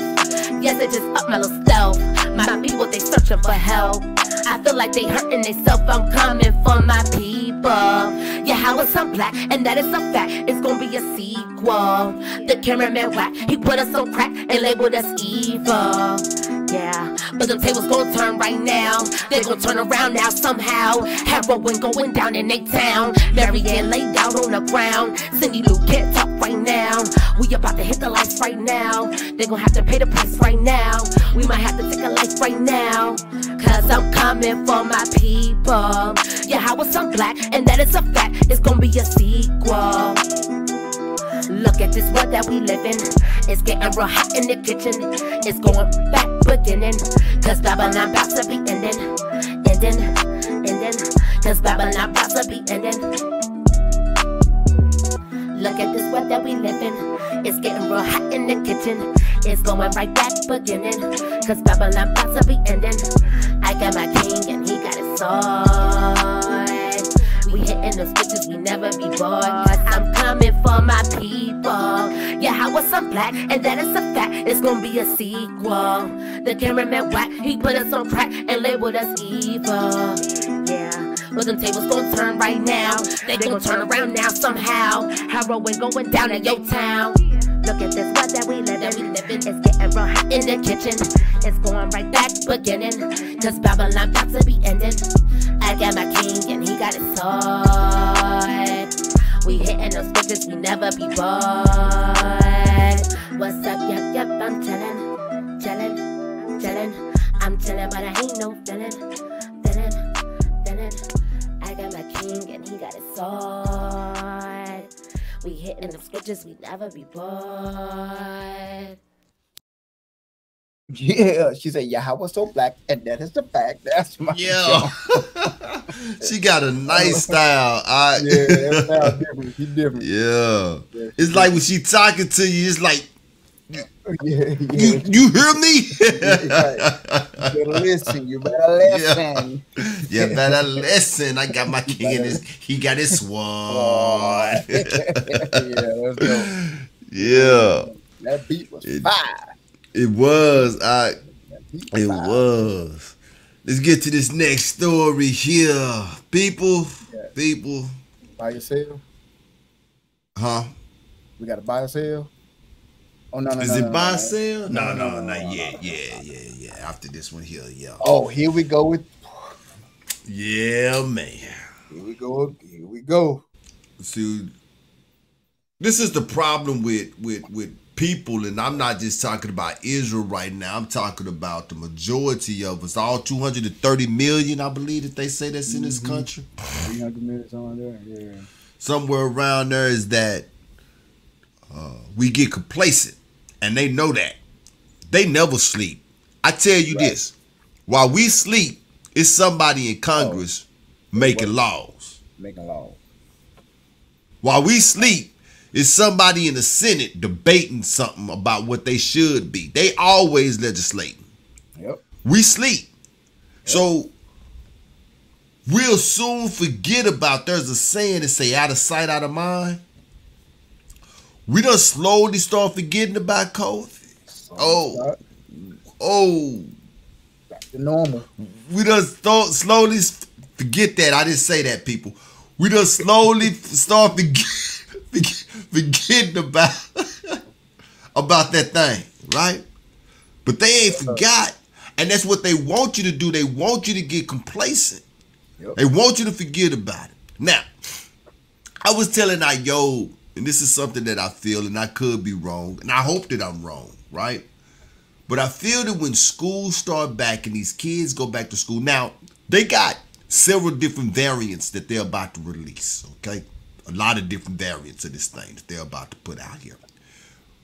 Speaker 15: Yes, it just up my little stealth. My people, they searching for help. I feel like they hurting themselves. I'm coming for my people. Yeah, how is I'm black, and that is a fact. It's gonna be a sequel. The cameraman whack, he put us on crack and labeled us evil. Yeah, but the tables gonna turn right now. They gonna turn around now somehow. Heroin going down in they town. Mary Ann laid down on the ground. Cindy Lou can't talk right now. We about to hit the lights right now. They gonna have to pay the price right now. We might have to take a life right now, cause I'm coming for my people. Yeah, how was I'm black, and that is a fact. It's gonna be a sequel. Look at this world that we live in. It's getting real hot in the kitchen. It's going back beginning, cause Babylon about to be ending. Cause Babylon about to be ending. Look at this world that we live in. It's getting real hot in the kitchen. It's going right back beginning, cause Babylon about to be ending. I got my king and he got his sword. We hitting those bitches, we never be bored. Cause I'm coming for my people. Yeah, how was I'm black, and that is a fact. It's gonna be a sequel. The cameraman whack, he put us on crack and labeled us evil. Yeah, but them tables gonna turn right now. They gonna turn around now somehow. Heroin going down in your town. Look at this world that we live in. It's getting real hot in the kitchen. It's going right back beginning, cause Babylon about to be ending. I got my king and he got his sword. We hitting those bitches, we never be bored. What's up? Yup, I'm chillin'. I'm chillin', but I ain't no villain. I got my king and he got his sword. We hitting them bitches, we never be bored.
Speaker 6: Yeah, she said, yeah, I was so black, and that is the fact. That's my
Speaker 5: She got a nice style.
Speaker 6: Yeah, that style different. She's different.
Speaker 5: Yeah. It's like when she talking to you, it's like, you hear me?
Speaker 6: You better listen. You better listen.
Speaker 5: You better listen. I got my king in his, he got his sword.
Speaker 6: Yeah, let's go.
Speaker 5: Yeah.
Speaker 6: That beat was fire.
Speaker 5: It was. It was. Let's get to this next story here. People, People.
Speaker 6: Buy or sell?
Speaker 5: Huh?
Speaker 6: We got to buy or sell? Oh, no.
Speaker 5: Is it buy or sell? No, not yet. Yeah. After this one here, yeah.
Speaker 6: Oh, here we go with.
Speaker 5: Yeah, man.
Speaker 6: Here we go.
Speaker 5: See, this is the problem with people, and I'm not just talking about Israel right now. I'm talking about the majority of us, all 230 million, I believe that they say that's in this country.
Speaker 6: 300 minutes on there, yeah.
Speaker 5: Somewhere around there is that we get complacent, and they know that. They never sleep. I tell you this, while we sleep, it's somebody in Congress making laws. While we sleep, it's somebody in the Senate debating something about what they should be. They always legislating.
Speaker 6: Yep.
Speaker 5: We sleep. Yep. So we'll soon forget about, there's a saying that say out of sight, out of mind. We done slowly start forgetting about COVID.
Speaker 6: Back to normal.
Speaker 5: We done slowly forget that. I didn't say that, people. We done slowly start forgetting about that thing, right? But they ain't forgot. And that's what they want you to do. They want you to get complacent. Yep. They want you to forget about it. Now, I was telling Ayob, and this is something that I feel, and I could be wrong, and I hope that I'm wrong, right? But I feel that when schools start back and these kids go back to school, now, they got several different variants that they're about to release, okay? A lot of different variants of this thing that they're about to put out here.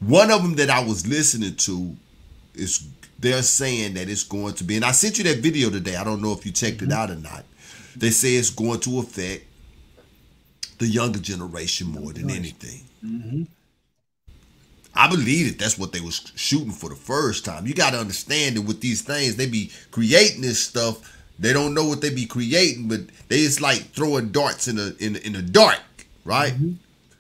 Speaker 5: One of them that I was listening to is they're saying that it's going to be, and I sent you that video today. I don't know if you checked it out or not. They say it's going to affect the younger generation more than anything.
Speaker 6: Mm-hmm.
Speaker 5: I believe that that's what they was shooting for the first time. You got to understand that with these things, they be creating this stuff. They don't know what they be creating, but they just like throwing darts in the dark, right? Mm-hmm.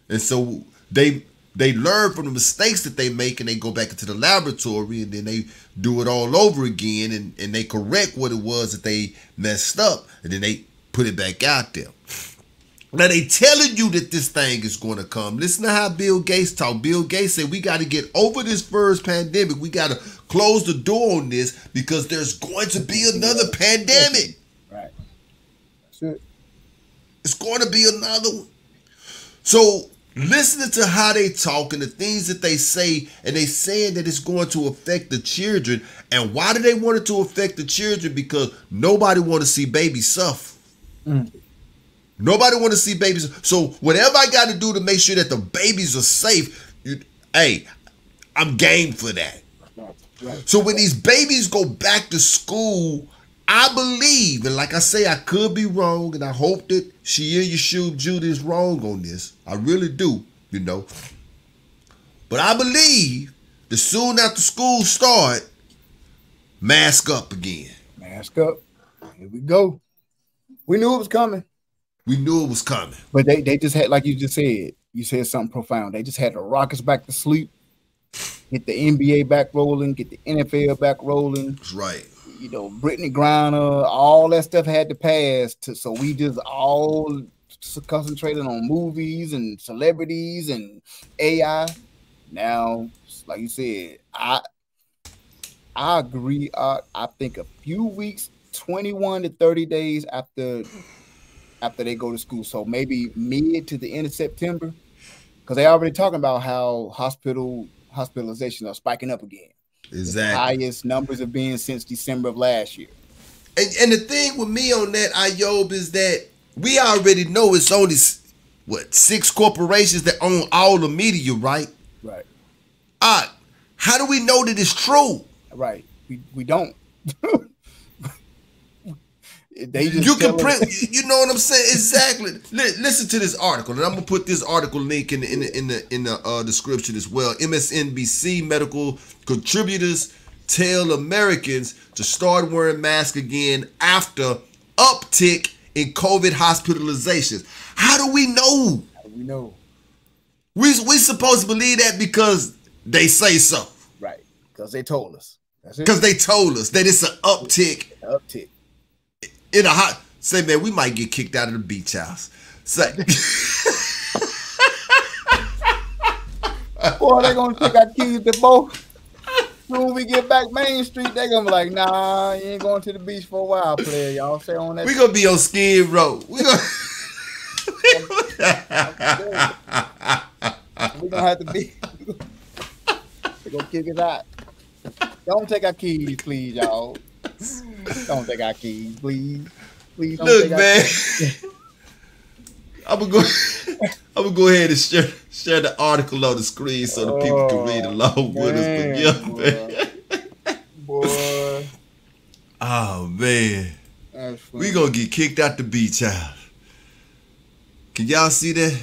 Speaker 5: And so they learn from the mistakes that they make, and they go back into the laboratory, and then they do it all over again, and they correct what it was that they messed up, and then they put it back out there. Now they telling you that this thing is going to come. Listen to how Bill Gates talk. Bill Gates said we got to get over this first pandemic. We got to close the door on this because there's going to be another pandemic.
Speaker 6: Right. That's it.
Speaker 5: It's going to be another one. So listening to how they talk and the things that they say, and they saying that it's going to affect the children. And why do they want it to affect the children? Because nobody want to see babies suffer.
Speaker 6: Mm.
Speaker 5: Nobody want to see babies. So whatever I got to do to make sure that the babies are safe, hey, I'm game for that. Right. So when these babies go back to school, I believe, and like I say, I could be wrong, and I hope that Shia Yeshua Judah is wrong on this. I really do, you know. But I believe that soon after school start, mask up again.
Speaker 6: Mask up. Here we go. We knew it was coming.
Speaker 5: We knew it was coming.
Speaker 6: But they just had, like you just said, you said something profound. They just had the Rockets back to sleep, get the NBA back rolling, get the NFL back rolling.
Speaker 5: That's right.
Speaker 6: You know, Brittany Griner, all that stuff had to pass. So we just all concentrated on movies and celebrities and AI. Now, like you said, I agree. I think a few weeks, 21 to 30 days after they go to school. So maybe mid to the end of September, because they already talking about how hospitalizations are spiking up again.
Speaker 5: Exactly.
Speaker 6: The highest numbers have been since December of last year.
Speaker 5: And the thing with me on that, Ayob, is that we already know it's only, 6 corporations that own all the media, right?
Speaker 6: Right.
Speaker 5: How do we know that it's true?
Speaker 6: Right. We don't. They just
Speaker 5: you can print. You know what I'm saying? Exactly. Listen to this article, and I'm gonna put this article link in the description as well. MSNBC medical contributors tell Americans to start wearing masks again after uptick in COVID hospitalizations. How do we know?
Speaker 6: How do we know?
Speaker 5: We supposed to believe that because they say so.
Speaker 6: Right. Because they told us.
Speaker 5: Because they told us that it's an uptick.
Speaker 6: Uptick.
Speaker 5: In a hot, Say, man, we might get kicked out of the beach house. Say,
Speaker 6: boy, they gonna take our keys to both. Soon we get back Main Street, they gonna be like, nah, you ain't going to the beach for a while, player. Y'all stay on that.
Speaker 5: We gonna be on Skid Row. We gonna
Speaker 6: have to be. They gonna kick us out. Don't take our keys, please, y'all. Don't take our keys, please. Please don't
Speaker 5: look,
Speaker 6: take our
Speaker 5: man.
Speaker 6: keys.
Speaker 5: I'm gonna go ahead and share the article on the screen so the people can read along with us. But yeah, man.
Speaker 6: Boy.
Speaker 5: Oh man. We gonna get kicked out the beach house. Can y'all see that?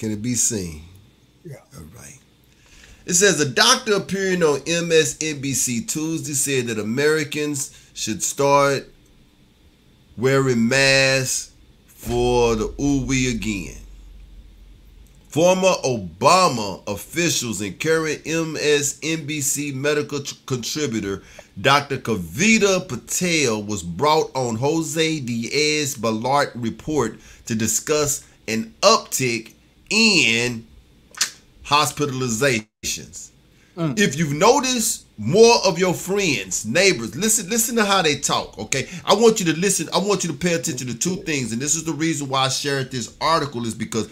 Speaker 5: Can it be seen?
Speaker 6: Yeah.
Speaker 5: All right. It says a doctor appearing on MSNBC Tuesday said that Americans should start wearing masks for the ooh-wee again. Former Obama officials and current MSNBC medical contributor Dr. Kavita Patel was brought on Jose Diaz-Balart report to discuss an uptick in hospitalizations. If you've noticed, more of your friends, neighbors, listen to how they talk, okay? I want you to listen. I want you to pay attention to two things, and this is the reason why I shared this article is because,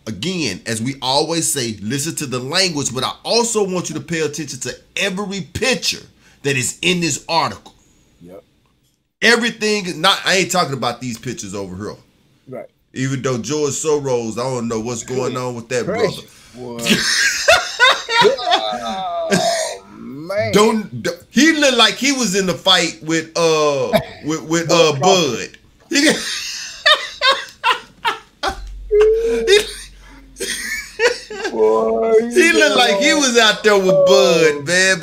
Speaker 5: again, as we always say, listen to the language, but I also want you to pay attention to every picture that is in this article.
Speaker 6: Yep.
Speaker 5: Everything is not, I ain't talking about these pictures over here.
Speaker 6: Right.
Speaker 5: Even though George Soros, I don't know what's going on with that brother.
Speaker 6: Oh, man.
Speaker 5: Don't he looked like he was in the fight with Bud. He looked like he was out there with Bud, man.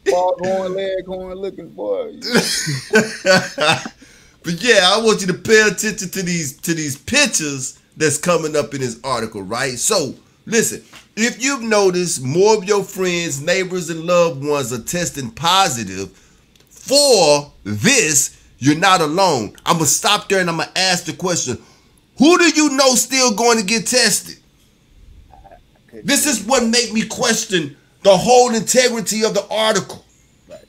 Speaker 6: Foghorn Leghorn looking boy.
Speaker 5: But yeah, I want you to pay attention to these pictures that's coming up in this article, right? So listen, if you've noticed more of your friends, neighbors, and loved ones are testing positive for this, you're not alone. I'm going to stop there and I'm going to ask the question, who do you know still going to get tested? This is what made me question the whole integrity of the article.
Speaker 6: Right.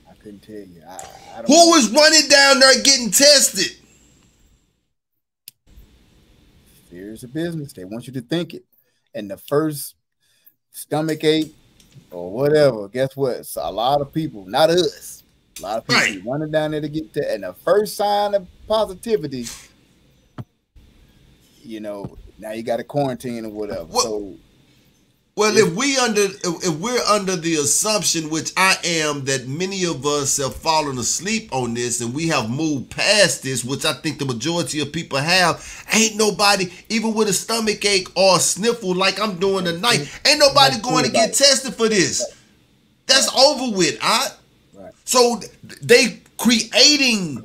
Speaker 6: I couldn't tell you.
Speaker 5: Who is running down there getting tested?
Speaker 6: Fears of business. They want you to think it. And the first stomach ache or whatever, guess what? It's a lot of people, not us. A lot of people running down there to get tested. And the first sign of positivity, you know, now you got to quarantine or whatever.
Speaker 5: Well, if we're under the assumption, which I am, that many of us have fallen asleep on this and we have moved past this, which I think the majority of people have, ain't nobody, even with a stomach ache or a sniffle like I'm doing tonight, ain't nobody going to get tested for this. That's over with, right? So they creating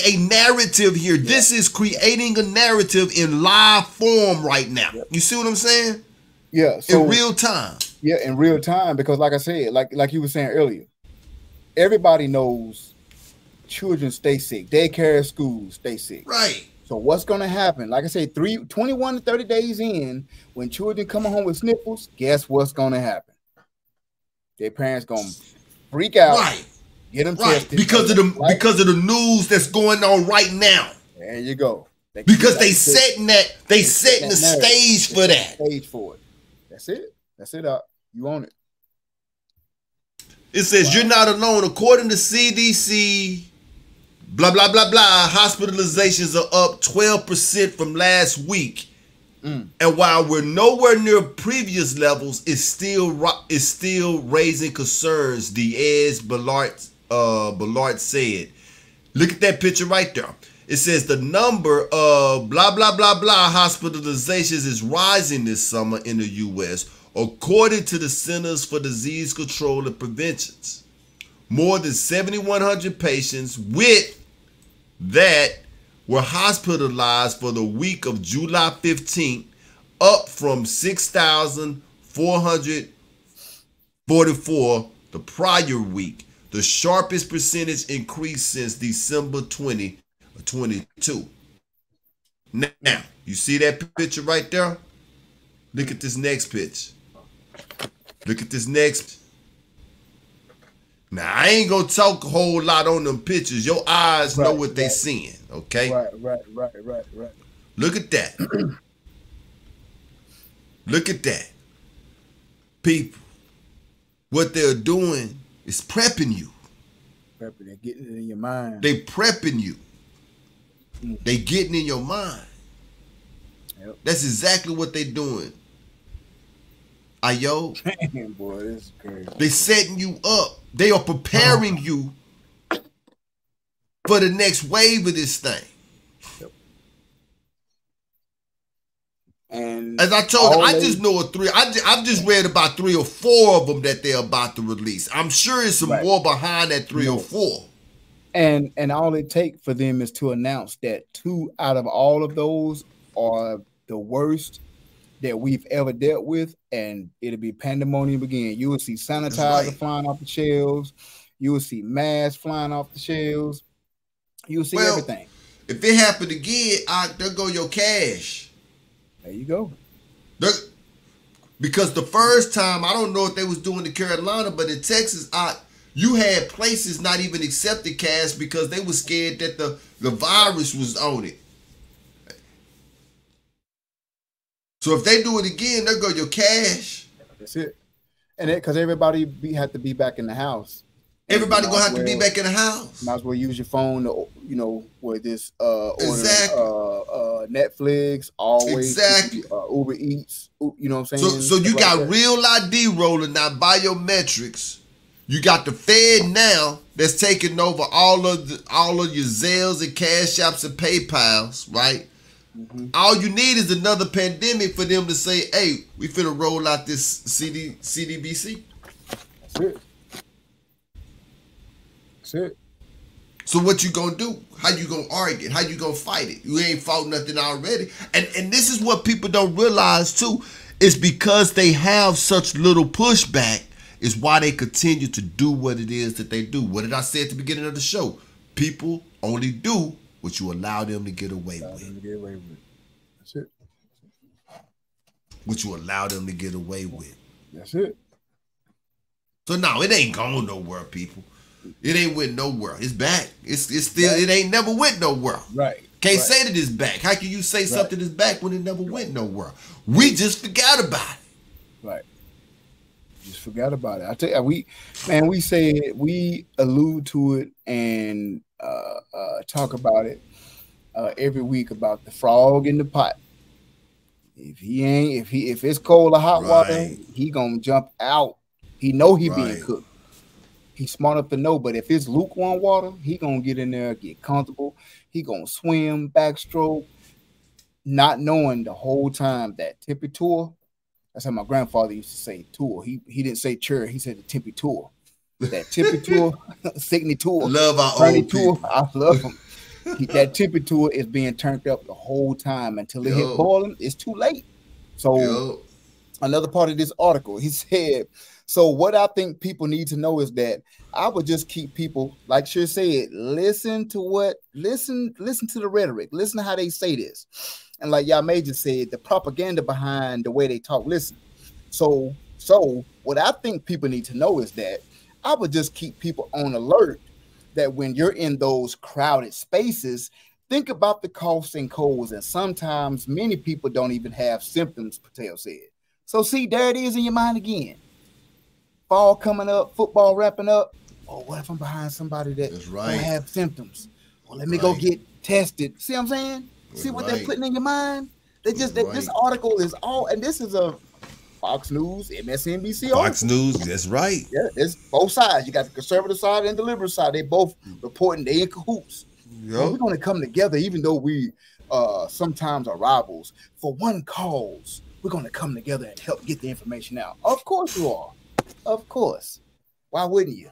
Speaker 5: a narrative here. Yep. This is creating a narrative in live form right now. Yep. You see what I'm saying?
Speaker 6: Yeah. So,
Speaker 5: in real time.
Speaker 6: Yeah, in real time, because like I said, like you were saying earlier, everybody knows children stay sick. Daycare, schools stay sick.
Speaker 5: Right.
Speaker 6: So what's going to happen? Like I said, 21 to 30 days in, when children come home with sniffles, guess what's going to happen? Their parents going to freak out.
Speaker 5: Right.
Speaker 6: Get them tested
Speaker 5: because of the news that's going on right now.
Speaker 6: There you go.
Speaker 5: Because they setting the stage for that.
Speaker 6: Stage for it. That's it. That's it. You own it.
Speaker 5: It says you're not alone. According to CDC, blah blah blah blah. Hospitalizations are up 12% from last week, and while we're nowhere near previous levels, it's still raising concerns. Diaz-Balart said. Look at that picture right there. It says the number of blah, blah, blah, blah hospitalizations is rising this summer in the U.S., according to the Centers for Disease Control and Prevention. More than 7,100 patients with that were hospitalized for the week of July 15th, up from 6,444 the prior week. The sharpest percentage increase since December 2022. Now, you see that picture right there? Look at this next picture. Look at this next. Now, I ain't gonna talk a whole lot on them pictures. Your eyes know what they seeing, okay?
Speaker 6: Right.
Speaker 5: Look at that. Look at that. People, what they're doing is prepping you.
Speaker 6: They're getting it in your mind.
Speaker 5: They prepping you. They getting in your mind.
Speaker 6: Yep.
Speaker 5: That's exactly what they doing. Ayo.
Speaker 6: Man, boy, this is crazy.
Speaker 5: They setting you up. They are preparing you for the next wave of this thing.
Speaker 6: Yep. And
Speaker 5: as I told you, I just know I've just read about 3 or 4 of them that they're about to release. I'm sure it's some more behind that 3 or 4.
Speaker 6: And all it takes for them is to announce that 2 out of all of those are the worst that we've ever dealt with, and it'll be pandemonium again. You will see sanitizer flying off the shelves. You will see masks flying off the shelves. You'll see everything.
Speaker 5: If it happened again, there go your cash.
Speaker 6: There you go.
Speaker 5: Because the first time, I don't know if they was doing in Carolina, but in Texas, you had places not even accepting cash because they were scared that the virus was on it. So if they do it again, there go your cash.
Speaker 6: That's it. And because everybody had to be back in the house.
Speaker 5: Everybody gonna have to be back in the house.
Speaker 6: Might as well use your phone to, with this Netflix, always Uber Eats. You know what I'm saying?
Speaker 5: So you got real ID rolling now, biometrics. You got the Fed now that's taking over all of your Zelles and Cash Apps and PayPals, right? Mm-hmm. All you need is another pandemic for them to say, "Hey, we finna roll out this CDBC."
Speaker 6: That's it. That's it.
Speaker 5: So what you gonna do? How you gonna argue it? How you gonna fight it? You ain't fought nothing already. And this is what people don't realize too. It's because they have such little pushback is why they continue to do what it is that they do. What did I say at the beginning of the show? People only do what you allow them to get away with.
Speaker 6: That's it.
Speaker 5: What you allow them to get away with.
Speaker 6: That's it.
Speaker 5: So no, it ain't going nowhere, people. It ain't went nowhere. It's back. It's still, it ain't never went nowhere.
Speaker 6: Right.
Speaker 5: Can't say that it's back. How can you say something is back when it never went nowhere? We just forgot about it.
Speaker 6: Right. Just forgot about it. I tell you, we say it, we allude to it and talk about it every week about the frog in the pot. If it's cold or hot water, he gonna jump out. He know he being cooked. He's smart enough to know, but if it's lukewarm water, he gonna get in there, get comfortable. He gonna swim, backstroke, not knowing the whole time that tippy tour. That's how my grandfather used to say tour. He didn't say chair, he said the tippy tour. That tippy tour, Signy tour,
Speaker 5: love our old
Speaker 6: tour. I love him. That tippy tour is being turned up the whole time until it hit boiling. It's too late. So another part of this article, he said, so what I think people need to know is that I would just keep people, like Shir said, listen to the rhetoric, listen to how they say this. And like y'all Major said, the propaganda behind the way they talk, listen. So what I think people need to know is that I would just keep people on alert that when you're in those crowded spaces, think about the coughs and colds. And sometimes many people don't even have symptoms, Patel said. So see, there it is in your mind again. Fall coming up, football wrapping up. Oh, what if I'm behind somebody that don't have symptoms? Well, let me go get tested. See what I'm saying? See what they're putting in your mind? They just this article is all, and this is a Fox News, MSNBC.
Speaker 5: Fox News, that's right.
Speaker 6: Yeah, it's both sides. You got the conservative side and the liberal side. They both reporting they in cahoots. Yep. Well, we're going to come together, even though we sometimes are rivals. For one cause, we're going to come together and help get the information out. Of course you are. Of course. Why wouldn't you?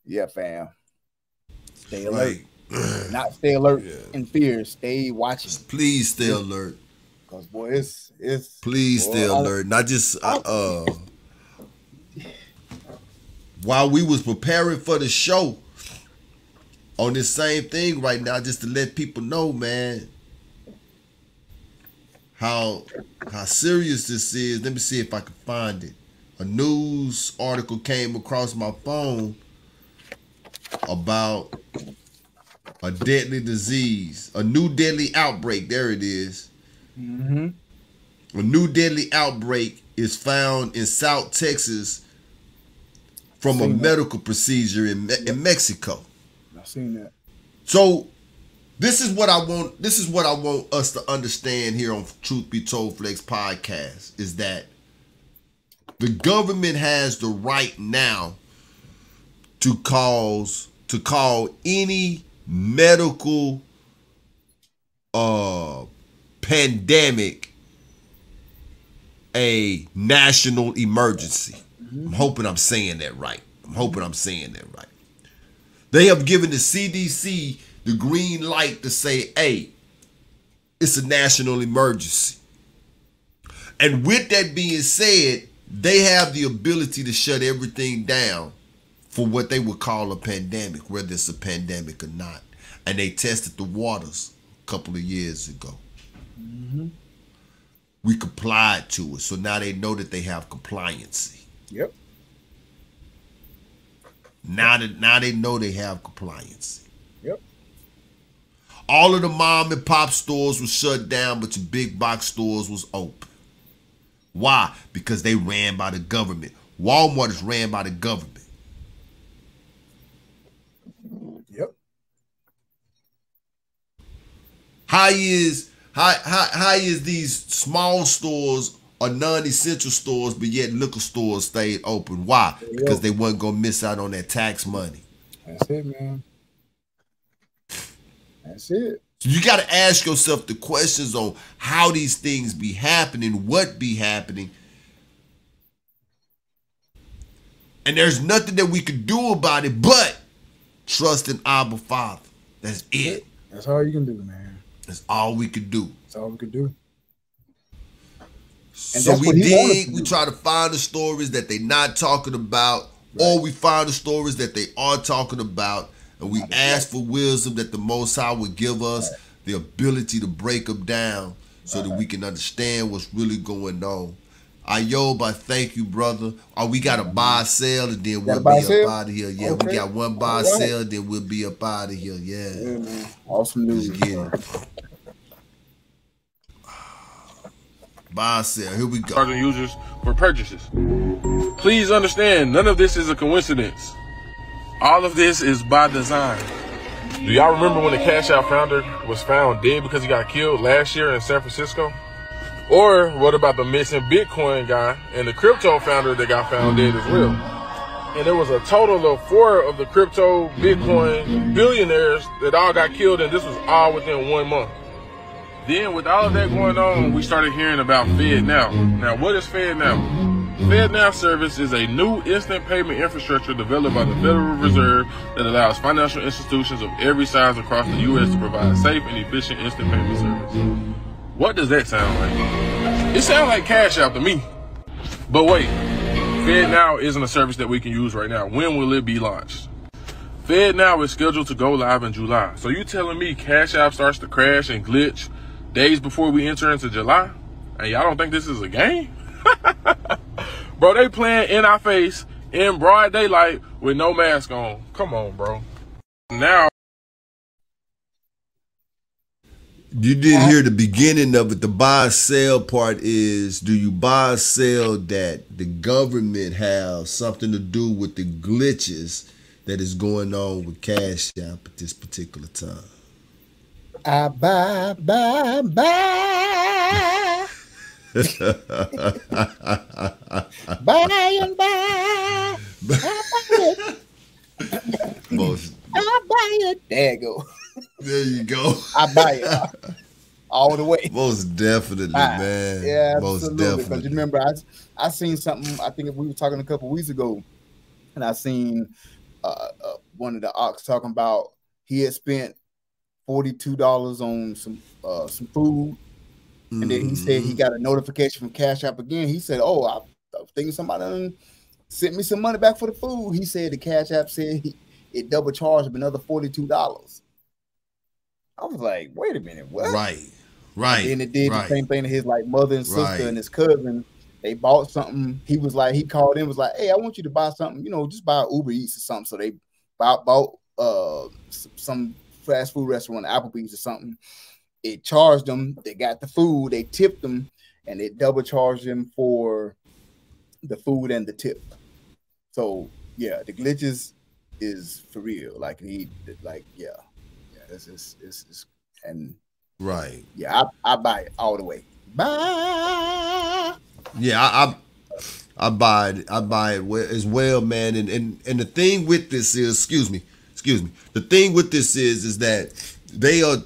Speaker 6: Yeah, fam. Stay alert. Not stay alert in fear. Stay watching.
Speaker 5: Please stay alert.
Speaker 6: Because boy, it's
Speaker 5: please stay alert. Not just while we was preparing for the show on this same thing right now, just to let people know, man, how serious this is. Let me see if I can find it. A news article came across my phone about a deadly disease, a new deadly outbreak. There it is.
Speaker 6: Mm-hmm.
Speaker 5: A new deadly outbreak is found in South Texas from a medical procedure in Mexico.
Speaker 6: I've seen that.
Speaker 5: So this is what I want. This is what I want us to understand here on Truth Be Told Flex podcast, is that the government has the right now to call any medical pandemic a national emergency. I'm hoping I'm saying that right. They have given the CDC the green light to say, hey, it's a national emergency. And with that being said, they have the ability to shut everything down for what they would call a pandemic, whether it's a pandemic or not. And they tested the waters a couple of years ago.
Speaker 6: Mm-hmm.
Speaker 5: We complied to it, so now they know that they have compliancy.
Speaker 6: Yep.
Speaker 5: Now they know they have compliance.
Speaker 6: Yep.
Speaker 5: All of the mom and pop stores were shut down, but your big box stores was open. Why? Because they ran by the government. Walmart is ran by the government.
Speaker 6: Yep.
Speaker 5: How is these small stores or non-essential stores, but yet liquor stores stayed open? Why? Because they wasn't gonna miss out on that tax money.
Speaker 6: That's it, man. That's it.
Speaker 5: So you got to ask yourself the questions on how these things be happening, what be happening. And there's nothing that we could do about it but trust in Abba Father. That's it.
Speaker 6: That's all you can do, man.
Speaker 5: That's all we could do.
Speaker 6: That's all we could do.
Speaker 5: So we dig, we try to find the stories that they're not talking about, or we find the stories that they are talking about, and we ask for wisdom that the Most High would give us the ability to break them down so that we can understand what's really going on. Ayob, I thank you, brother. We got a buy sell, and then we'll be up out of here. Yeah, we got one buy sell, then we'll be up out of here. Yeah,
Speaker 6: man. Awesome news.
Speaker 5: Get it. Buy sell. Here we go.
Speaker 16: Target users for purchases. Please understand, none of this is a coincidence. All of this is by design. Do y'all remember when the Cash App founder was found dead because he got killed last year in San Francisco? Or what about the missing Bitcoin guy and the crypto founder that got found dead as well? And there was a total of 4 of the crypto Bitcoin billionaires that all got killed, and this was all within 1 month. Then with all of that going on, we started hearing about FedNow. Now, what is FedNow? FedNow service is a new instant payment infrastructure developed by the Federal Reserve that allows financial institutions of every size across the U.S. to provide safe and efficient instant payment service. What does that sound like? It sounds like Cash App to me. But wait, FedNow isn't a service that we can use right now. When will it be launched? FedNow is scheduled to go live in July. So you telling me Cash App starts to crash and glitch days before we enter into July? And y'all don't think this is a game? Bro, they playing in our face in broad daylight with no mask on. Come on, bro. Now.
Speaker 5: You did hear the beginning of it. The buy sell part is, do you buy or sell that the government has something to do with the glitches that is going on with Cash App at this particular time?
Speaker 6: I buy. Buy and buy. I buy it. There you go.
Speaker 5: There you go.
Speaker 6: I buy it all the way.
Speaker 5: Most definitely, man.
Speaker 6: Yeah,
Speaker 5: most
Speaker 6: absolutely.
Speaker 5: definitely.
Speaker 6: But you remember, I seen something. I think we were talking a couple weeks ago, and I seen one of the ox talking about he had spent $42 on some food. And then he said he got a notification from Cash App again. He said, "Oh, I was thinking somebody sent me some money back for the food. He said the Cash App said it double charged him another $42. I was like, wait a minute, what?
Speaker 5: Right.
Speaker 6: And then it did the same thing to his like mother and sister and his cousin. They bought something. He was like, he called in, was like, hey, I want you to buy something, you know, just buy Uber Eats or something. So they bought some fast food restaurant, Applebee's or something. It charged them. They got the food. They tipped them, and it double charged them for the food and the tip. So yeah, the glitches is for real. Like it's and
Speaker 5: right.
Speaker 6: Yeah, I buy it all the way. Bye.
Speaker 5: Yeah, I buy it as well, man. And the thing with this is, excuse me. The thing with this is that they are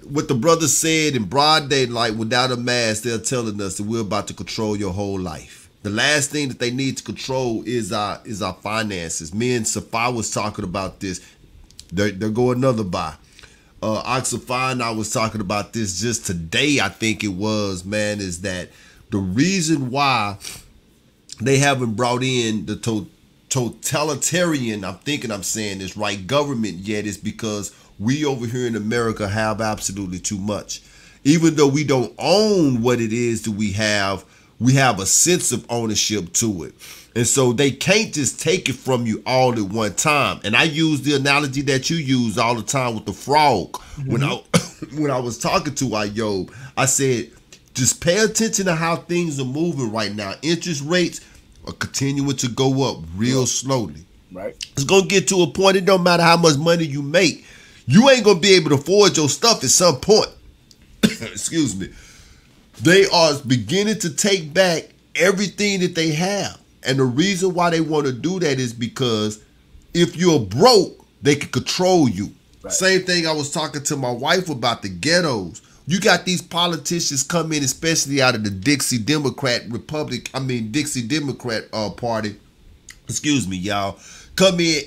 Speaker 5: what the brother said in broad daylight without a mask. They're telling us that we're about to control your whole life. The last thing that they need to control is our finances. Me and Safa was talking about this. There go another buy. Oxify and I was talking about this just today, I think it was, man, is that the reason why they haven't brought in the totalitarian, I'm saying this right, government yet is because we over here in America have absolutely too much. Even though we don't own what it is that we have a sense of ownership to it. And so they can't just take it from you all at one time. And I use the analogy that you use all the time with the frog. Mm-hmm. When I was talking to Ayob, I said, just pay attention to how things are moving right now. Interest rates are continuing to go up real slowly.
Speaker 6: Right.
Speaker 5: It's going to get to a point, it don't matter how much money you make, you ain't going to be able to afford your stuff at some point. Excuse me. They are beginning to take back everything that they have. And the reason why they want to do that is because if you're broke, they can control you. Right. Same thing I was talking to my wife about the ghettos. You got these politicians come in, especially out of the Dixie Democrat Party. Excuse me, y'all. Come in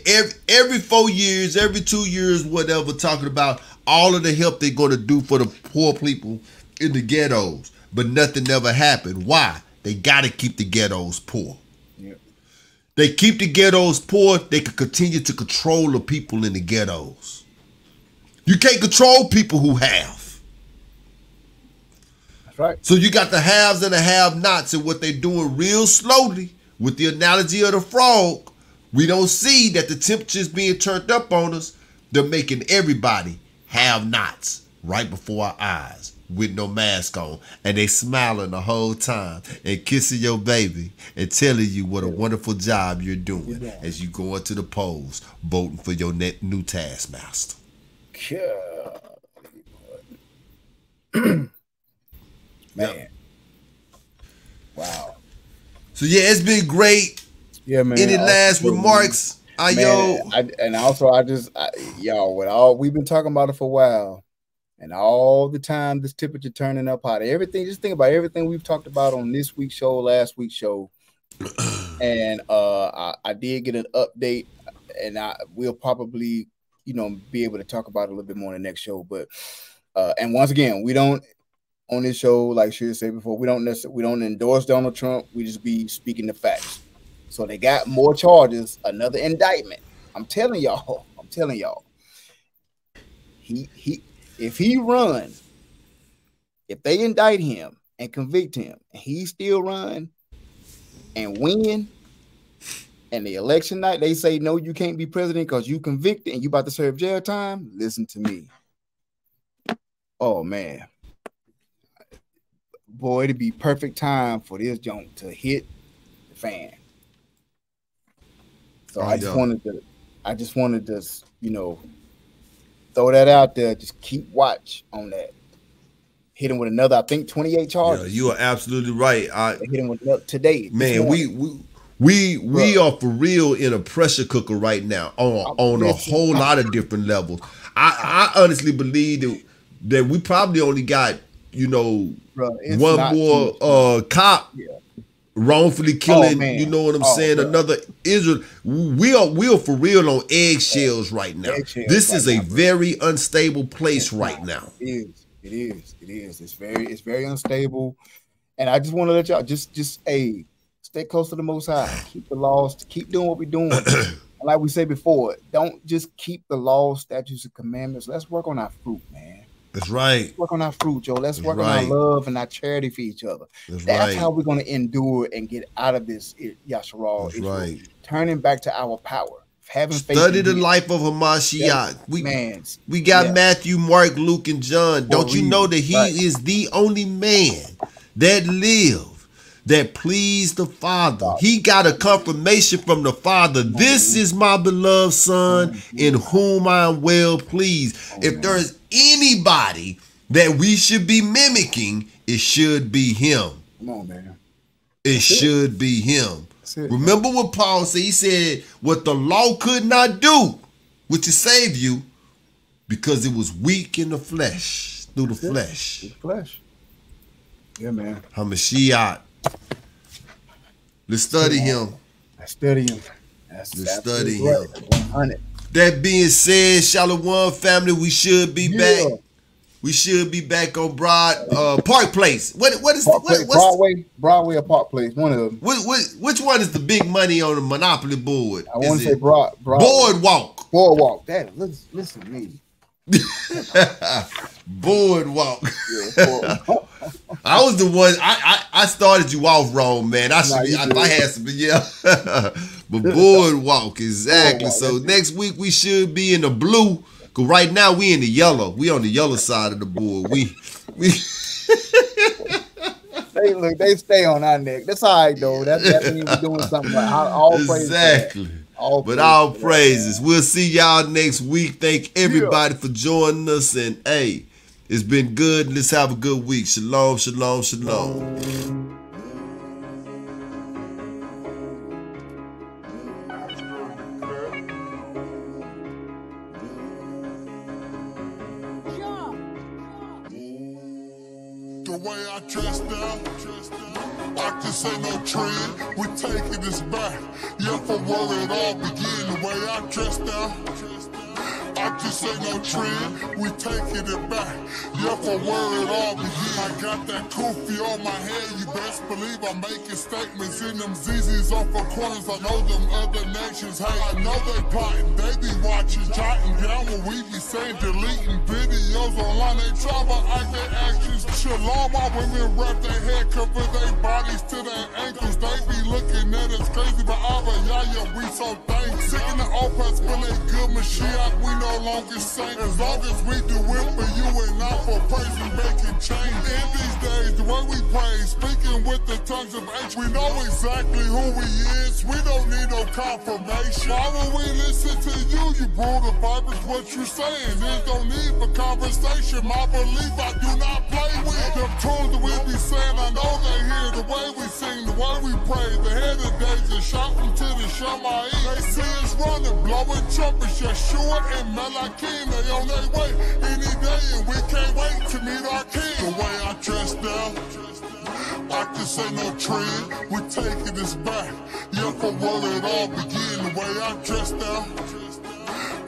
Speaker 5: every 4 years, every 2 years, whatever, talking about all of the help they're going to do for the poor people in the ghettos. But nothing ever happened. Why? They got to keep the ghettos poor. Yep. They keep the ghettos poor, they can continue to control the people in the ghettos. You can't control people who have.
Speaker 6: That's right.
Speaker 5: So you got the haves and the have-nots, and what they're doing real slowly, with the analogy of the frog, we don't see that the temperature's being turned up on us. They're making everybody have-nots right before our eyes with no mask on, and they smiling the whole time and kissing your baby and telling you what a wonderful job you're doing as you go into the polls voting for your new taskmaster.
Speaker 6: Man.
Speaker 5: Yep.
Speaker 6: Wow.
Speaker 5: So yeah, it's been great.
Speaker 6: Yeah, man.
Speaker 5: Any last remarks?
Speaker 6: Y'all, with all we've been talking about it for a while, and all the time this temperature turning up hot, everything, just think about everything we've talked about on this week's show, last week's show. And I did get an update, and we'll probably, be able to talk about it a little bit more in the next show. But and once again, we don't on this show, like Shira said before, we don't endorse Donald Trump. We just be speaking the facts. So they got more charges, another indictment. I'm telling y'all. If he runs, if they indict him and convict him, and he still run and win, and the election night they say no, you can't be president because you convicted and you about to serve jail time. Listen to me. Oh man, boy, it'd be perfect time for this junk to hit the fan. So I just wanted to, throw that out there. Just keep watch on that. Hit him with another, I think, 28 charges.
Speaker 5: Yeah, you are absolutely right.
Speaker 6: Hit him with another today.
Speaker 5: Man, we are for real in a pressure cooker right now on a whole lot of different levels. I honestly believe that we probably only got, one more cop. Yeah. Wrongfully killing, you know what I'm saying? Bro. Another Israel. We are for real on eggshells right now. This is a very unstable place right now.
Speaker 6: It is. It's very unstable. And I just want to let y'all just Stay close to the Most High. Keep the laws. Keep doing what we're doing. And like we said before, don't just keep the laws, statutes, and commandments. Let's work on our fruit, man.
Speaker 5: That's right.
Speaker 6: Let's work on our fruit, Joe. Let's work on our love and our charity for each other. That's how we're going to endure and get out of this, Yasharal.
Speaker 5: That's right.
Speaker 6: Turning back to our power. Having faith.
Speaker 5: Study the life of Hamashiach. We got Matthew, Mark, Luke, and John. Don't you know that he is the only man that lived, that pleased the Father? He got a confirmation from the Father. This is my beloved Son in whom I am well pleased. If there's anybody that we should be mimicking, it should be him.
Speaker 6: Come on, man.
Speaker 5: It should be him. Remember what Paul said? He said, what the law could not do, which is save you, because it was weak in the flesh, through the flesh.
Speaker 6: Through the flesh. Yeah, man.
Speaker 5: Hamashiach. Let's study him.
Speaker 6: Let's study him.
Speaker 5: Let's study him.
Speaker 6: 100.
Speaker 5: That being said, Shalom family, we should be back. We should be back on Park Place. What is
Speaker 6: Broadway or Park Place? One of them.
Speaker 5: Which one is the big money on the Monopoly board?
Speaker 6: I want to say
Speaker 5: Boardwalk.
Speaker 6: Boardwalk. Listen to me.
Speaker 5: Boardwalk. I was the one. I started you off wrong, man. I had some, but Boardwalk, exactly. So next week we should be in the blue. Cause right now we in the yellow. We on the yellow side of the board.
Speaker 6: They stay on our neck. That's all right though. That means we're doing something right. All
Speaker 5: exactly. All praises. We'll see y'all next week. Thank everybody for joining us. And hey, it's been good. Let's have a good week. Shalom, shalom, shalom.
Speaker 7: The way I dress now, I just ain't no trend. We taking this back. Yeah, from where it all began. The way I dress now, I just ain't no trend. We taking it back. Yeah, from where it all began. I got that kufi on my head. You best believe I'm making statements in them ZZs off of corners. I know them other nations. Hey, I know they plotting. They be watching, jotting down what we be saying, deleting videos online. They try to act their actions. Shalom, my women wrap their head, cover their bodies to their ankles. They be looking at us crazy, but yeah, we so thankful. Sick in the opus, but they good Mashiach, we no longer sing. As long as we do it for you and not for praise, we making change. In these days, the way we praise, speaking with the tongues of H, we know exactly who we is. We don't need no confirmation. Why would we listen to you, you brutal vipers? What you saying? There's no need for conversation. My belief, I do not play with them tunes that we be saying. I know they hear the way we sing, the way we pray. The head of days is shouting to the Shamaim. They see us running, blowing trumpets. Yeshua and Malachi, they on their way any day, and we can't wait to meet our king. The way I dress now, I just ain't no trend. We taking this back. Yeah, from where it all began. The way I dress now,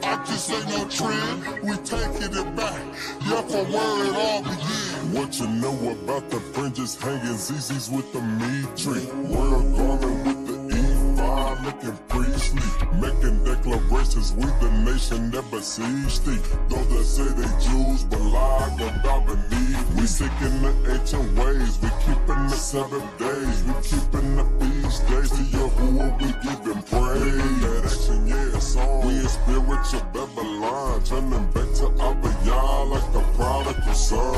Speaker 7: I just ain't no trend. We taking it back. Yeah, from where it all began. What you know about the fringes hanging ZZs with the meat tree? World garment with the E5 looking priestly. Making declarations, we the nation that besieged thee. Those that say they Jews, but lie don't bow beneath. We sick in the ancient ways, we keeping the 7 days. We keeping the feast days to Yahuwah, we giving praise. That action, yeah, song. We in spiritual Babylon, turning back to Abiyah like the prodigal son.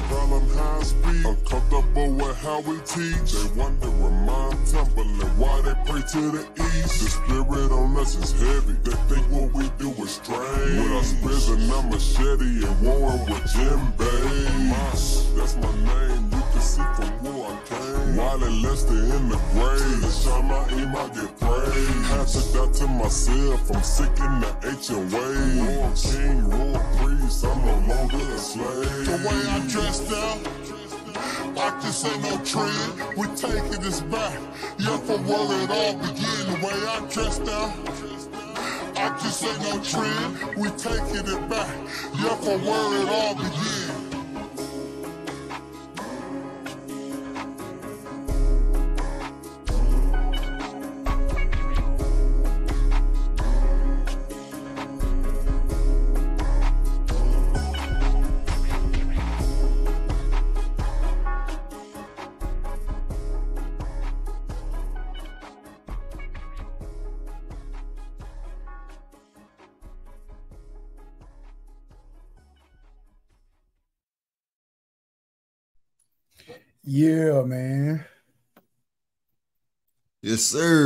Speaker 7: Problem high speed, uncomfortable with how we teach. They wonder where mind tumbling, why they pray to the east. The spirit on us is heavy, they think what we do is strange. With our spears and a machete and warring with Jimbe. That's my name, you can see from where I came. While it Lester in the grave, Shamaim I get praised. Had to die to myself, I'm sick in the ancient ways. Royal king, royal priest, I'm no longer a slave. The way I dress now, I just ain't no trend. We taking this back. Yeah, from where it all began. The way I dress now, I just ain't no trend. We taking it back. Yeah, from where it all began.
Speaker 6: Yeah, man.
Speaker 5: Yes, sir.